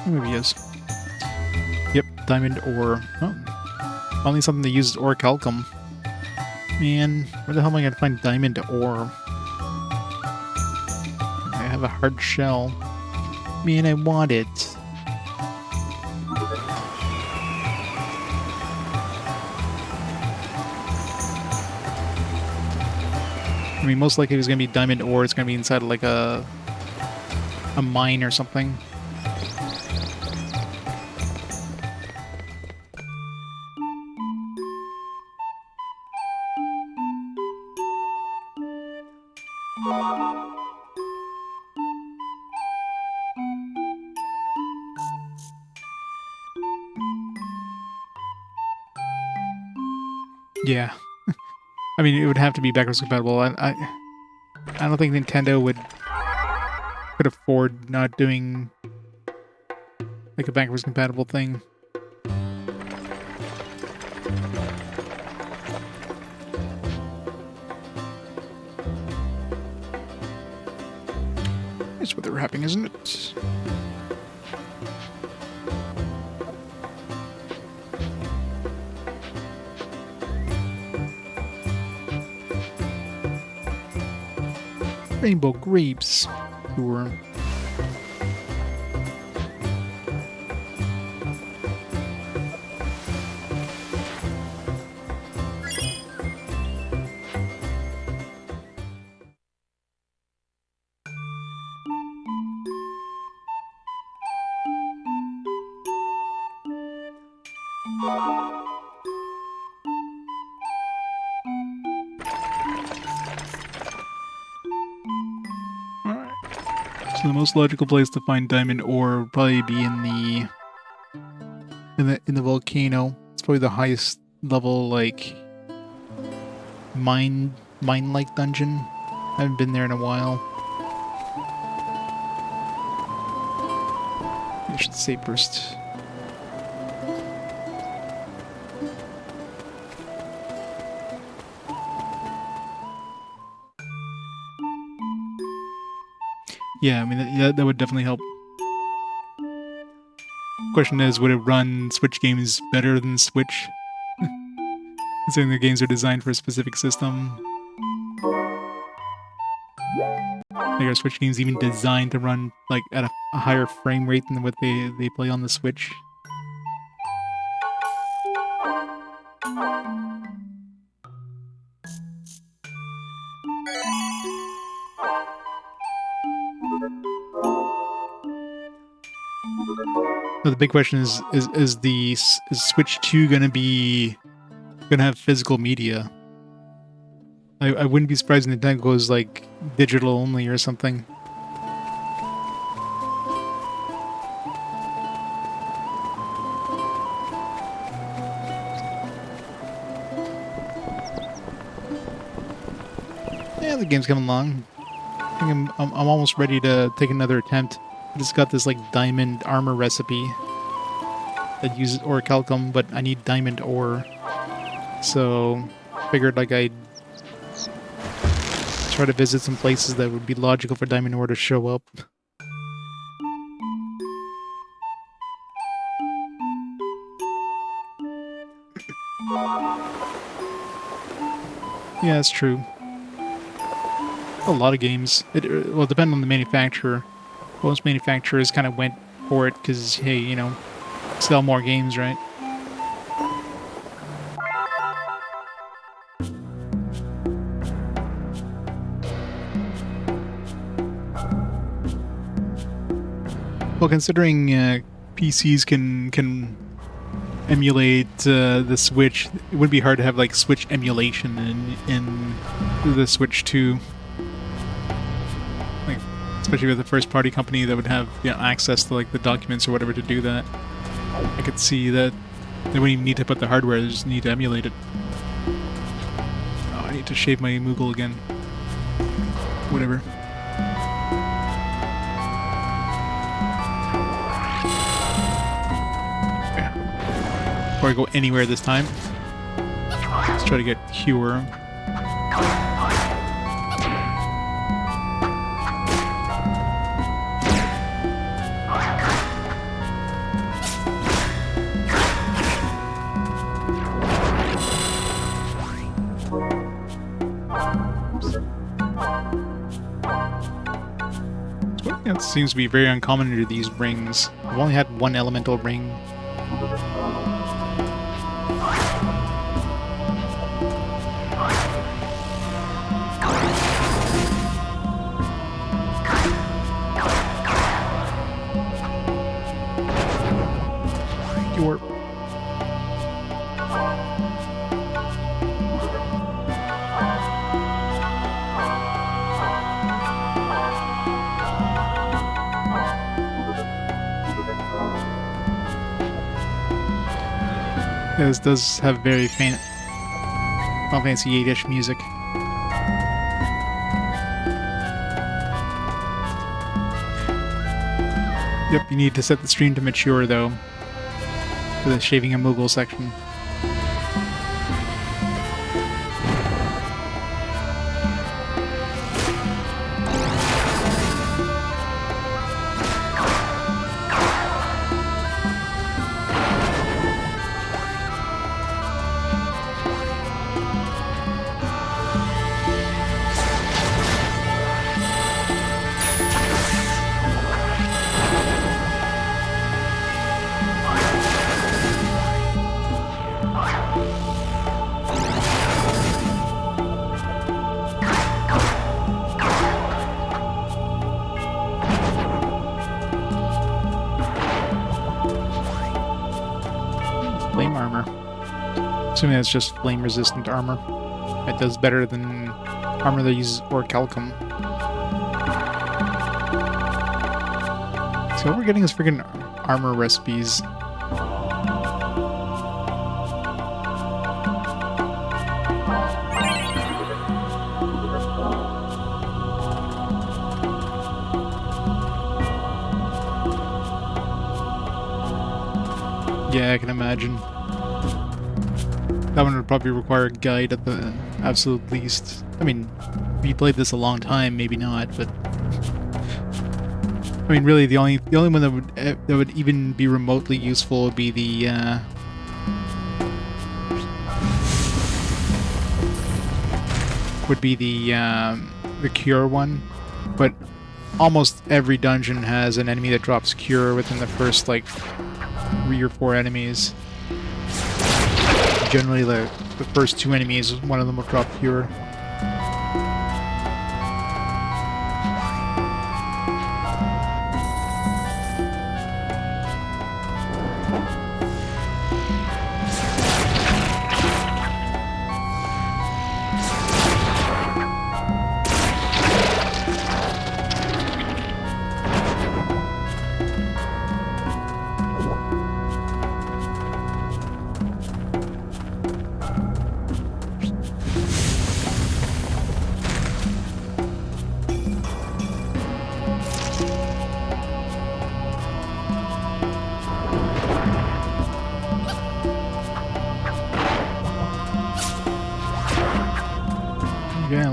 Maybe he is. Yep, diamond ore. Oh, only something that uses orichalcum. Man, where the hell am I gonna find diamond ore? I have a hard shell. Man, I want it. I mean, most likely if it's gonna be diamond ore, it's gonna be inside of like a mine or something. Yeah. I mean, it would have to be backwards compatible. I don't think Nintendo could afford not doing like a backwards compatible thing. That's what they're wrapping, isn't it? Rainbow grapes. Sure. So the most logical place to find diamond ore would probably be in the volcano. It's probably the highest level like mine-like dungeon. I haven't been there in a while. I should save first. Yeah, I mean, that would definitely help. Question is, would it run Switch games better than Switch? Considering the games are designed for a specific system. Like, are Switch games even designed to run like at a higher frame rate than what they play on the Switch? So the big question is Switch 2 gonna have physical media? I wouldn't be surprised if Nintendo goes like digital only or something. the game's coming along. I think I'm almost ready to take another attempt. I just got this like diamond armor recipe that uses orichalcum, but I need diamond ore. So figured like I'd try to visit some places that would be logical for diamond ore to show up. Yeah, that's true. A lot of games. Well, it depends on the manufacturer. Most manufacturers kind of went for it because, hey, you know, sell more games, right? Well, considering PCs can emulate the Switch, it would be hard to have like Switch emulation in the Switch 2. Like, especially with a first-party company that would have, you know, access to like the documents or whatever to do that. I could see that they wouldn't even need to put the hardware; they just need to emulate it. Oh, I need to shave my Moogle again. Whatever. Before I go anywhere this time, let's try to get Cure. That seems to be very uncommon under these rings. I've only had one elemental ring. Cure. Yeah, this does have very Final Fantasy 8-ish music. Yep, you need to set the stream to mature though, for the shaving a Moogle section. Assuming that's just flame-resistant armor. It does better than armor that uses orichalcum. So what we're getting is freaking armor recipes. Yeah, I can imagine. That one would probably require a guide at the absolute least. I mean, if you played this a long time, maybe not, but I mean, really, the only one that would even be remotely useful would be the cure one. But almost every dungeon has an enemy that drops cure within the first like 3 or 4 enemies. Generally, the first 2 enemies, one of them will drop cure.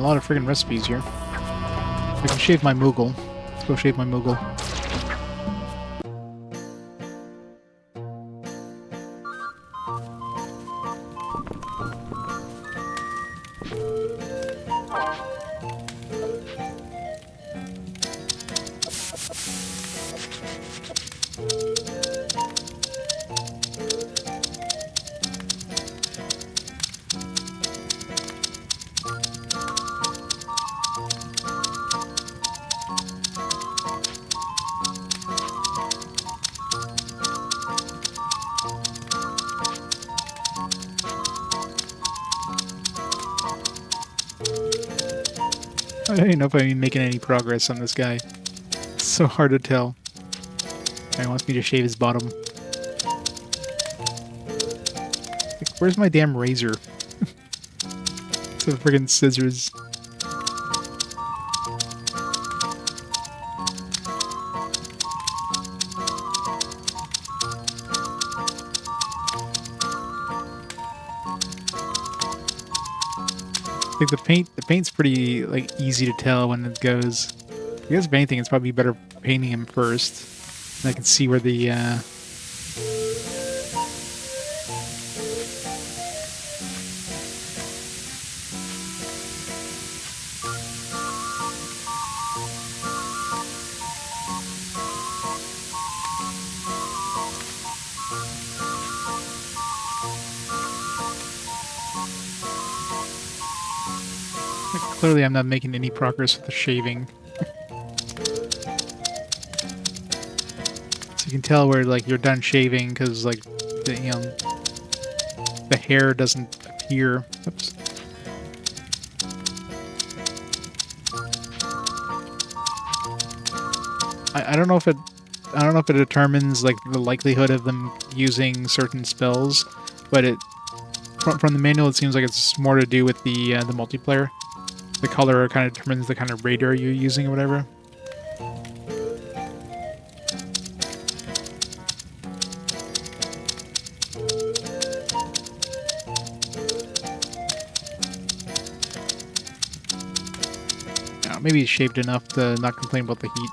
lot of friggin' recipes here. I can shave my Moogle. Let's go shave my Moogle. I don't even know if I'm making any progress on this guy. It's so hard to tell. He wants me to shave his bottom. Like, where's my damn razor? It's the friggin' scissors. Like the paint's pretty like easy to tell when it goes. I guess if anything, it's probably better painting him first. And I can see where the clearly I'm not making any progress with the shaving. So you can tell where like you're done shaving because like the hair doesn't appear. Oops. I don't know if it determines like the likelihood of them using certain spells, but from the manual it seems like it's more to do with the multiplayer. The color kind of determines the kind of radar you're using or whatever. Maybe he's shaved enough to not complain about the heat.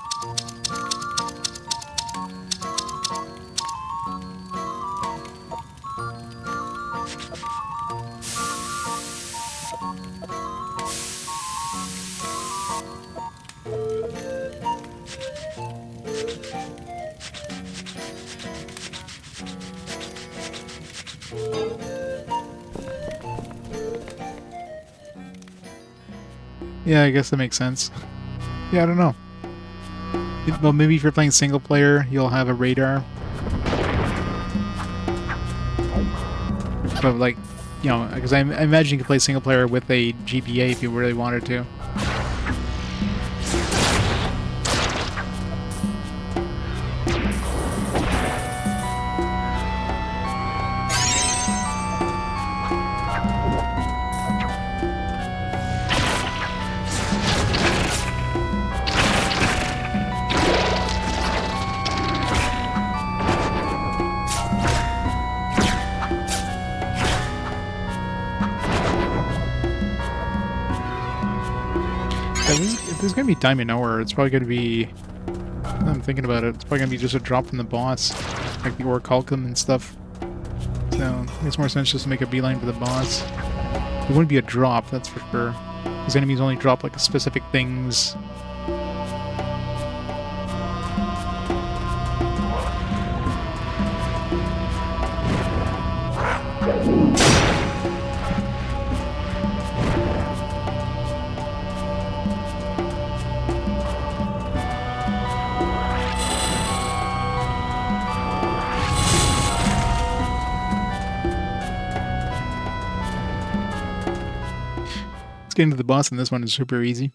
Yeah, I guess that makes sense. Yeah, I don't know. Well, maybe if you're playing single player, you'll have a radar. But like, because I imagine you could play single player with a GPA if you really wanted to. If there's gonna be Diamond Ore, it's probably gonna be... I'm thinking about it. It's probably gonna be just a drop from the boss, like the Orichalcum and stuff. So it makes more sense just to make a beeline for the boss. It wouldn't be a drop, that's for sure. Because enemies only drop like specific things. Getting to the boss in this one is super easy.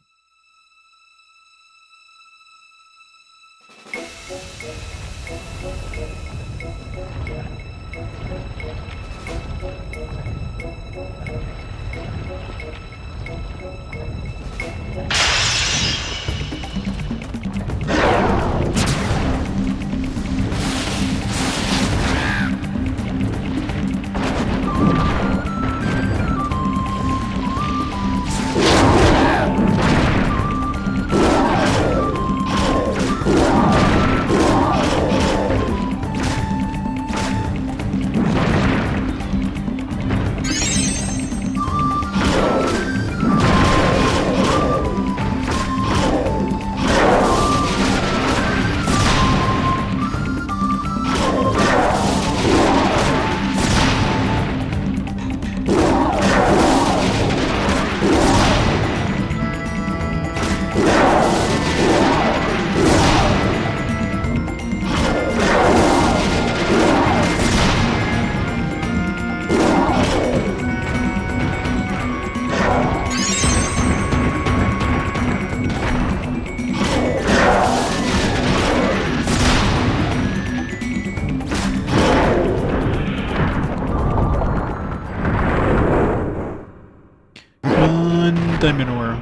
Diamond ore.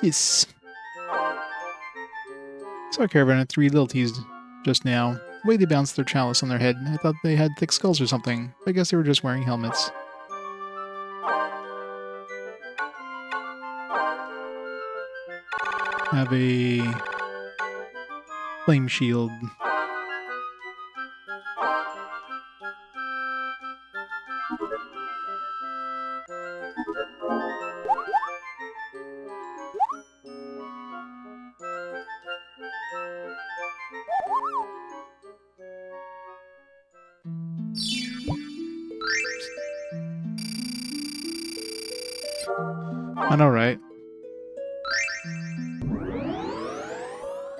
Yes. Saw a caravan of 3 little T's just now. The way they bounced their chalice on their head, I thought they had thick skulls or something. I guess they were just wearing helmets. Have a flame shield. I know, right?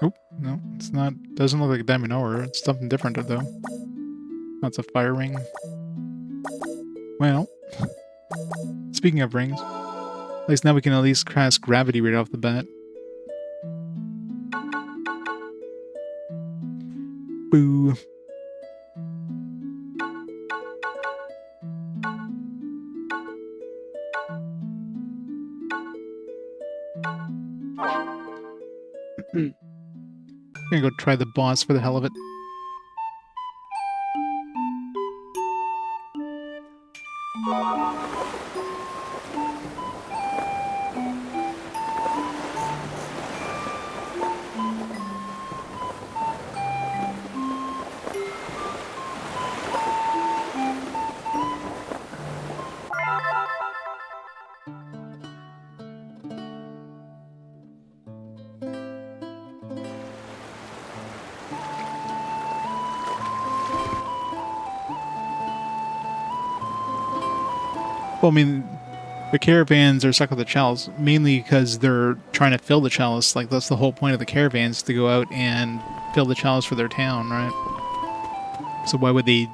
Oh, no, it's not. Doesn't look like a diamond ore. It's something different, though. That's a fire ring. Well, speaking of rings, at least now we can at least cast gravity right off the bat. Boo. I'm gonna go try the boss for the hell of it. Well, I mean, the caravans are stuck with the chalice mainly because they're trying to fill the chalice. Like, that's the whole point of the caravans, to go out and fill the chalice for their town, right? So why would they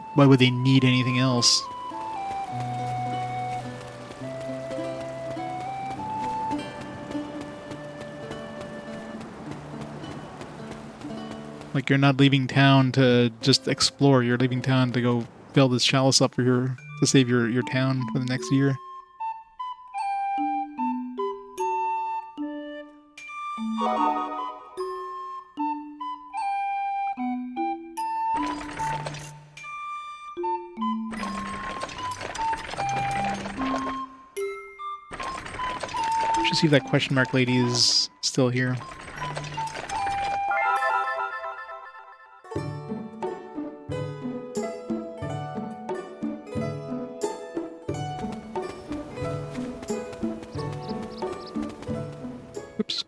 need anything else? Like, you're not leaving town to just explore. You're leaving town to go fill this chalice up for to save your town for the next year. Should see if that question mark lady is still here. Oops.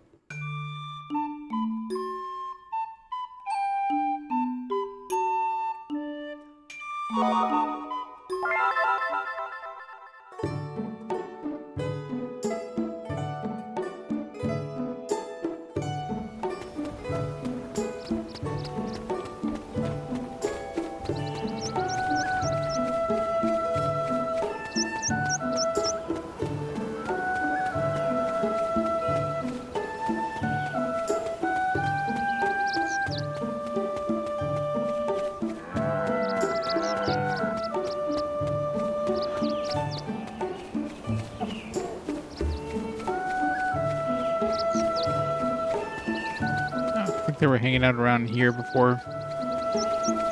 They were hanging out around here before.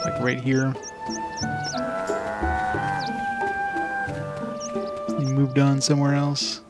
Like right here. He moved on somewhere else.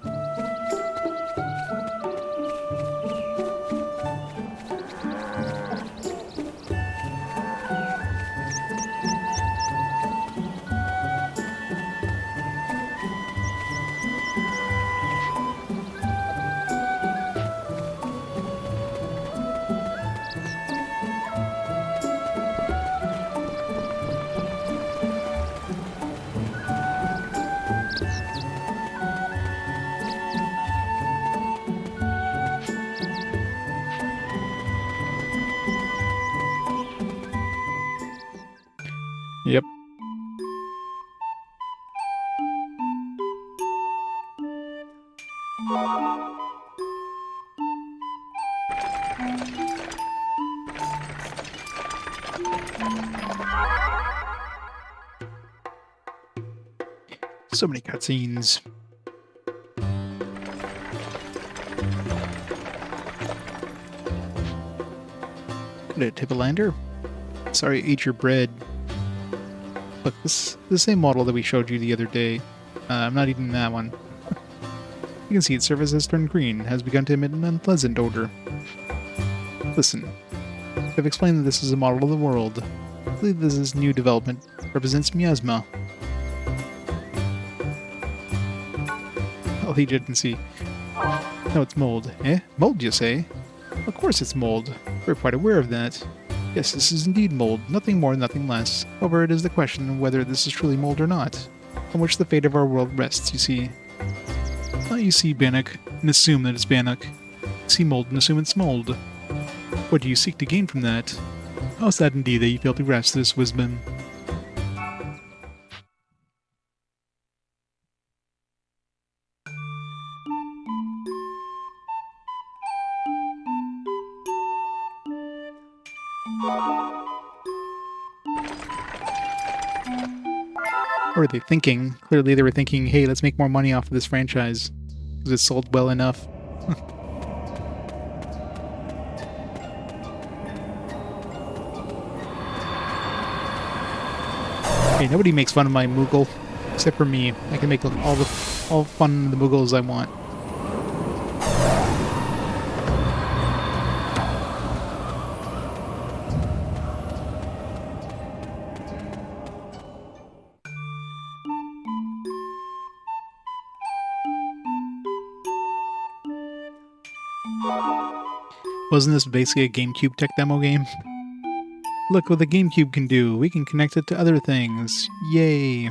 So many cutscenes. What a Tipa lander? Sorry, I ate your bread. Look, this is the same model that we showed you the other day. I'm not eating that one. You can see its surface has turned green, has begun to emit an unpleasant odor. Listen, I've explained that this is a model of the world. I believe this new development represents miasma. Oh, he didn't see. No, it's mold. Eh? Mold, you say? Of course it's mold. We're quite aware of that. Yes, this is indeed mold, nothing more, nothing less. However, it is the question of whether this is truly mold or not, on which the fate of our world rests, you see. Not you see Bannock, and assume that it's Bannock. See mold and assume it's mold. What do you seek to gain from that? How sad indeed that you fail to grasp this wisdom. What were they thinking? Clearly they were thinking, hey, let's make more money off of this franchise. Because it sold well enough. Hey, nobody makes fun of my Moogle. Except for me. I can make all fun of the Moogles I want. Wasn't this basically a GameCube tech demo game? Look what the GameCube can do. We can connect it to other things. Yay.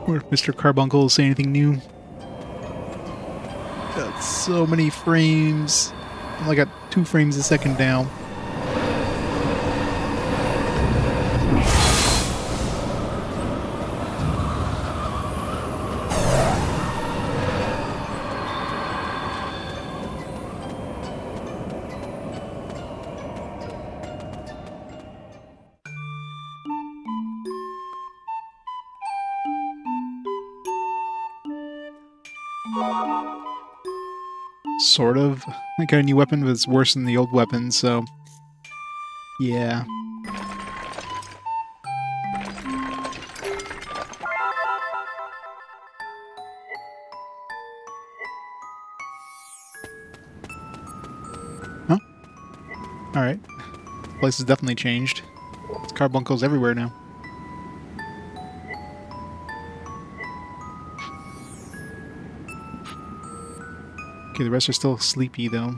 Or if Mr. Carbuncle will say anything new. Got so many frames. I only got 2 frames a second now. Sort of. I got a new weapon, but it's worse than the old weapon, so... yeah. Huh? Alright. The place has definitely changed. There's carbuncles everywhere now. Okay, the rest are still sleepy, though.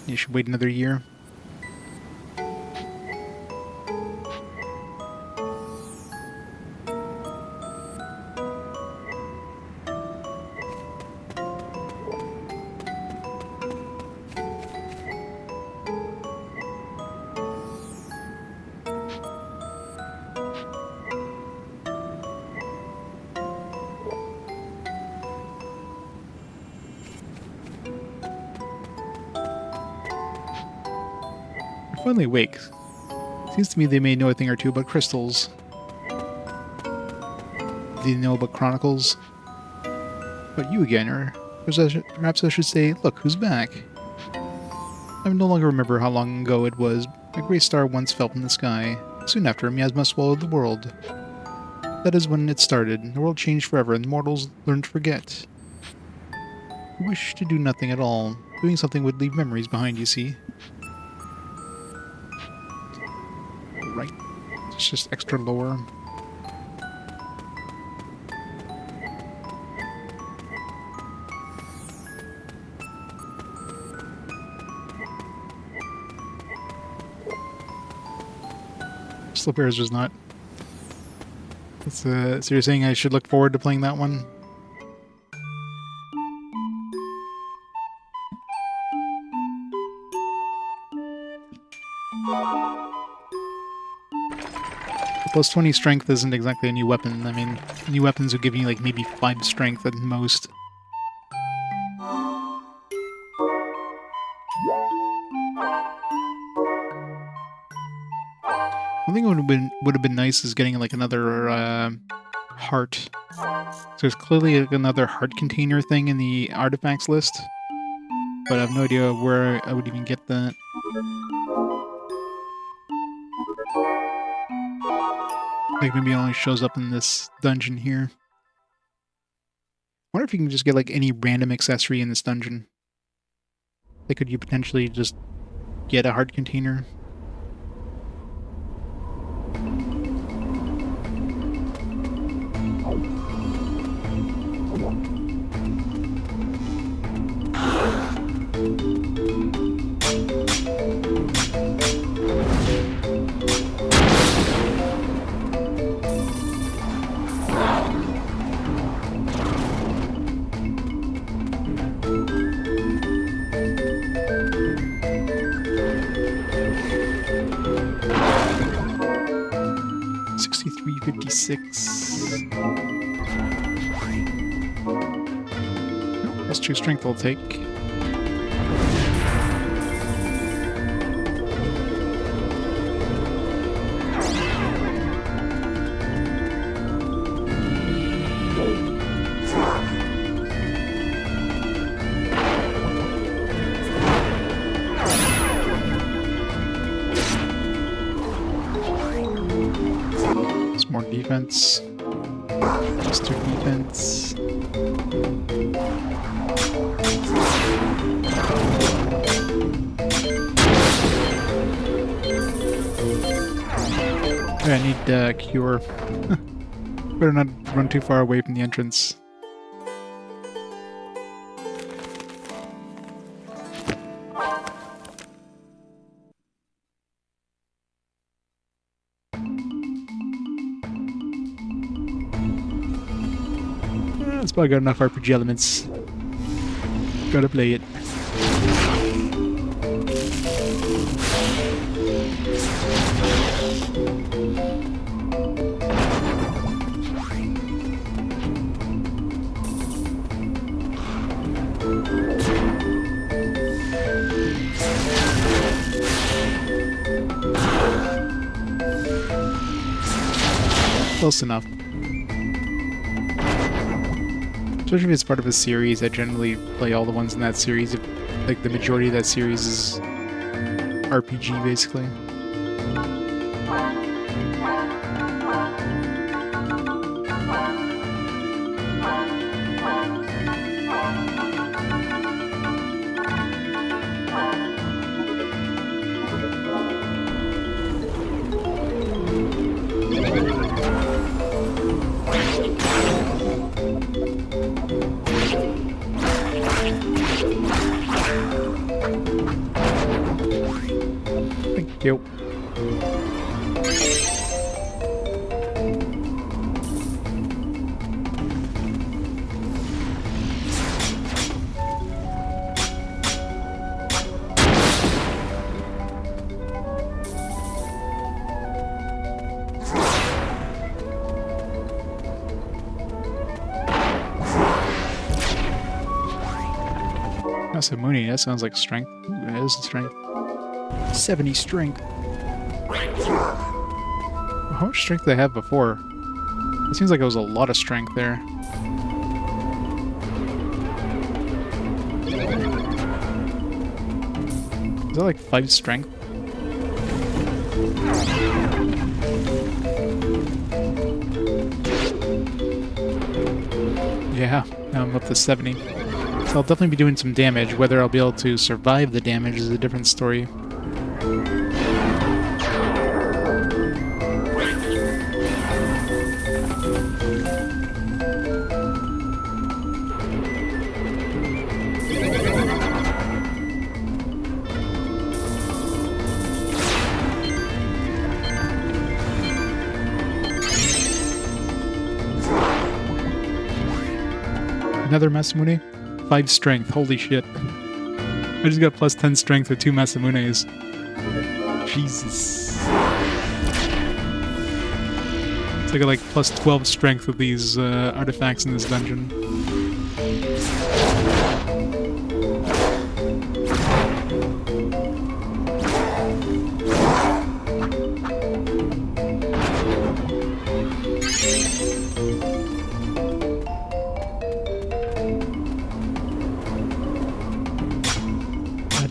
You should wait another year. Finally awake. Seems to me they may know a thing or two about crystals. Do you know about Chronicles? But you again, or perhaps I should say, look, who's back? I no longer remember how long ago it was. A great star once fell from the sky. Soon after, a miasma swallowed the world. That is when it started. The world changed forever, and the mortals learned to forget. We wish to do nothing at all. Doing something would leave memories behind, you see. Right. It's just extra lore. Slipper is just not. So you're saying I should look forward to playing that one? Plus 20 strength isn't exactly a new weapon. I mean, new weapons would give you like maybe 5 strength at most. I think it would have been nice is getting like another heart. So there's clearly another heart container thing in the artifacts list, but I have no idea where I would even get that. Like maybe it only shows up in this dungeon here. I wonder if you can just get like any random accessory in this dungeon. Like could you potentially just get a heart container? Plus 2 strength I'll take. There's more defense. Just 2 defense. I need cure. Better not run too far away from the entrance. It's probably got enough RPG elements. Gotta play it. Close enough. Especially if it's part of a series, I generally play all the ones in that series. If, like, the majority of that series is RPG, basically. Thank you. That's a Mooney. That sounds like strength. Ooh, that is strength. 70 strength. How much strength did I have before? It seems like it was a lot of strength there. Is that like 5 strength? Yeah, now I'm up to 70. So I'll definitely be doing some damage. Whether I'll be able to survive the damage is a different story. Another Masamune? 5 strength, holy shit. I just got plus 10 strength with 2 Masamunes. Jesus. So I got like plus 12 strength with these artifacts in this dungeon.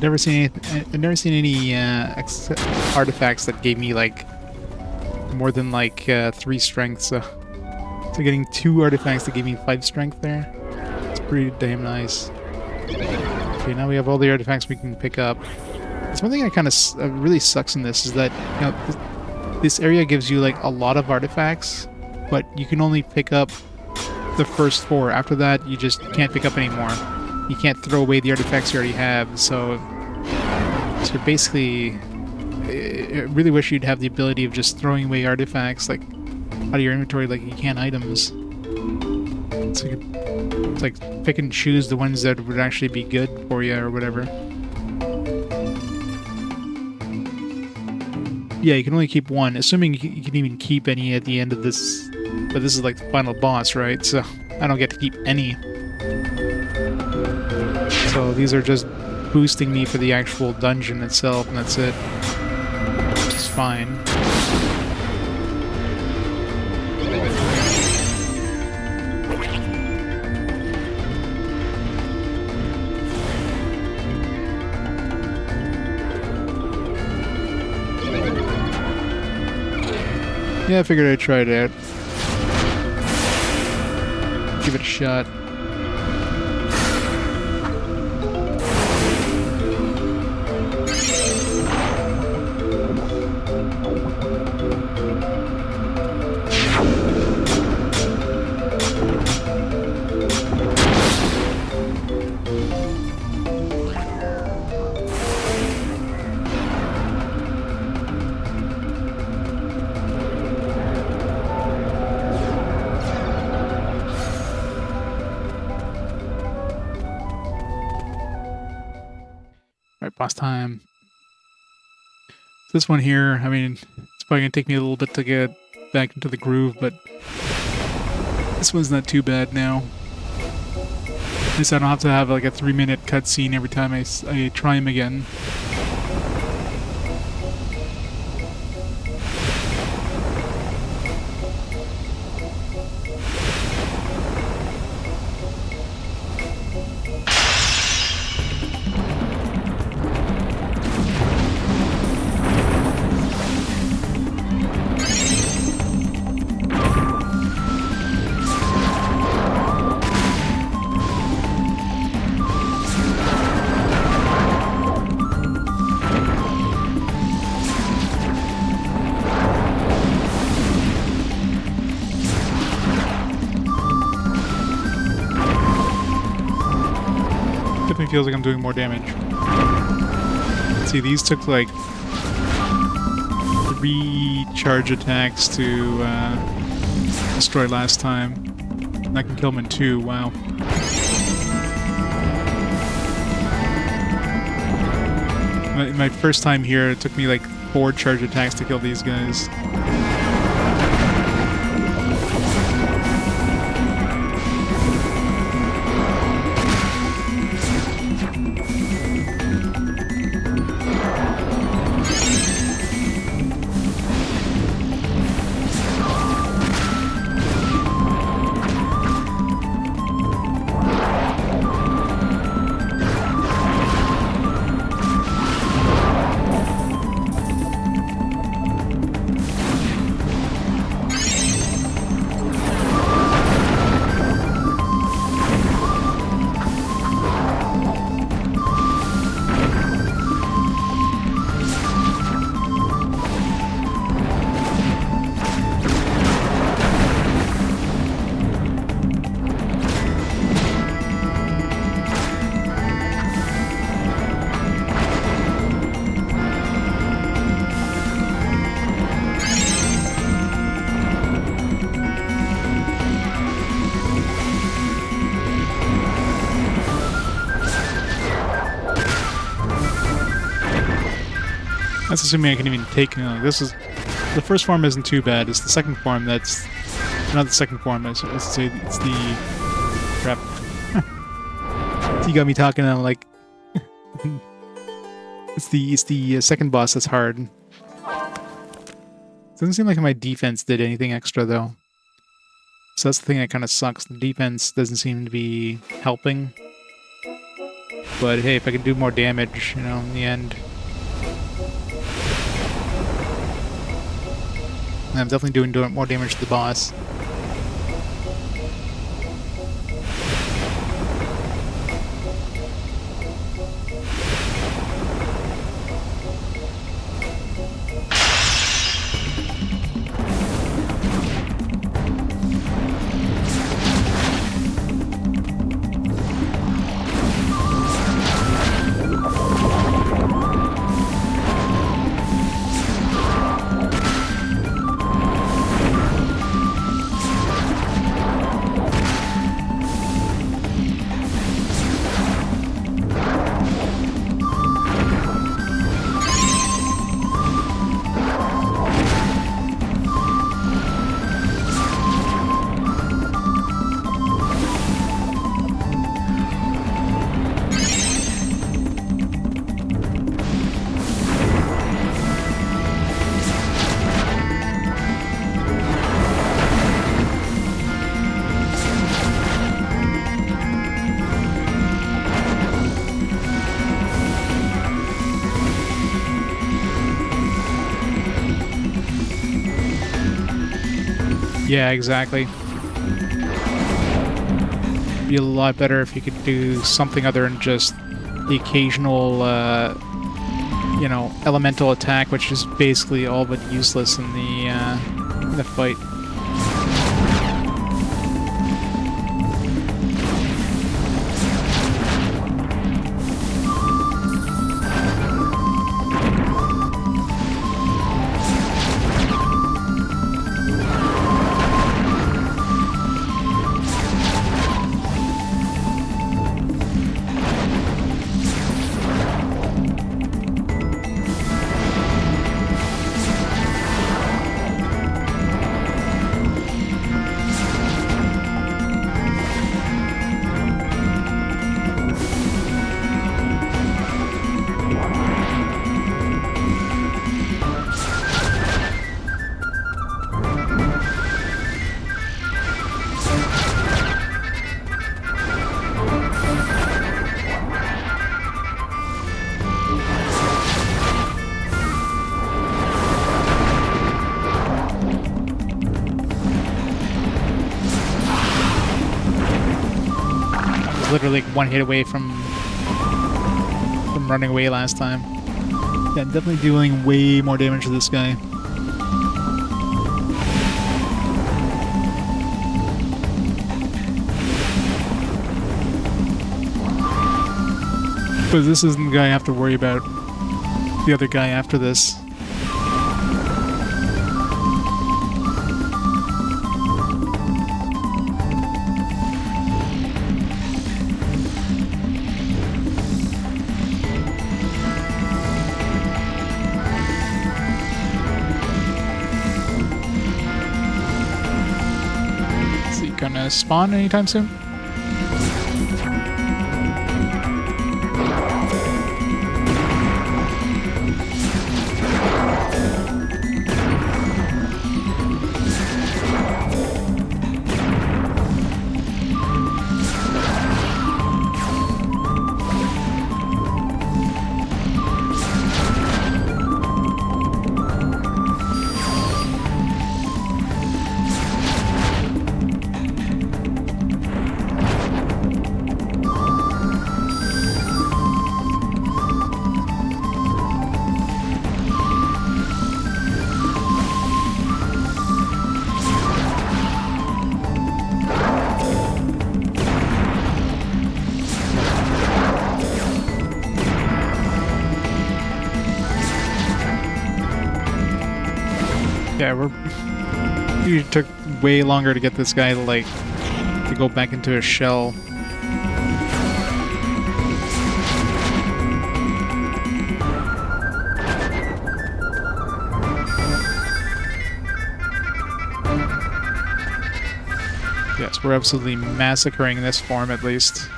I've never seen any artifacts that gave me like more than like 3 strength. So getting 2 artifacts that gave me 5 strength there, it's pretty damn nice. Okay, now we have all the artifacts we can pick up. It's one thing that kind of really sucks in this is that, you know, this area gives you like a lot of artifacts, but you can only pick up the first 4. After that, you just can't pick up anymore. You can't throw away the artifacts you already have, so basically, I really wish you'd have the ability of just throwing away artifacts like out of your inventory like you can items. It's like pick and choose the ones that would actually be good for you or whatever. Yeah, you can only keep 1, assuming you can even keep any at the end of this. But this is like the final boss, right? So I don't get to keep any. So these are just boosting me for the actual dungeon itself, and that's it. Which is fine. Yeah, I figured I'd try it out. Give it a shot. Boss time. This one here, I mean, it's probably gonna take me a little bit to get back into the groove, but this one's not too bad now. At least I don't have to have like a 3-minute cutscene every time I try him again. Feels like I'm doing more damage. See, these took like 3 charge attacks to destroy last time. And I can kill them in 2. Wow. My first time here, it took me like 4 charge attacks to kill these guys. That's assuming I can even take this is the first form isn't too bad. It's the second form that's not the second form. Let's say it's the crap. You got me talking like it's the second boss that's hard. Doesn't seem like my defense did anything extra though. So that's the thing that kind of sucks. The defense doesn't seem to be helping. But hey, if I can do more damage, you know, in the end. I'm definitely doing more damage to the boss. Yeah, exactly. Be a lot better if you could do something other than just the occasional, you know, elemental attack, which is basically all but useless in the fight. Literally like one hit away from running away last time. Yeah, I'm definitely dealing way more damage to this guy. But this isn't the guy I have to worry about. The other guy after this. Gonna spawn anytime soon? Yeah, it took way longer to get this guy to go back into a shell. Yes, we're absolutely massacring this farm at least.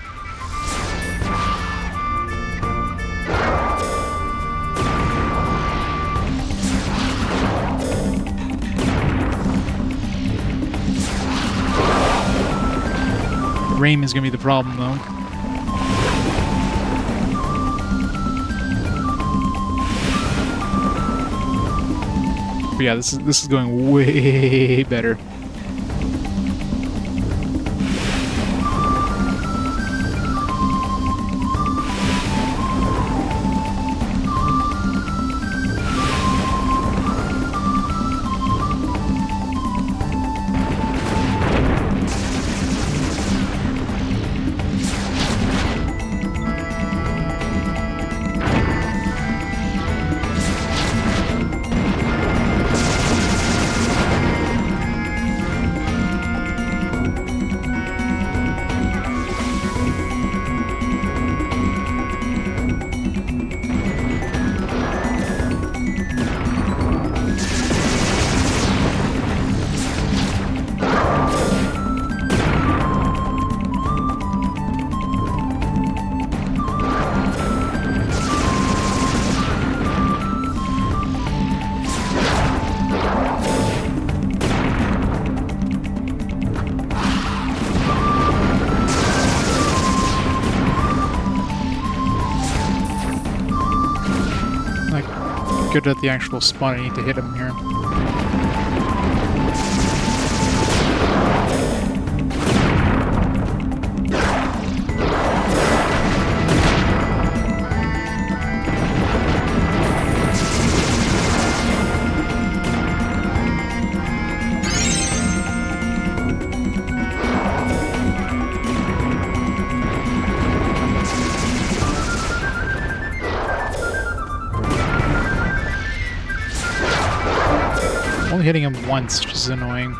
Rain is going to be the problem, though. But yeah, this is going way better. Good at the actual spot I need to hit him here. Only hitting him once, which is annoying.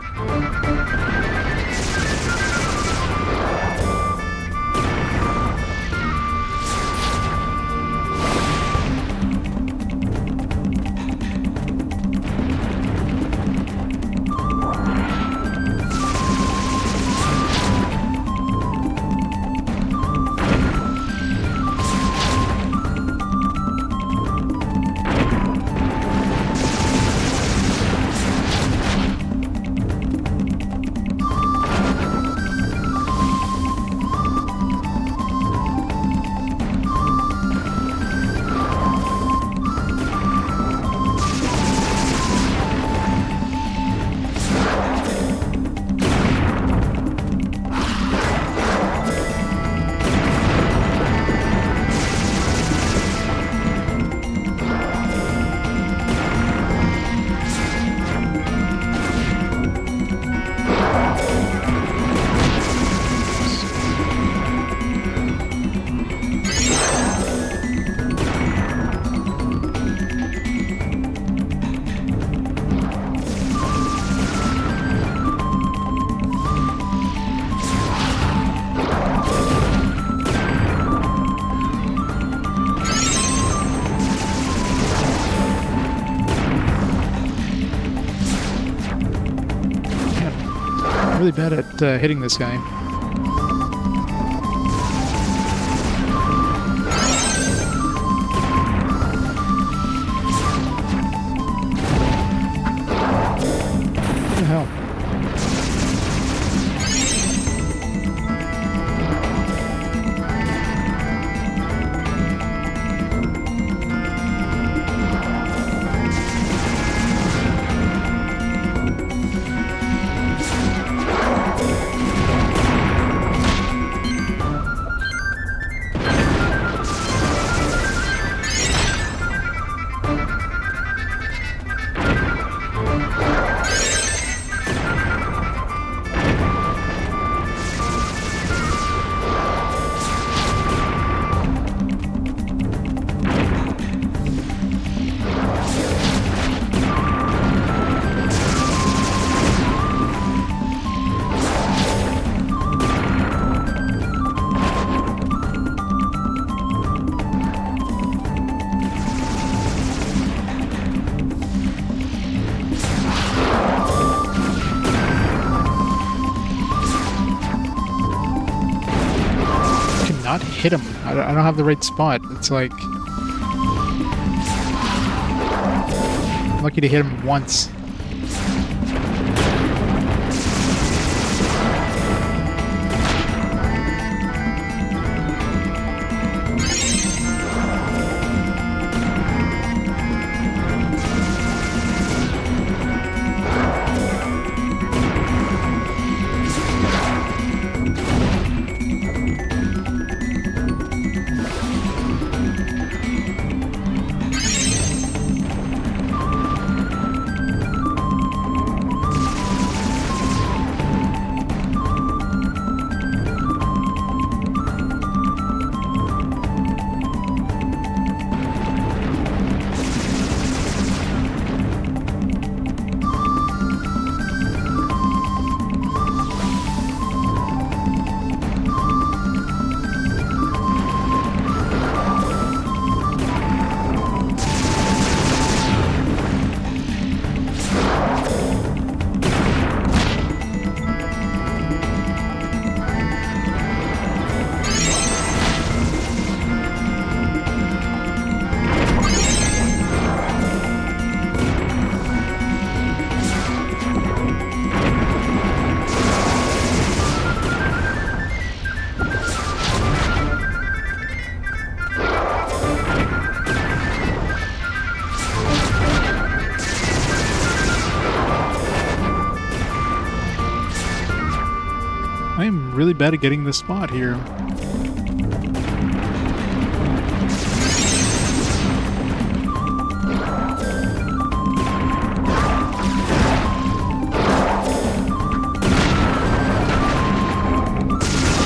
Really bad at hitting this guy. What the hell? not hit him? I don't have the right spot. It's like... I'm lucky to hit him once. I am really bad at getting the spot here.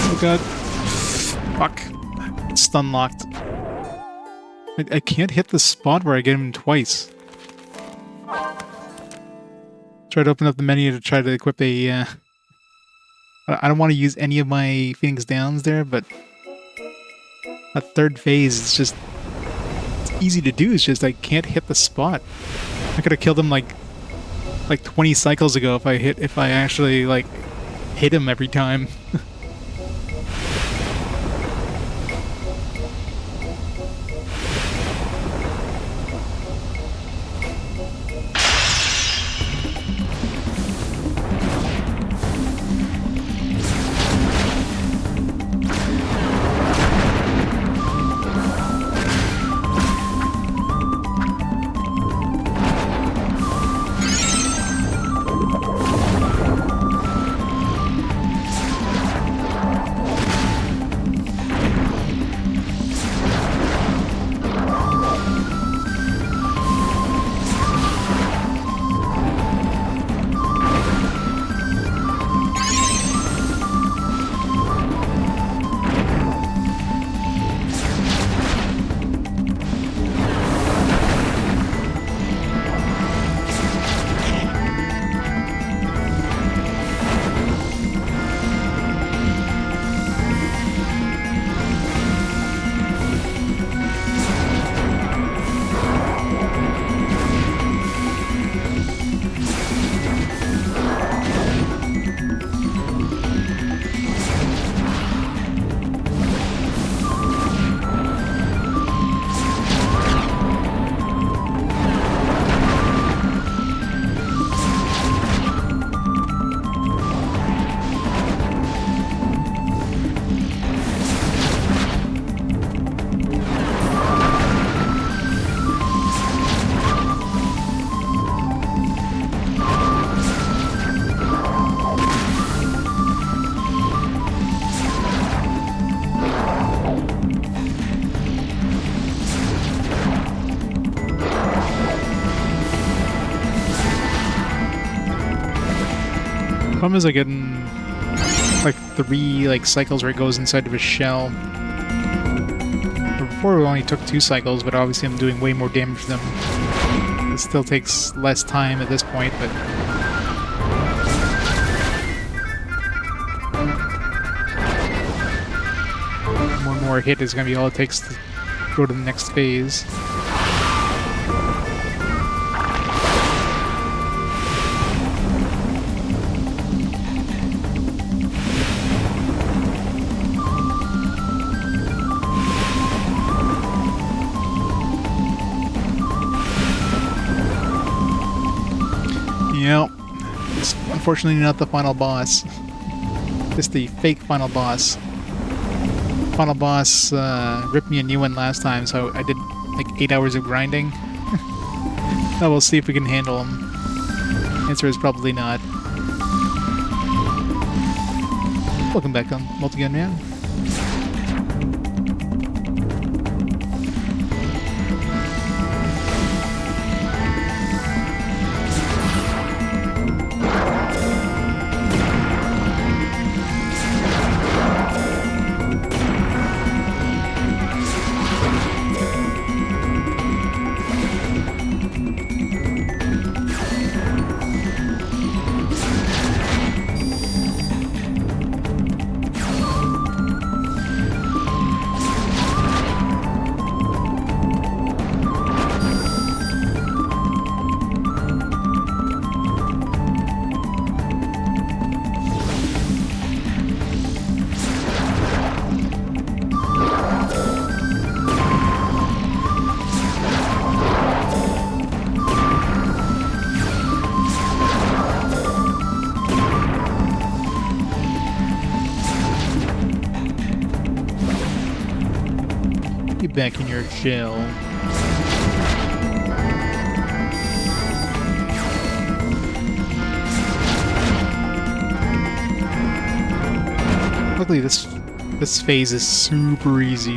Oh god. Fuck. It's stun locked. I can't hit the spot where I get him twice. Try to open up the menu to try to equip a... I don't want to use any of my Phoenix Downs there, but a third phase is just... It's easy to do, it's just I can't hit the spot. I could have killed him like 20 cycles ago if I actually like hit him every time. Problem is I get in like 3 like cycles where it goes inside of a shell. Before it only took 2 cycles, but obviously I'm doing way more damage to them. It still takes less time at this point, but one more hit is going to be all it takes to go to the next phase. Unfortunately, not the final boss. Just the fake final boss. Final boss ripped me a new one last time, so I did like 8 hours of grinding. Now we'll see if we can handle him. Answer is probably not. Welcome back on Multigun Man. Back in your shell. Luckily, this phase is super easy.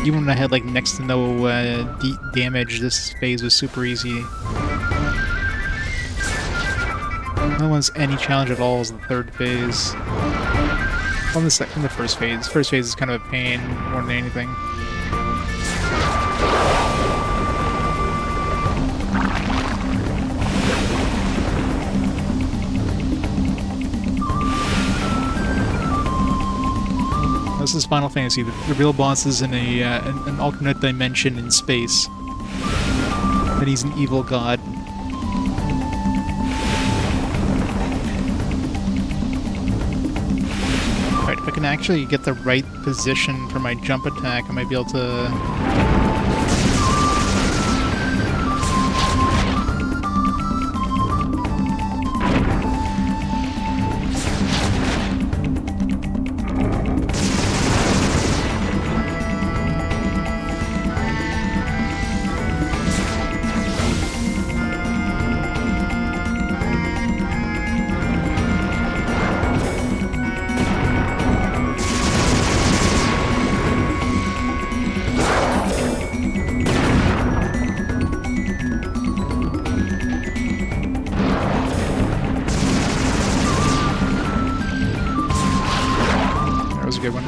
Even when I had like next to no damage, this phase was super easy. No one's any challenge at all is the third phase. On the first phase. First phase is kind of a pain more than anything. This is Final Fantasy. The real boss is in an alternate dimension in space. And he's an evil god. If I can actually get the right position for my jump attack, I might be able to... Good one.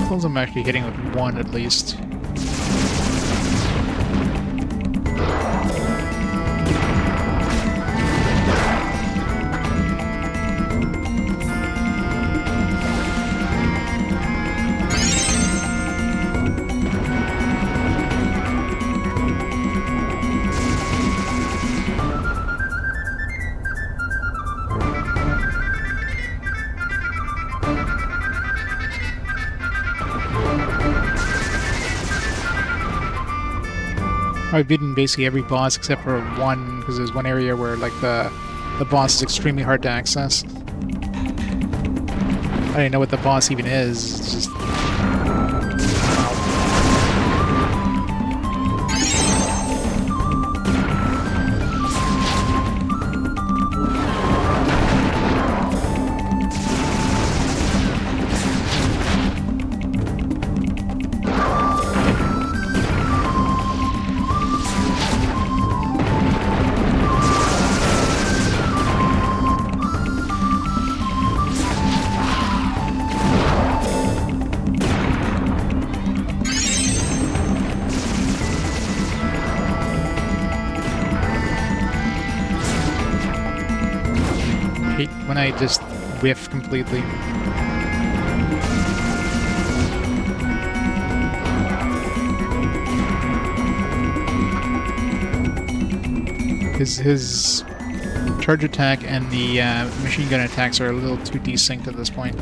As long as I'm actually hitting with one at least. I've beaten basically every boss except for one, because there's one area where like the boss is extremely hard to access. I don't even know what the boss even is. It's just... when I just whiff completely. His charge attack and the machine gun attacks are a little too desynced at this point.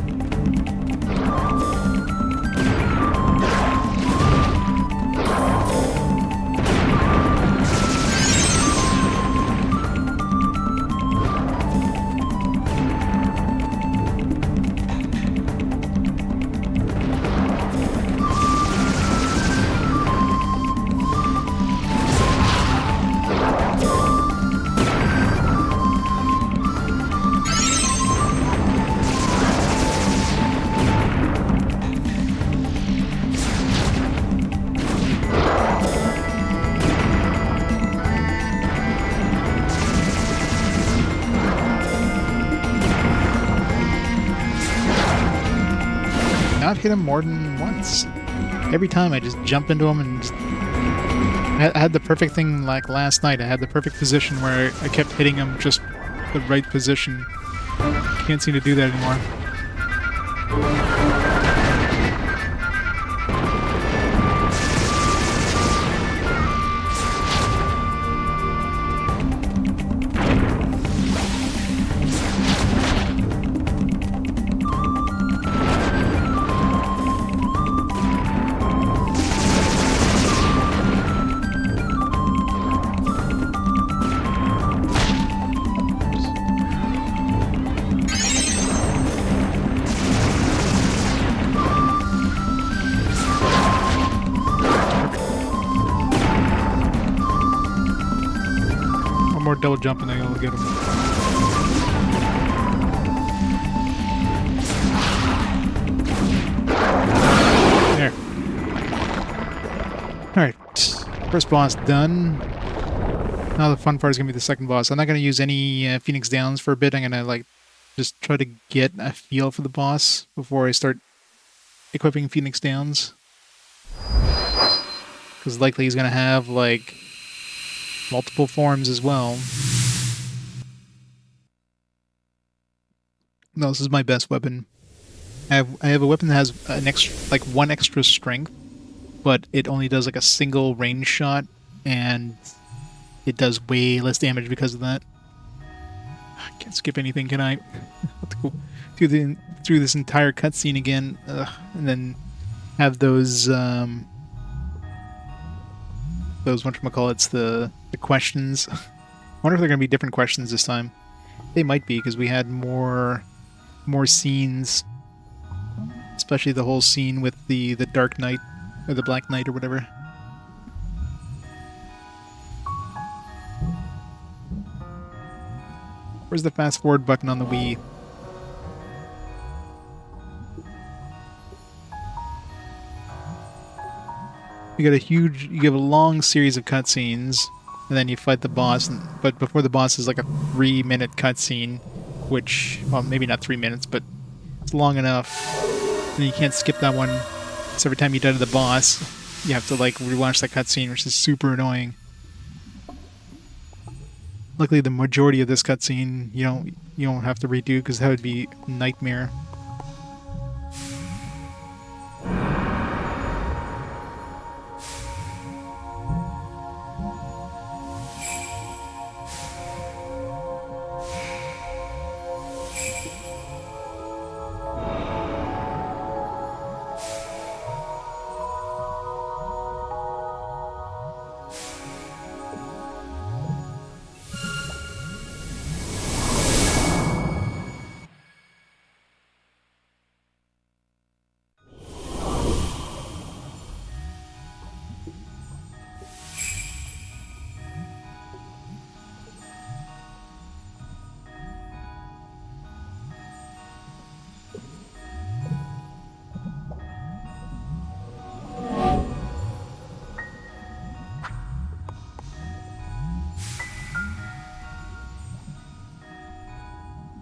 Not hit him more than once. Every time I just jump into him and just... I had the perfect thing like last night. I had the perfect position where I kept hitting him just the right position. Can't seem to do that anymore. More double jump and then you'll get him. There. Alright. First boss done. Now the fun part is going to be the second boss. I'm not going to use any Phoenix Downs for a bit. I'm going to like just try to get a feel for the boss before I start equipping Phoenix Downs. Because likely he's going to have like multiple forms as well. No, this is my best weapon. I have a weapon that has an extra, like one extra strength, but it only does like a single range shot, and it does way less damage because of that. I can't skip anything, can I? Have to go through this entire cutscene again, and then have those whatchamacallits, the questions. I wonder if they're going to be different questions this time. They might be, because we had more scenes, especially the whole scene with the Dark Knight, or the Black Knight, or whatever. Where's the fast forward button on the Wii? You give a long series of cutscenes, and then you fight the boss, but before the boss is like a 3-minute cutscene, which, well, maybe not 3 minutes, but it's long enough. And you can't skip that one. So every time you die to the boss, you have to like rewatch that cutscene, which is super annoying. Luckily, the majority of this cutscene you don't have to redo, because that would be a nightmare.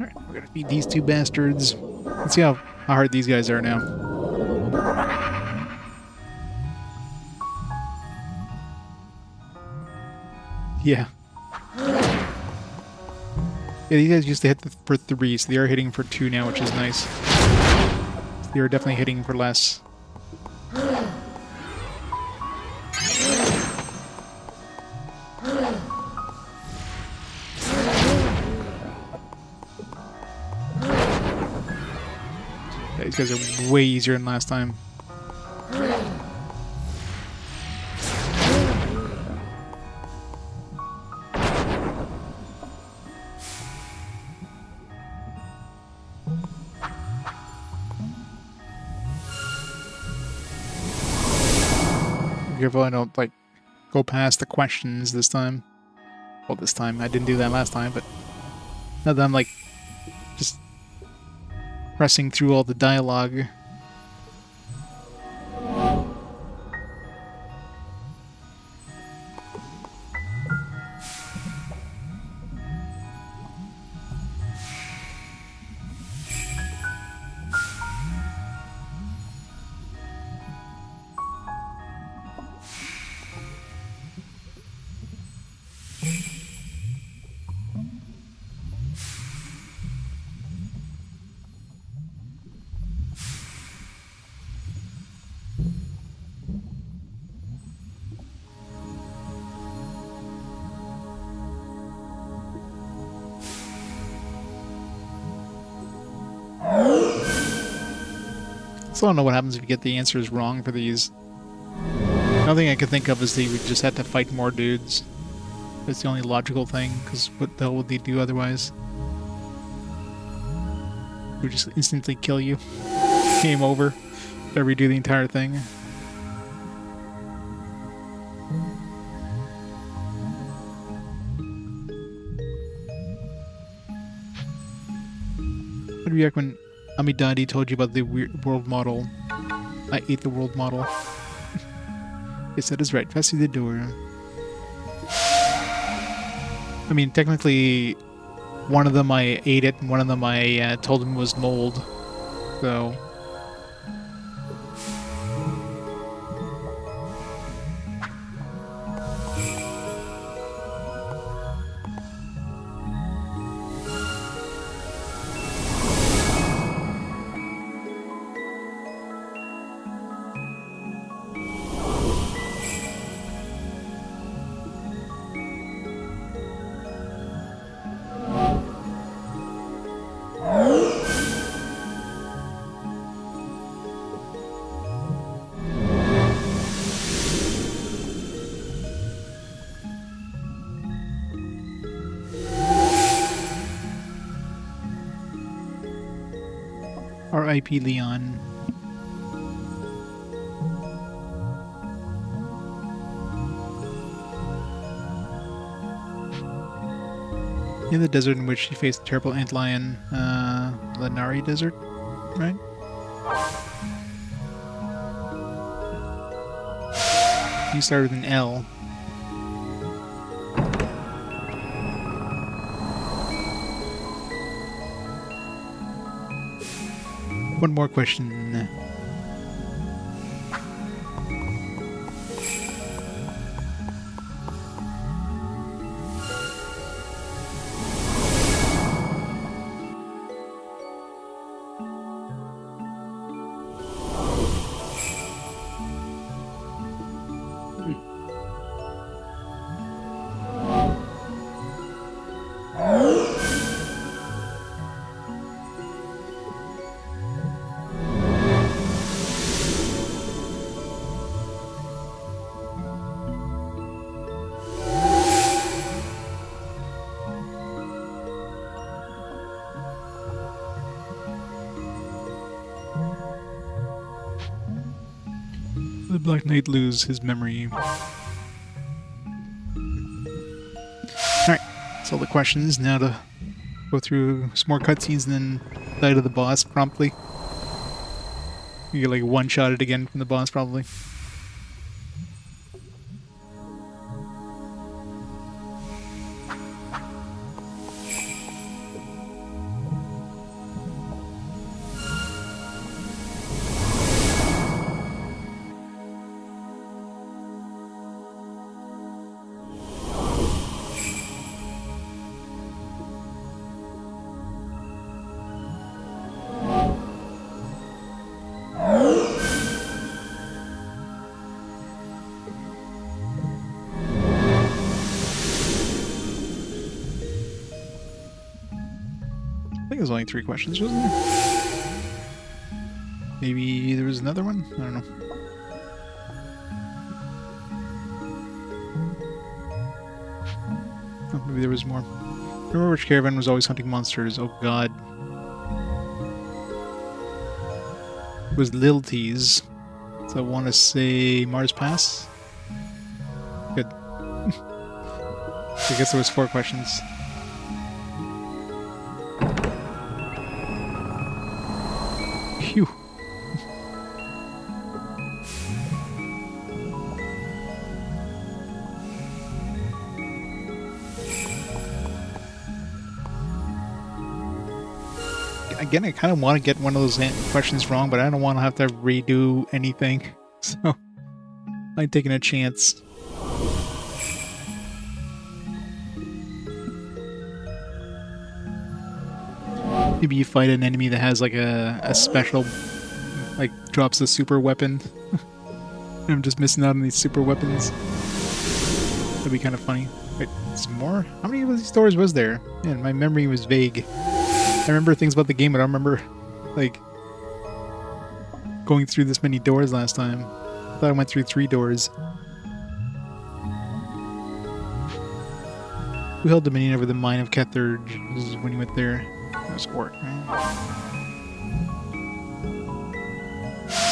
Alright, we're gonna feed these two bastards. Let's see how hard these guys are now. Yeah. Yeah, these guys used to hit for 3, so they are hitting for 2 now, which is nice. They are definitely hitting for less. These guys are way easier than last time. Be careful I don't, like, go past the questions this time. Well, this time. I didn't do that last time, but now that I'm, like, just pressing through all the dialogue. Still don't know what happens if you get the answers wrong for these. Another thing I could think of is they would just have to fight more dudes. That's the only logical thing, because what the hell would they do otherwise? They would just instantly kill you. Game over. Gotta redo the entire thing. How do you react when Amidadi told you about the world model? I ate the world model. Yes, that is right. Pass through the door. I mean, technically, one of them I ate it, and one of them I told him was mold. So... R.I.P. Leon. In the desert in which she faced a terrible antlion, Lenari Desert, right? You started with an L. One more question. The Black Knight lose his memory. Alright, that's all the questions. Now to go through some more cutscenes and then die to the boss promptly. You get like one-shot it again from the boss probably. I think there's only 3 questions, wasn't there? Maybe there was another one? I don't know. Oh, maybe there was more. Remember which caravan was always hunting monsters? Oh god. It was Lilties. So I want to say Mars Pass? Good. I guess there was 4 questions. Phew. Again, I kind of want to get one of those questions wrong, but I don't want to have to redo anything. So, I'm taking a chance. Maybe you fight an enemy that has like a special, like drops a super weapon. And I'm just missing out on these super weapons. That'd be kind of funny. Wait, there's more? How many of these doors was there? Man, my memory was vague. I remember things about the game, but I don't remember, like, going through this many doors last time. I thought I went through 3 doors. Who held dominion over the mine of Kethurge? This is when you went there. That was Orc, right?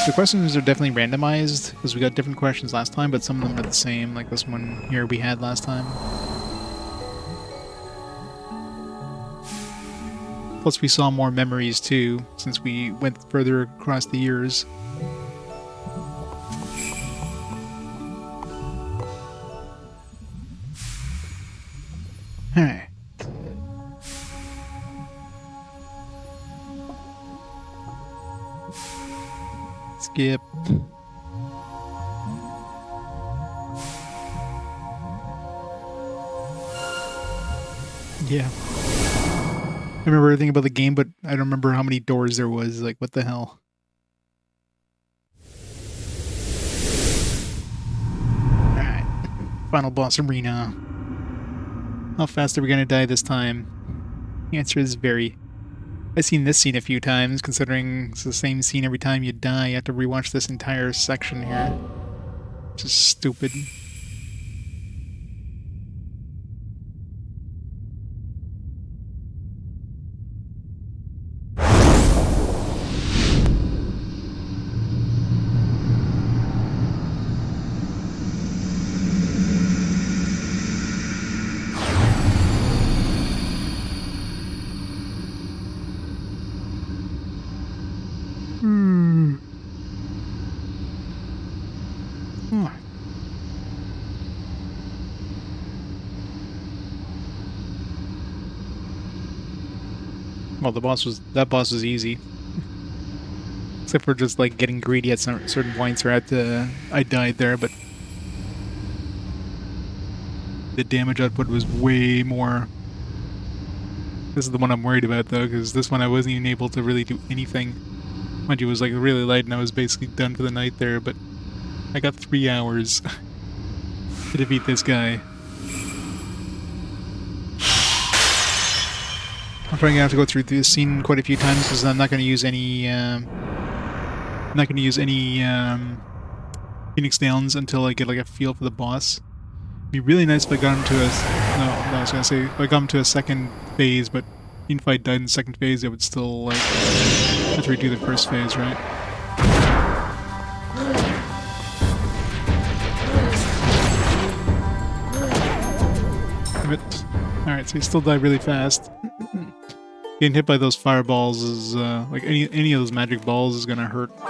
The questions are definitely randomized, because we got different questions last time, but some of them are the same, like this one here we had last time. Plus we saw more memories too, since we went further across the years. Alright. Skip. Yeah. I remember everything about the game, but I don't remember how many doors there was. Like, what the hell? Alright. Final boss arena. How fast are we gonna die this time? The answer is very. I've seen this scene a few times, considering it's the same scene every time you die. You have to rewatch this entire section here. Which is stupid. Well, that boss was easy. Except for just like getting greedy at some certain points where I died there, but the damage output was way more. This is the one I'm worried about though, because this one I wasn't even able to really do anything. Mind you, it was like really light and I was basically done for the night there, but I got 3 hours to defeat this guy. I'm probably gonna have to go through this scene quite a few times because I'm not gonna use any Phoenix Downs until I get like a feel for the boss. It'd be really nice if I got him to a I was gonna say if I got him to a second phase, but even if I died in the second phase, I would still like have to redo the first phase, right? Alright, so you still die really fast. Getting hit by those fireballs is, like any of those magic balls is gonna hurt. I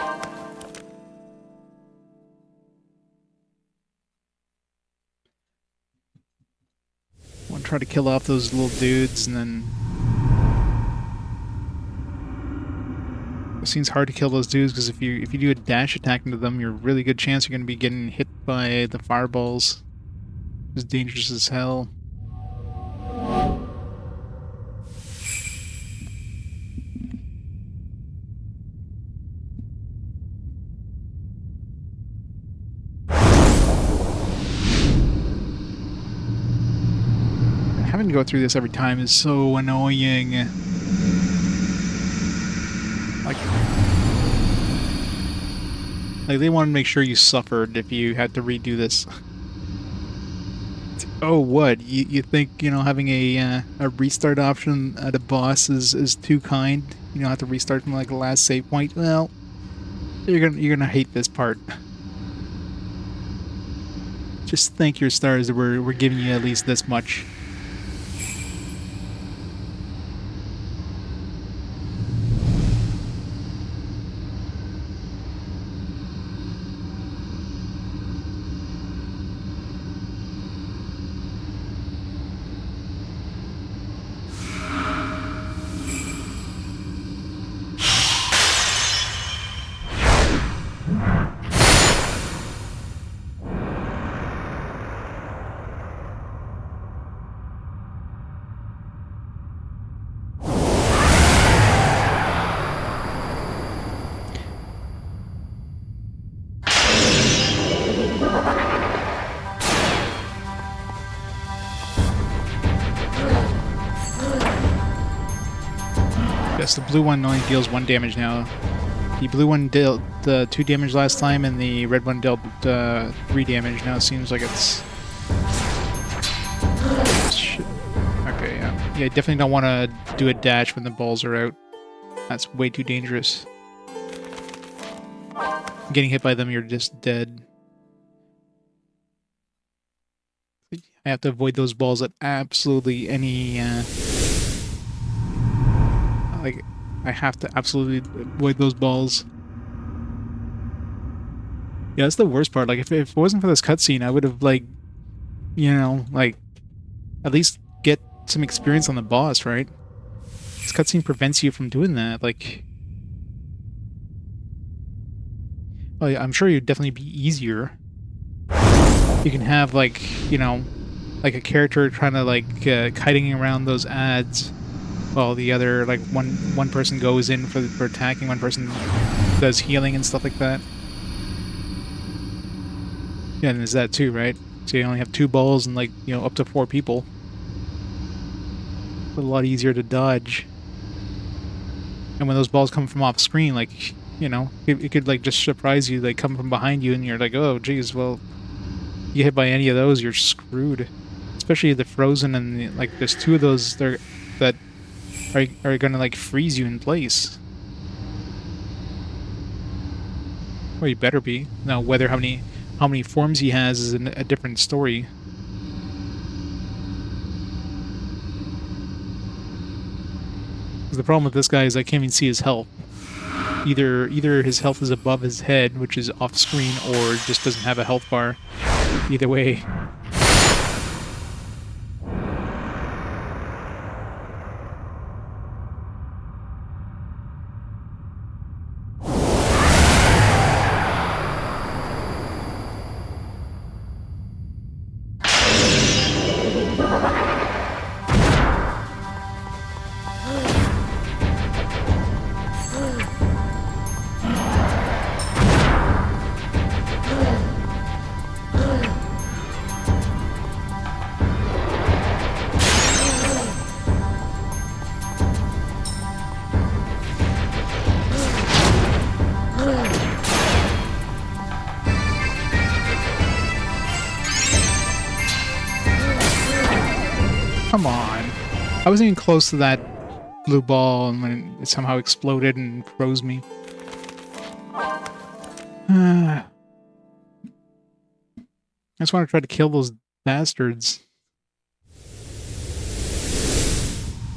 want to try to kill off those little dudes, and then... It seems hard to kill those dudes, because if you do a dash attack into them, you're a really good chance you're gonna be getting hit by the fireballs. It's dangerous as hell. Having to go through this every time is so annoying. Like, Like, they want to make sure you suffered if you had to redo this. Oh, what? You think, having a restart option at a boss is too kind? You don't have to restart from, like, the last save point? Well, you're gonna hate this part. Just thank your stars that we're giving you at least this much. Yes, the blue one only deals 1 damage now. The blue one dealt 2 damage last time, and the red one dealt 3 damage. Now it seems like it's... Shit. Okay, yeah. Yeah, I definitely don't want to do a dash when the balls are out. That's way too dangerous. Getting hit by them, you're just dead. I have to avoid those balls at absolutely any... Like, I have to absolutely avoid those balls. Yeah, that's the worst part. Like, if it wasn't for this cutscene, I would have, like, like, at least get some experience on the boss, right? This cutscene prevents you from doing that. Like, well, yeah, I'm sure it'd definitely be easier. You can have, like, like a character trying to, like, kiting around those ads. Well, the other, like, one person goes in for attacking, one person does healing and stuff like that. Yeah, and there's that too, right? So you only have 2 balls and, like, up to 4 people. It's a lot easier to dodge. And when those balls come from off screen, like, it could, like, just surprise you, like, come from behind you, and you're like, oh, geez, well, you hit by any of those, you're screwed. Especially the frozen and, like, there's 2 of those that are gonna, like, freeze you in place. Or you better be. Now, whether how many forms he has is a different story. The problem with this guy is I can't even see his health. Either his health is above his head, which is off screen, or just doesn't have a health bar. Either way. Come on. I wasn't even close to that blue ball, and when it somehow exploded and froze me. I just want to try to kill those bastards.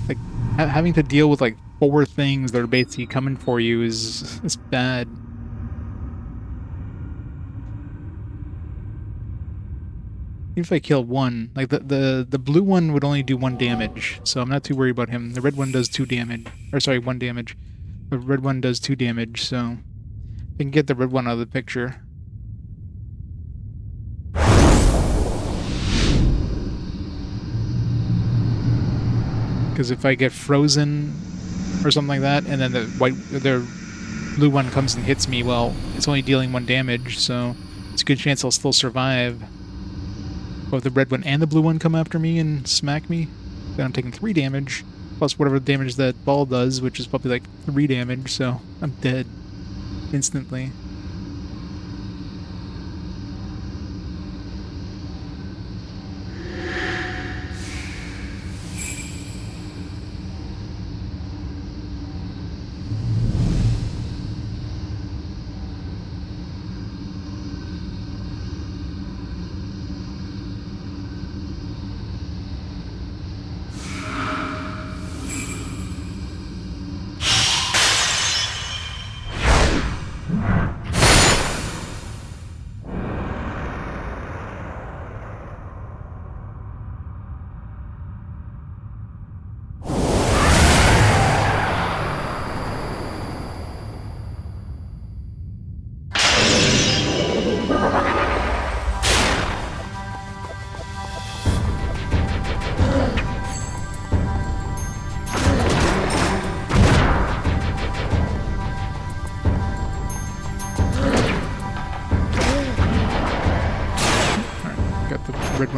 Like, having to deal with, like, 4 things that are basically coming for you is bad. Even if I kill one, like the blue one would only do 1 damage, so I'm not too worried about him. The red one does 2 damage, or sorry, 1 damage. The red one does 2 damage, so I can get the red one out of the picture. Because if I get frozen or something like that, and then the blue one comes and hits me, well, it's only dealing 1 damage, so it's a good chance I'll still survive. Both the red one and the blue one come after me and smack me, then I'm taking 3 damage, plus whatever damage that ball does, which is probably like 3 damage, so I'm dead instantly.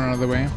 out of the way.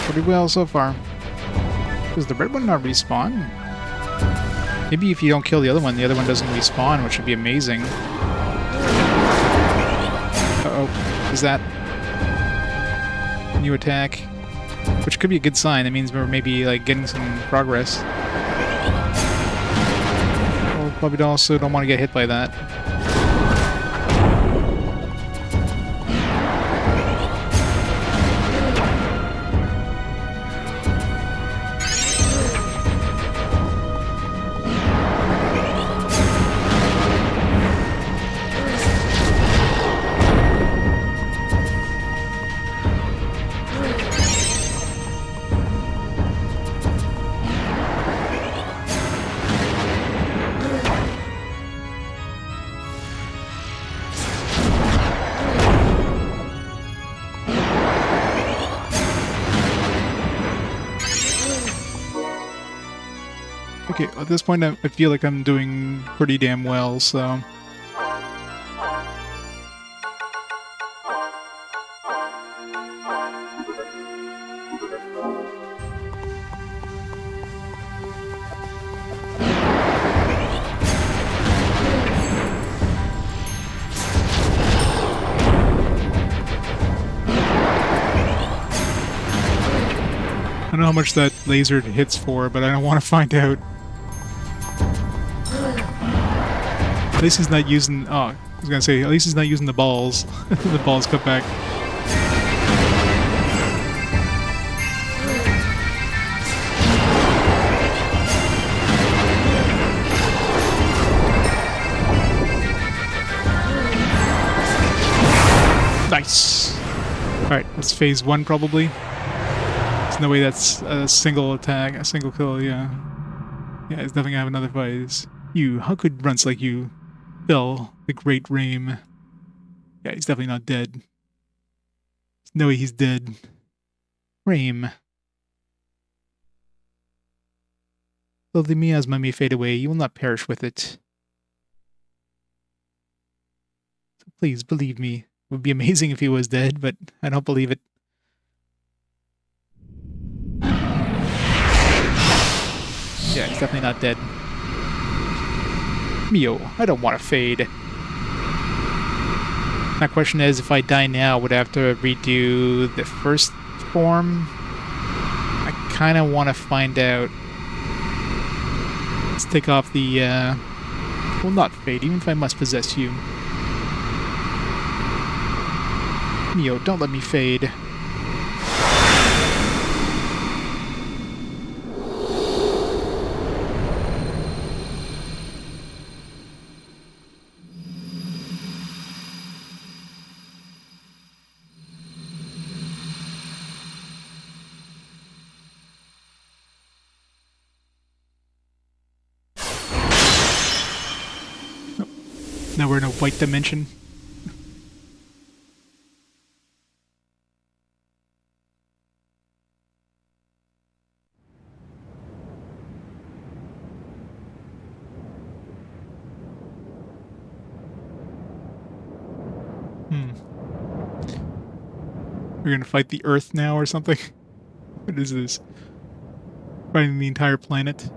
Pretty well so far. Does the red one not respawn? Maybe if you don't kill the other one doesn't respawn, which would be amazing. Uh-oh. Is that new attack? Which could be a good sign. That means we're maybe like getting some progress. Well, probably also don't want to get hit by that. Okay, at this point I feel like I'm doing pretty damn well, so... I don't know how much that laser hits for, but I don't want to find out. At least he's not using... Oh, I was gonna say, at least he's not using the balls. The balls cut back. Nice! Alright, that's phase 1 probably. There's no way that's a single attack, a single kill, yeah. Yeah, he's definitely gonna have another fight. How could runts like you fell the great Rame? Yeah, he's definitely not dead. There's no way he's dead. Rame. Though the miasma may fade away, you will not perish with it. So please, believe me. It would be amazing if he was dead, but I don't believe it. Yeah, he's definitely not dead. Mio, I don't want to fade. My question is, if I die now, would I have to redo the first form? I kind of want to find out. Let's take off the, well, not fade, even if I must possess you. Mio, don't let me fade. Now we're in a white dimension. We're gonna fight the Earth now or something? What is this? Fighting the entire planet?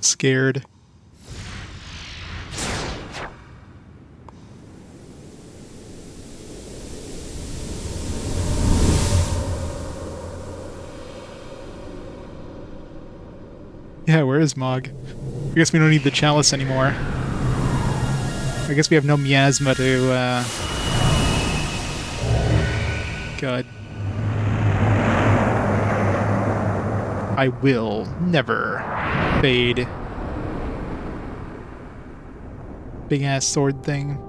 Scared. Yeah, where is Mog? I guess we don't need the chalice anymore. I guess we have no miasma to, God. I will never fade. Big ass sword thing.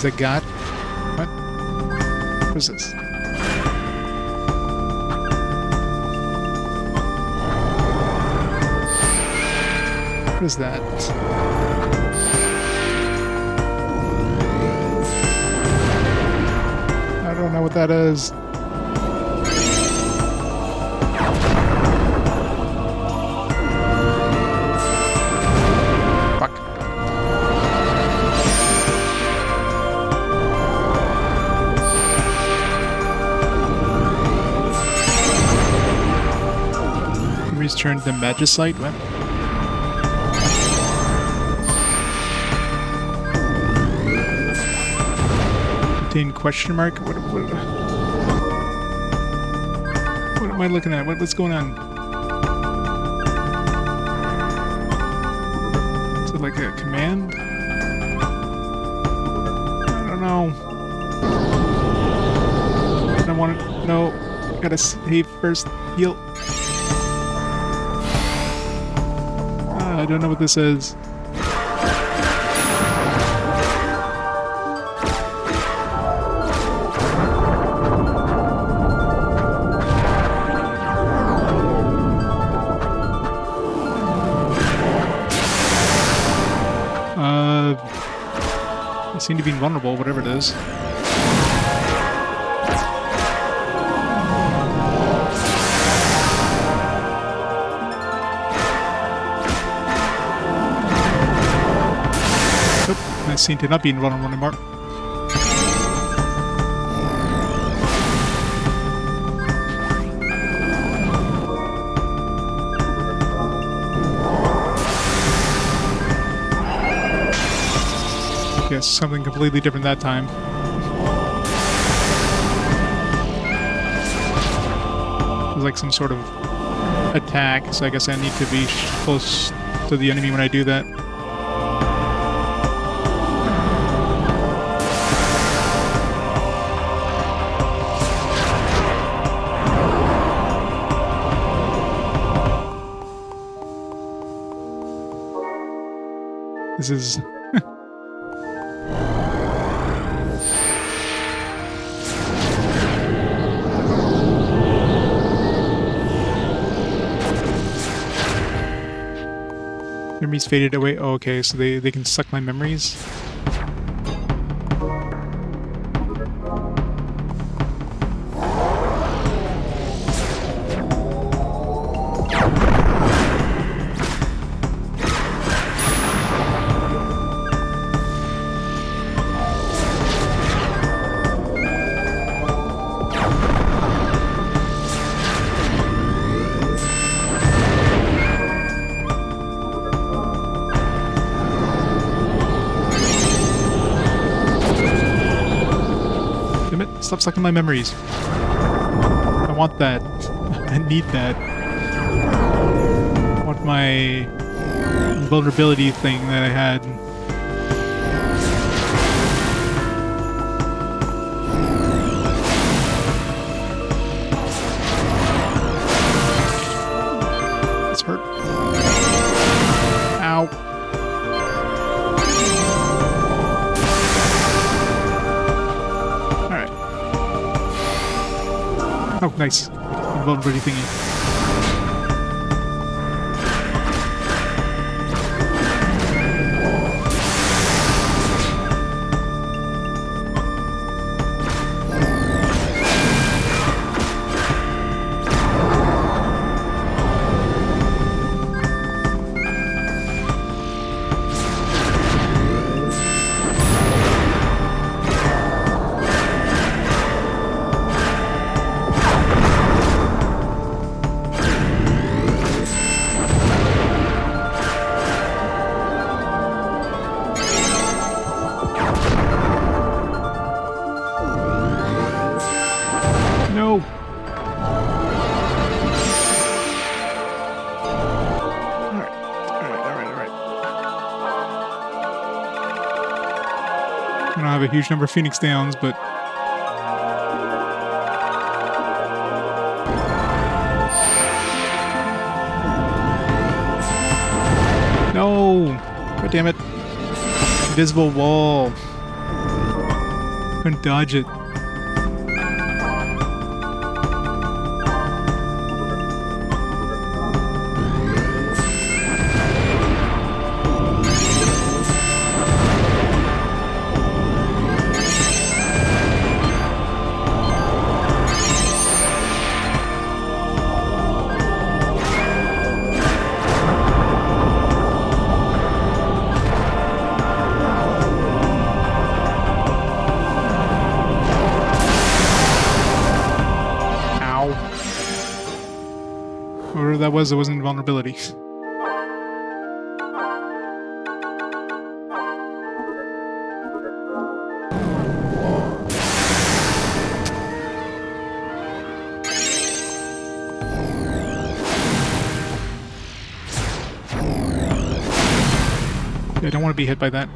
The god? What? What is this? What is that? I don't know what that is. Turned to Magicite? What? Contain question mark? What am I looking at? What's going on? Is it like a command? I don't know. I don't want to know. Gotta save first. Heal. I don't know what this is. I seem to be invulnerable, whatever it is. I seem to not be invulnerable anymore. Yes, something completely different that time. It was like some sort of attack, so I guess I need to be close to the enemy when I do that. This is... Memories faded away. Oh, okay, so they can suck my memories. Stop sucking my memories. I want that. I need that. I want my invulnerability thing that I had. It's hurt. Ow. Alright. Oh, nice. Invulnerability thingy. No. Alright. I don't have a huge number of Phoenix Downs, but no! God damn it. Invisible wall. Couldn't dodge it. Whatever that was, it wasn't invulnerability. Yeah, I don't want to be hit by that.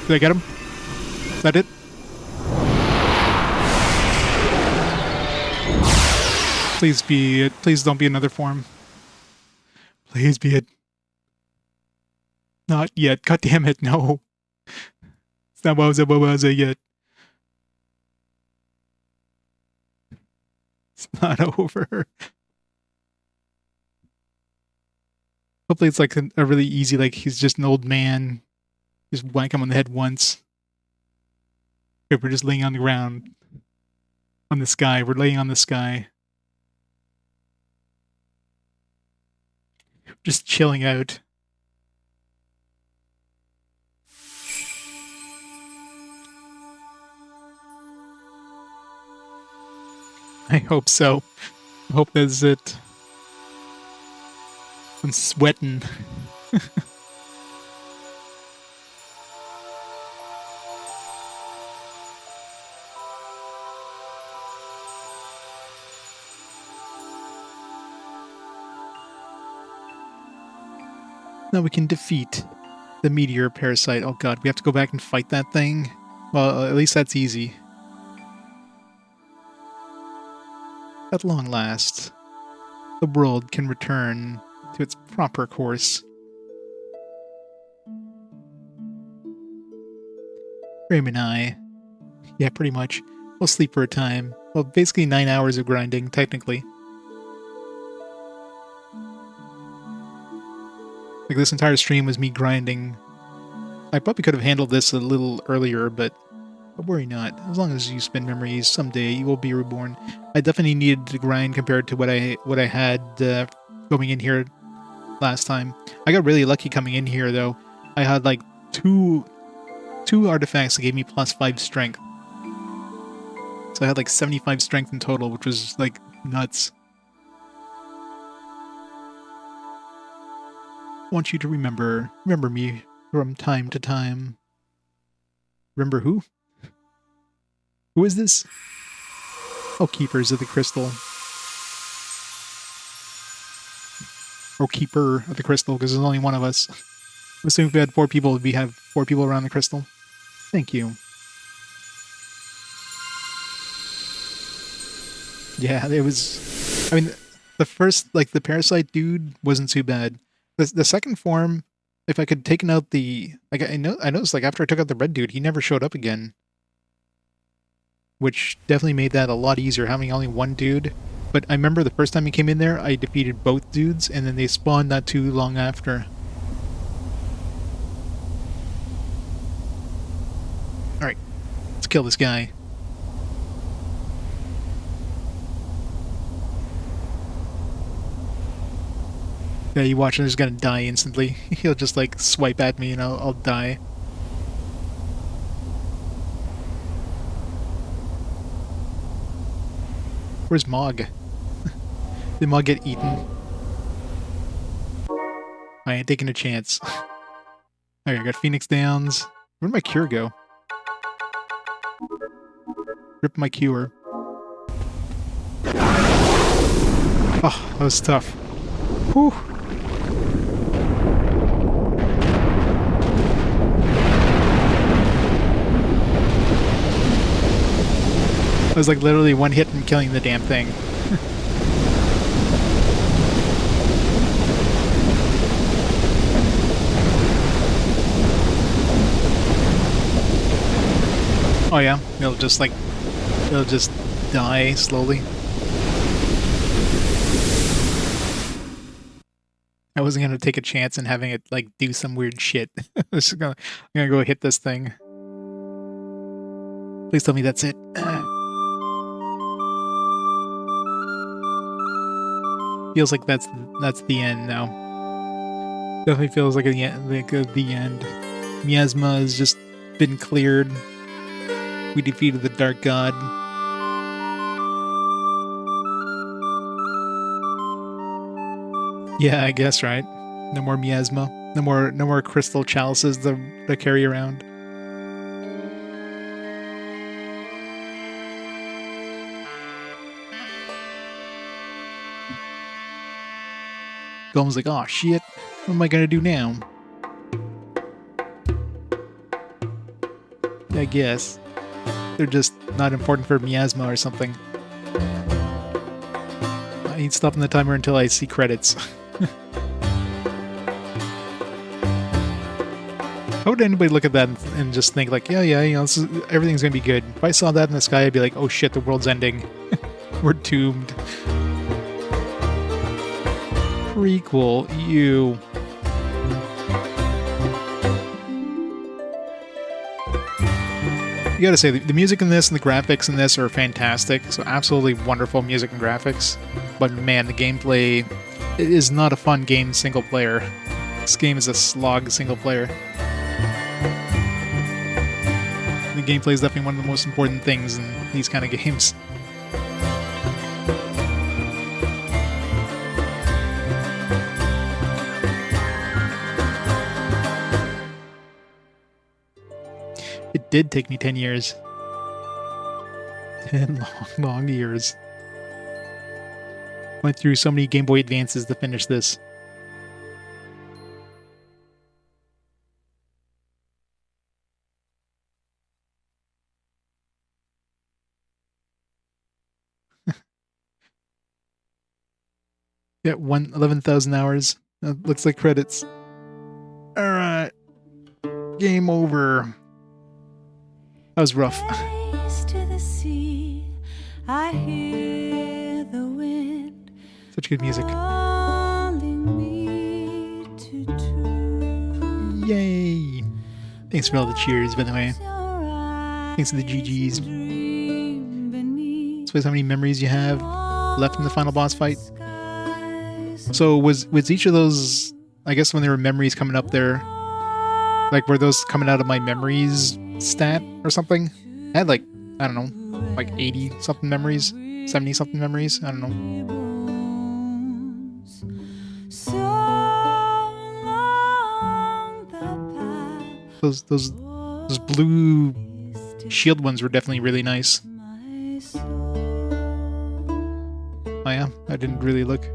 Did I get him? Is that it? Please be it. Please don't be another form. Please be it. Not yet. God damn it, no. It's not what was it yet. It's not over. Hopefully it's like a really easy, like he's just an old man. Just whack him on the head once. Okay, we're just laying on the ground. On the sky. We're laying on the sky. Just chilling out. I hope so. I hope that's it. I'm sweating. Now we can defeat the meteor parasite. Oh god, we have to go back and fight that thing? Well, at least that's easy. At long last, the world can return to its proper course. Graham and I, yeah, pretty much, we'll sleep for a time. Well, basically 9 hours of grinding, technically. Like, this entire stream was me grinding. I probably could have handled this a little earlier, but worry not. As long as you spend memories, someday you will be reborn. I definitely needed to grind compared to what I had going in here last time. I got really lucky coming in here, though. I had like two artifacts that gave me +5 strength. So I had like 75 strength in total, which was like nuts. I want you to remember me from time to time. Remember who? Who is this? Oh, Keepers of the Crystal. Or Keeper of the Crystal, because there's only one of us. I'm assuming if we had 4 people, we'd have 4 people around the crystal. Thank you. Yeah, it was... I mean, the first, like, the parasite dude wasn't too bad. The second form, if I could taken out the... Like, I noticed, like, after I took out the red dude, he never showed up again. Which definitely made that a lot easier, having only one dude. But I remember the first time he came in there, I defeated both dudes, and then they spawned not too long after. Alright, let's kill this guy. Yeah, you watch him, he's gonna die instantly. He'll just like swipe at me and I'll die. Where's Mog? Did Mog get eaten? I ain't taking a chance. Alright, I got Phoenix Downs. Where'd my cure go? Rip my cure. Oh, that was tough. Whew. I was like literally one hit from killing the damn thing. Oh yeah, it'll just die slowly. I wasn't gonna take a chance in having it like do some weird shit. I'm gonna go hit this thing. Please tell me that's it. Feels like that's the end now. Definitely feels like the end. Miasma has just been cleared. We defeated the Dark God. Yeah, I guess, right? No more miasma. No more crystal chalices to carry around. Golem's like, oh shit, what am I gonna do now? I guess. They're just not important for miasma or something. I ain't stopping the timer until I see credits. How would anybody look at that and just think like, yeah, you know, everything's gonna be good? If I saw that in the sky, I'd be like, oh shit, the world's ending. We're doomed. Prequel, you. You gotta say, the music in this and the graphics in this are fantastic. So absolutely wonderful music and graphics. But man, the gameplay is not a fun game single player. This game is a slog single player. The gameplay is definitely one of the most important things in these kind of games. It did take me 10 years. 10 long years. Went through so many Game Boy Advances to finish this. Yeah, 11,000 hours. Looks like credits. Alright. Game over. That was rough. To the sea, I hear the wind Such good music. calling me to tune. Yay! Thanks for all the cheers, by the way. Thanks to the GGs. Suppose how many memories you have left in the final boss fight. So was each of those, I guess when there were memories coming up there, Like, were those coming out of my memories stat or something? I had like, I don't know, like 80 something memories, 70 something memories. I don't know. Those blue shield ones were definitely really nice. Oh yeah, I didn't really look.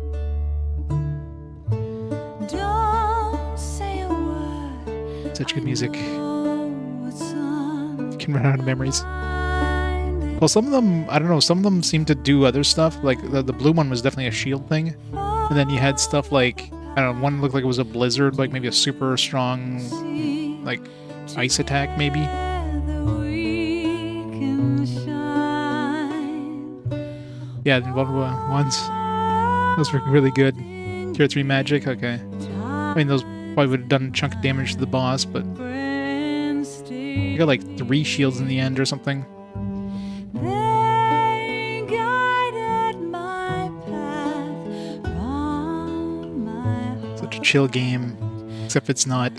Such good music. Can run out of memories. Well, some of them, I don't know, some of them seem to do other stuff. Like, the blue one was definitely a shield thing. And then you had stuff like, I don't know, one looked like it was a blizzard, like maybe a super strong, like, ice attack, maybe. Yeah, the vulnerable ones. Those were really good. Tier 3 magic, okay. I mean, those probably would have done a chunk of damage to the boss, but... You got like 3 shields in the end or something. Such a chill game, except it's not.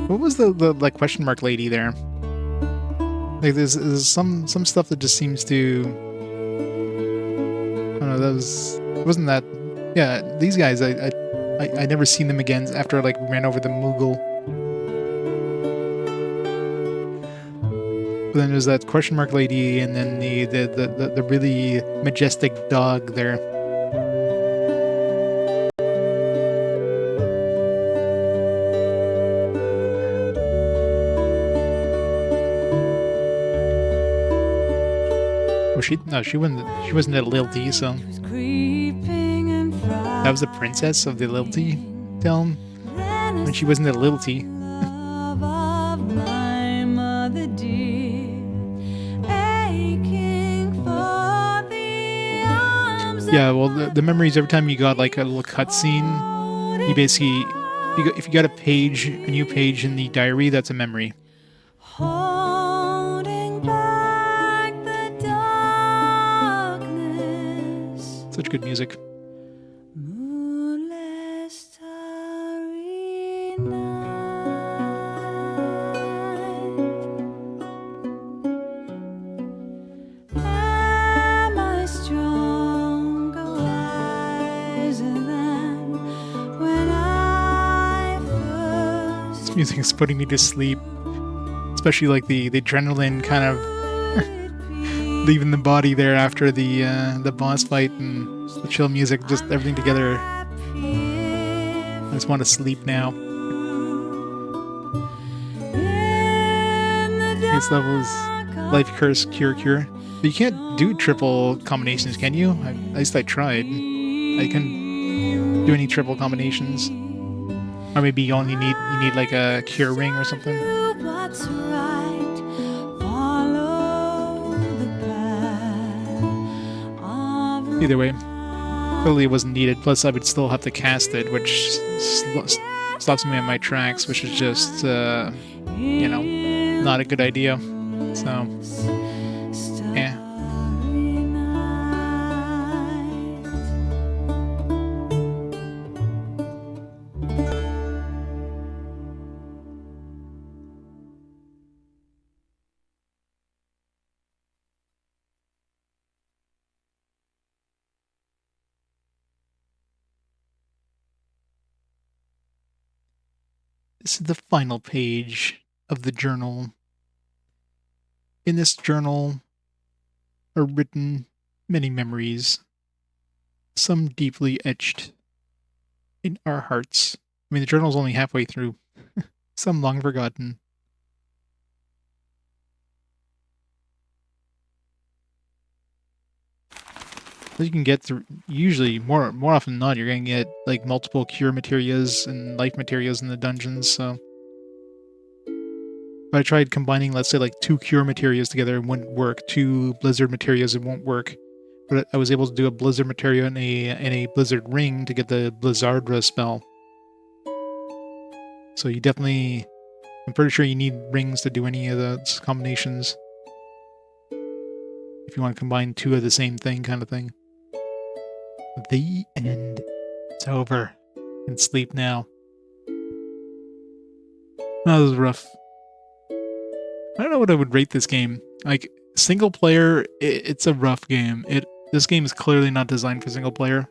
What was the like question mark lady there? Like there's some stuff that just seems to, I don't know, wasn't that, yeah, these guys I never seen them again after I like ran over the Moogle. But then there's that question mark lady, and then the really majestic dog there. Oh, she wasn't a Lilty, so that was the princess of the Lilty town when she wasn't a Lilty. Yeah, well, the memories, every time you got like a little cutscene, you basically, if you got a new page in the diary, that's a memory. Such good music. This music is putting me to sleep, especially like the adrenaline kind of leaving the body there after the boss fight, and the chill music, just everything together. I just want to sleep now. Next level is Life Curse Cure. But you can't do triple combinations, can you? At least I tried. I couldn't do any triple combinations. Or maybe you need like a cure ring or something. Either way, clearly it wasn't needed. Plus, I would still have to cast it, which stops me in my tracks, which is just, you know, not a good idea. So, yeah. This is the final page of the journal. In this journal are written many memories, some deeply etched in our hearts. I mean, the journal's only halfway through, some long forgotten. You can get through, usually, more often than not, you're going to get like multiple cure materials and life materials in the dungeons, so. If I tried combining, let's say, like 2 cure materials together, it wouldn't work. 2 blizzard materials, it won't work. But I was able to do a blizzard material and a blizzard ring to get the Blizzardra spell. So you definitely, I'm pretty sure you need rings to do any of those combinations. If you want to combine 2 of the same thing, kind of thing. The end. It's over. You can sleep now. That was rough. I don't know what I would rate this game. Like, single player, it's a rough game. This game is clearly not designed for single player.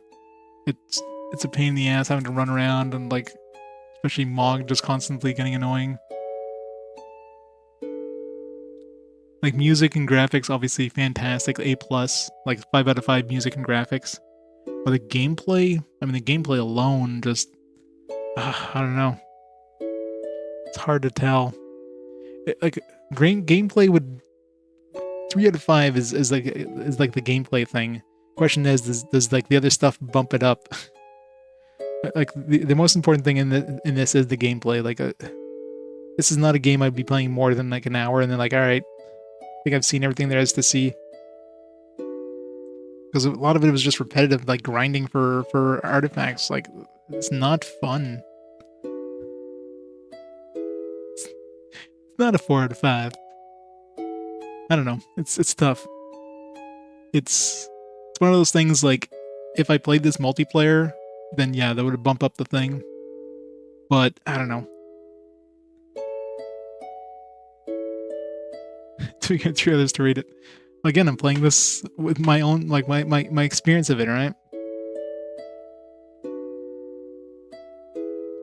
It's a pain in the ass having to run around and, like, especially Mog just constantly getting annoying. Like, music and graphics, obviously fantastic, A+, like 5 out of 5 music and graphics. But the gameplay, I mean, the gameplay alone just, I don't know. It's hard to tell. Like, gameplay would 3 out of 5 is like the gameplay thing. Question is, does like the other stuff bump it up? Like the most important thing in this is the gameplay. Like, this is not a game I'd be playing more than like an hour and then like, all right, I think I've seen everything there is to see. Because a lot of it was just repetitive, like grinding for artifacts. Like, it's not fun. It's not a 4 out of 5. I don't know. It's tough. It's one of those things, like, if I played this multiplayer, then yeah, that would bump up the thing. But I don't know. Do we get 3 others to read it? Again, I'm playing this with my own, like, my experience of it, right?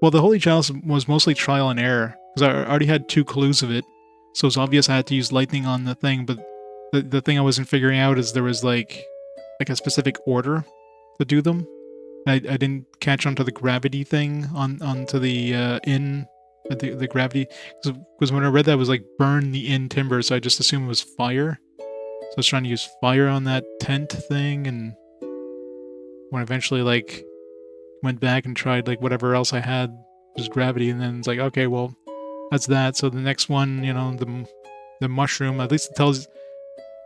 Well, the Holy Chalice was mostly trial and error, because I already had 2 clues of it, so it's obvious I had to use lightning on the thing, but the thing I wasn't figuring out is there was, like a specific order to do them. I didn't catch onto the gravity thing, onto the the gravity, because when I read that, it was like burn the in timber, so I just assumed it was fire. So I was trying to use fire on that tent thing, and when I eventually like went back and tried like whatever else I had was gravity, and then it's like, okay, well, that's that. So the next one, you know, the mushroom, at least it tells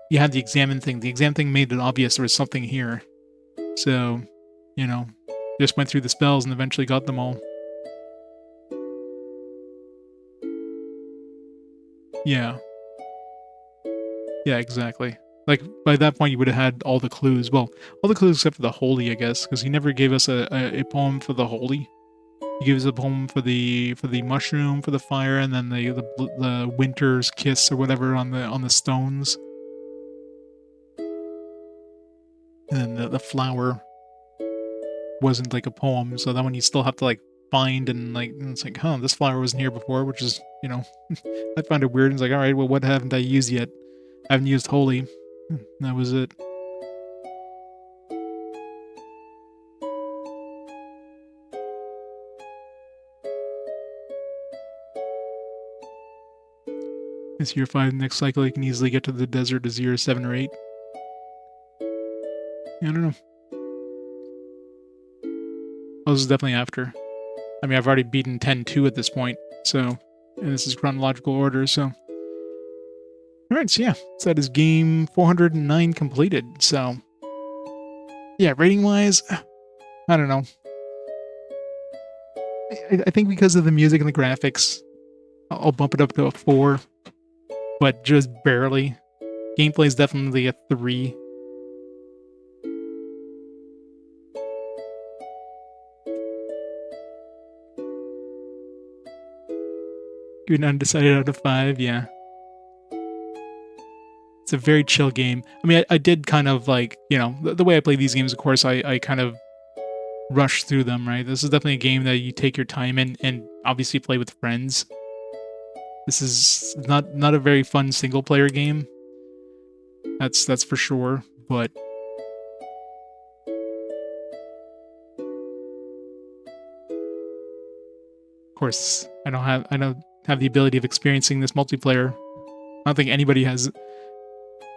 you had the examine thing. The exam thing made it obvious there was something here. So, you know, just went through the spells and eventually got them all. Yeah. Yeah, exactly. Like, by that point, you would have had all the clues. Well, all the clues except for the holy, I guess, because he never gave us a poem for the holy. He gave us a poem for the mushroom, for the fire, and then the winter's kiss or whatever on the stones. And then the flower wasn't like a poem, so that one you still have to like find and like, and it's like, huh, this flower wasn't here before, which is, you know, I found it weird. And it's like, all right, well, what haven't I used yet? I haven't used holy. That was it. It's year 5. Next cycle, you can easily get to the desert as year 7 or 8. Yeah, I don't know. Oh, this is definitely after. I mean, I've already beaten 10-2 at this point, so, and this is chronological order, so. Alright, so yeah, so that is game 409 completed, so. Yeah, rating-wise, I don't know. I think because of the music and the graphics, I'll bump it up to a 4, but just barely. Gameplay is definitely a 3. Good undecided out of 5, yeah. It's a very chill game. I mean, I did kind of like, you know, the way I play these games, of course, I kind of rush through them, right? This is definitely a game that you take your time in and obviously play with friends. This is not a very fun single player game. That's for sure, but of course, I don't have the ability of experiencing this multiplayer. I don't think anybody has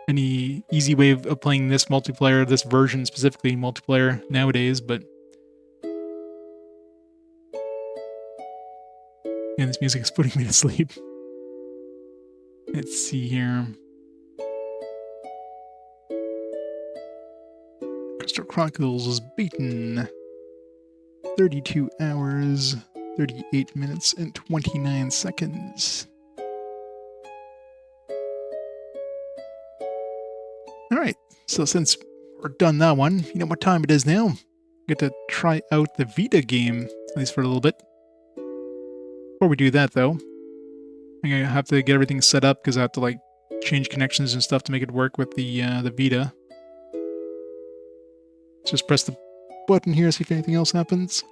any easy way of playing this multiplayer, this version specifically multiplayer nowadays, but yeah, this music is putting me to sleep. Let's see here. Chronicles was beaten 32 hours, 38 minutes, and 29 seconds. Alright, so since we're done that one, you know what time it is now. Get to try out the Vita game, at least for a little bit. Before we do that, though, I'm gonna have to get everything set up because I have to like change connections and stuff to make it work with the Vita. Just press the button here, see if anything else happens.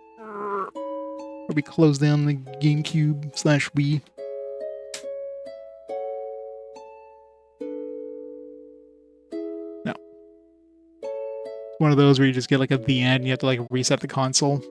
Probably close down the GameCube / Wii. No. It's one of those where you just get like at the end, you have to like reset the console.